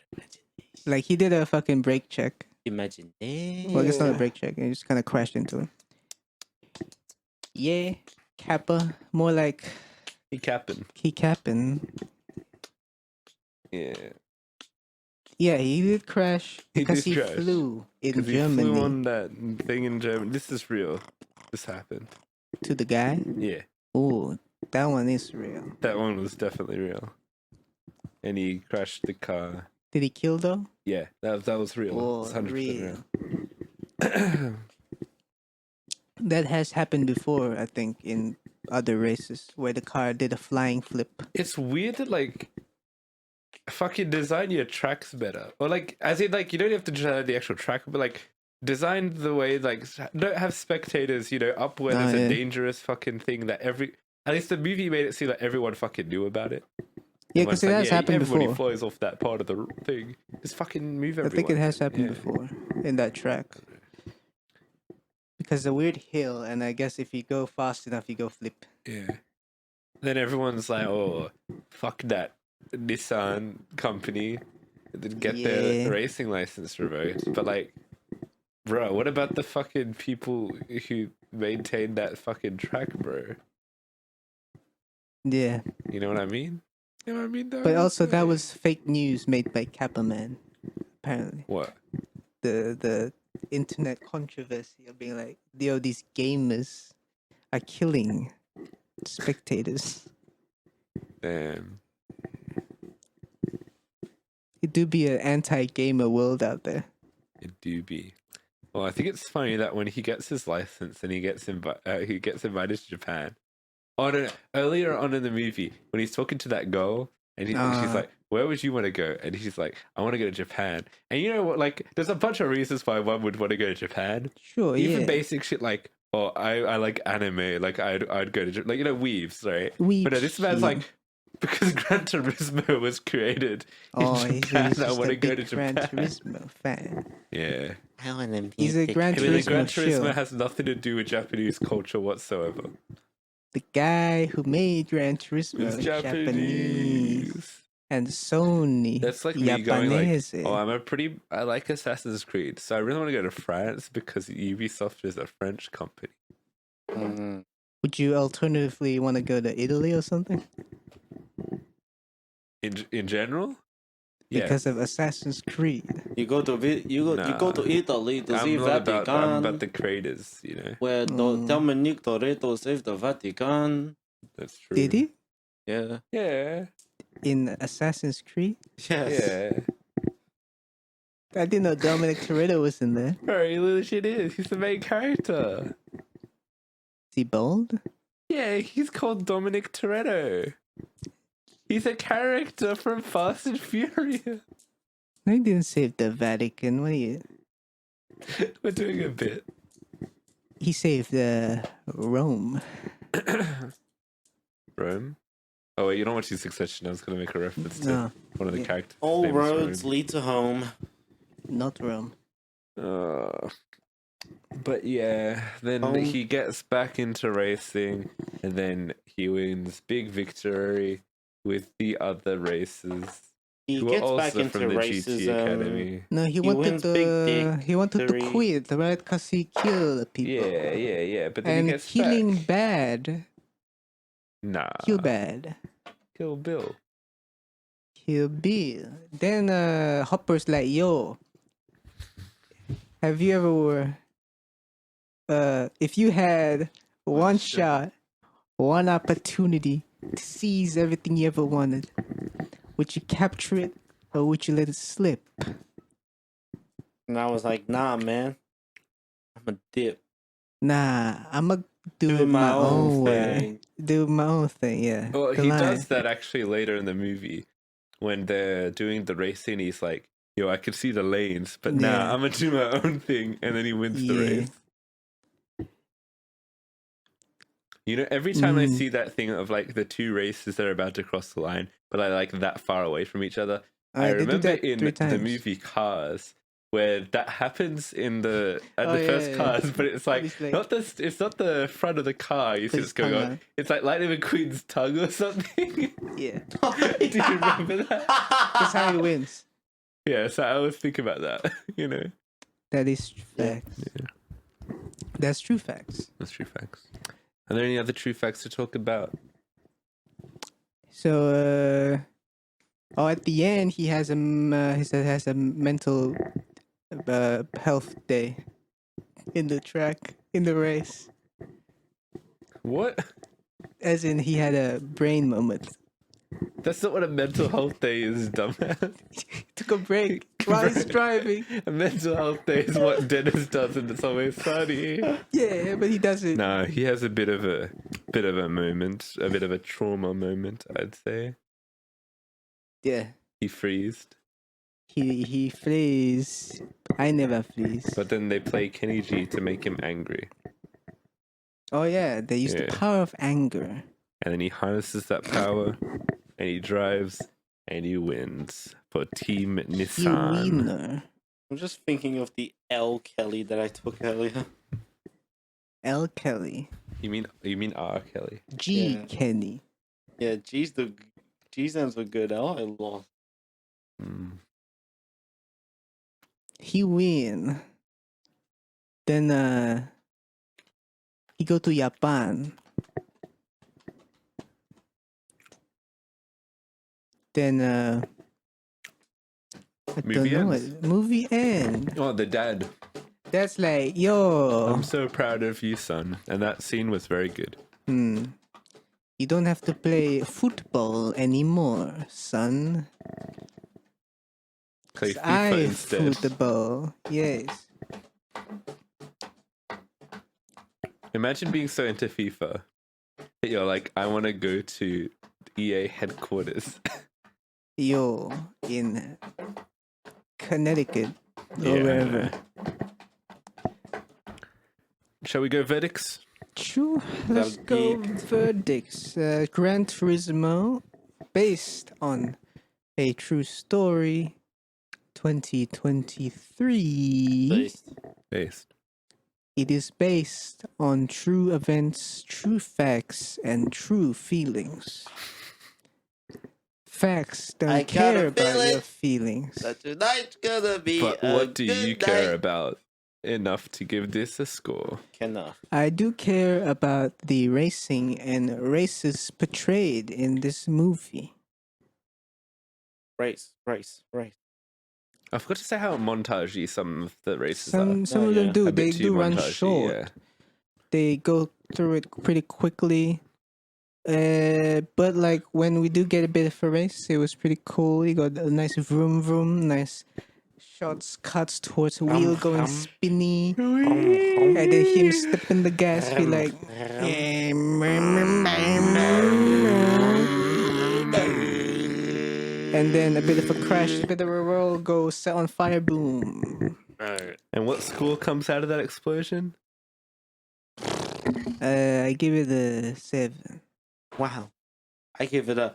Like he did a fucking brake check. Imagine. Well, I guess not a Yeah. brake check. He just kind of crashed into it. Yeah, Kappa. More like He capping. he capping. Yeah. Yeah, he did crash He because did he crash. flew in Because he Germany flew on that thing in Germany. This is real. This happened. to the guy. Yeah. Oh, that one is real. That one was definitely real. And he crashed the car. Did he kill though? Yeah, that was real. Oh, It's 100% real. real. That has happened before, I think, in other races where the car did a flying flip. It's weird that, like, fucking design your tracks better. Or, like, as in, like, you don't have to design the actual track, but, like, design the way, like, don't have spectators, up where there's yeah. a dangerous fucking thing that at least the movie made it seem like everyone fucking knew about it. Yeah, And when because it's it like, has yeah, happened everybody before. flies off that part of the thing. Just fucking move I everyone. think it has happened Yeah. before in that track. Because the weird hill, and I guess if you go fast enough, you go flip. Yeah. Then everyone's like, oh, fuck that Nissan company. Get Yeah. their racing license revoked. But, like, bro, what about the fucking people who maintain that fucking track, bro? Yeah. You know what I mean? You know what I mean, though? But also, that was fake news made by Kappa Man, apparently. What? The internet controversy of being like, yo, these gamers are killing spectators. Damn. It do be an anti-gamer world out there. It do be. Well, I think it's funny that when he gets his license and he gets invited to Japan. Oh no! Earlier on in the movie, when he's talking to that girl and she's like, where would you want to go? And he's like, I want to go to Japan. And you know what? Like, there's a bunch of reasons why one would want to go to Japan. Sure, Even yeah. basic shit like, oh, I like anime. Like, I'd go to, like, you know, weaves, right? Weebs, But no, this man's yeah. like, because Gran Turismo was created Oh, in he's Japan, I just want a to go to big Japan. Gran Turismo fan. Yeah. I want to He's a Gran I mean, the Turismo Gran shill. Turismo has nothing to do with Japanese culture whatsoever. The guy who made Gran Turismo It's is Japanese. Japanese. And Sony. That's like me going like, Japanese. oh, I like Assassin's Creed, so I really want to go to France because Ubisoft is a French company. Would you alternatively want to go to Italy or something? In general, yeah. Because of Assassin's Creed. You go to Italy to see I'm not about. I'm Vatican, about the creators, you know. where Dominic Toretto saved the Vatican. That's true. Did he? Yeah. Yeah. In Assassin's Creed? Yes. Yeah. I didn't know Dominic Toretto was in there. Bro, he legit is. He's the main character. Is he bald? Yeah, he's called Dominic Toretto. He's a character from Fast and Furious. I didn't save the Vatican. What are you? We're doing a bit. He saved Rome. Rome? Oh wait, you don't watch Succession. I was going to make a reference to No, one of the characters. All His name is roads Rome. lead to home. not Rome. But yeah, then Home. he gets back into racing, and then he wins big victory with the other races. He Who are gets also back into from the GT racism. Academy. No, he wins big he wanted to victory. quit, right? Because he killed people. Yeah. But then he And gets killing back. bad. Nah. Kill bad. Kill Bill. Kill Bill. Then Hopper's like, yo, have you ever if you had one shot, one opportunity to seize everything you ever wanted, would you capture it or would you let it slip? And I was like, nah, man. I'm a dip. Nah, I'ma do Do it my own way. thing. Do my own thing, yeah. Well, The he line. does that actually later in the movie when they're doing the racing. He's like, yo, I could see the lanes, but nah, Yeah. I'm going to do my own thing. And then he wins the Yeah. race. You know, every time I Mm. see that thing of like the two races that are about to cross the line, but I like that far away from each other. I They do remember that in 3 the times. movie Cars where that happens in the Oh, the yeah, first yeah. Cars, but it's like, It's like- it's not the front of the car. You see Put what's his going tongue on. out. It's like Lightning McQueen's tongue or something. Yeah. Do you remember that? That's how he wins. Yeah, so I always think about that. You know, That is Yeah. facts. That's true facts. that's true facts. Are there any other true facts to talk about? So, at the end, he has a mental health day in the track, in the race. What? As in, he had a brain moment. That's not what a mental health day is, dumbass. Took a break while he's driving. A mental health day is what Dennis does in It's Always Sunny. Yeah, but he does it. No, he has a bit of a moment, a bit of a trauma moment, I'd say. Yeah, He freezed, he flees. I never flees. but then they play Kenny G to make him angry, Oh yeah, they use the Yeah. power of anger. and then he harnesses that power, and he drives, and he wins for Team You Nissan. winner. I'm just thinking of the L. Kelly that I took earlier. L. Kelly. You mean R. Kelly? G. Yeah. Kenny. Yeah, G stands for good. L, I lost. Mm. He win. Then he go to Japan. Then I Movie don't know ends. it. Movie end. Oh, the dad. That's like, yo. I'm so proud of you, son. And that scene was very good. You don't have to play football anymore, son. Play It's FIFA instead. football. Yes. Imagine being so into FIFA that you're like, I want to go to EA headquarters you're in Connecticut or Yeah. wherever. Shall we go verdicts? Sure, let's go verdicts. Gran Turismo, based on a true story, 2023. Based. It is based on true events, true facts, and true feelings. Facts I don't gotta care about feel your it. feelings. That tonight's gonna be But a what do you good care night. about enough to give this a score? Cannot. I do care about the racing and races portrayed in this movie. Race. I forgot to say how montagey some of the races Some are. of them yeah. do. A bit They too do run montagey, short. yeah. They go through it pretty quickly. But like when we do get a bit of a race, it was pretty cool. You got a nice vroom vroom, nice shots, cuts towards wheel going spinny, and then him stepping the gas, be like, and then a bit of a crash, a bit of a roll, go set on fire, boom. And what score comes out of that explosion? I give it a 7. Wow. I give it a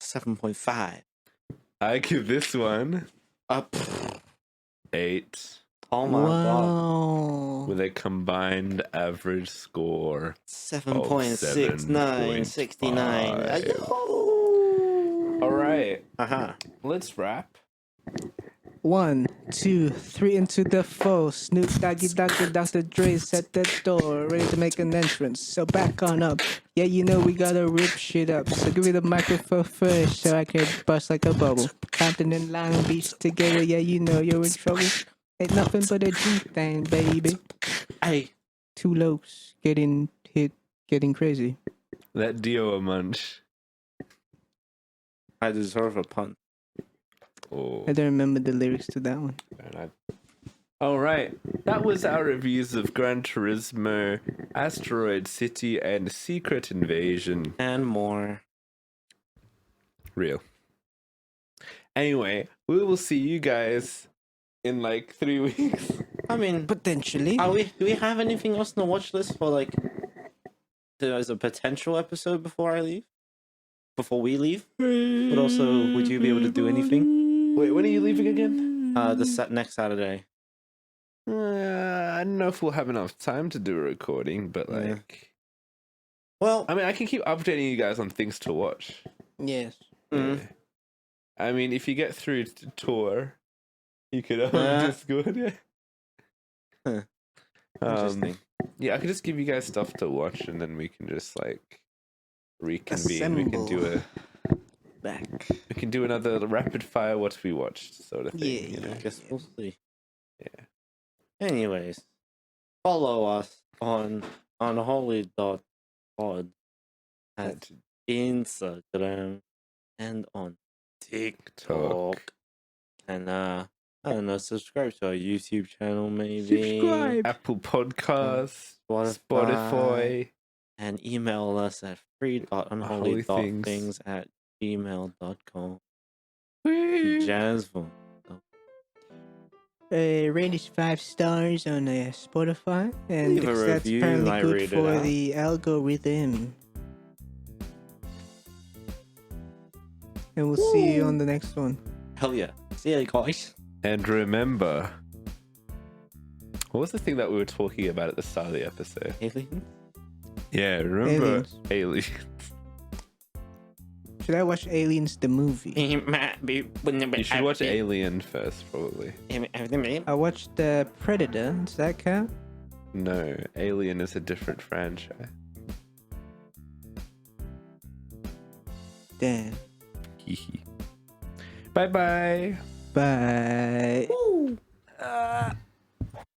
7.5. I give this one Up. 8 Oh my god. Wow. with a combined average score. 7.69, 69. All right, Uh-huh. let's wrap. 1, 2, 3 into the foe. Snoop Doggy Doggy Dr. Dre's at the door, ready to make an entrance. So back on up. Yeah, you know we gotta rip shit up. So give me the microphone first, so I can bust like a bubble. Compton and Long Beach together. Yeah, you know you're in trouble. Ain't nothing but a G thing, baby. Hey. 2 lows, getting hit, getting crazy. That Dio a munch. I deserve a pun. Oh, I don't remember the lyrics to that one. all right, that was our reviews of Gran Turismo, Asteroid City, and Secret Invasion. And more. Real. Anyway, we will see you guys in like 3 weeks. I mean, Potentially. do we have anything else on the watch list for like there's a potential episode before I leave? Before we leave? But also, would you be able to do anything? Wait, when are you leaving again? Next Saturday. I don't know if we'll have enough time to do a recording, but Yeah. like, Well, I mean, I can keep updating you guys on things to watch. Yes. mm, Yeah. I mean, if you get through to tour, you could Discord. Yeah. Huh. Interesting. Yeah, I could just give you guys stuff to watch, and then we can just like reconvene. We can do back. we can do another rapid fire what we watched sort of thing. Yeah, You know? I guess we'll see. Yeah. Anyways, follow us on unholy.pod at Instagram and on TikTok. And I don't know, subscribe to our YouTube channel maybe. Subscribe. Apple Podcasts, Spotify. Spotify. And email us at free.unholy.things@gmail.com. Jazz phone. Rate us 5 stars on Spotify, and Leave a because that's review, apparently I good read it for out. the algorithm. And we'll see you on the next one. Hell yeah. See ya, guys. And remember, what was the thing that we were talking about at the start of the episode? Alien? Yeah, remember Aliens. Should I watch Aliens the movie? You should watch Alien first, probably. I watched Predator. Does that count? No, Alien is a different franchise. Damn. Bye bye. Bye.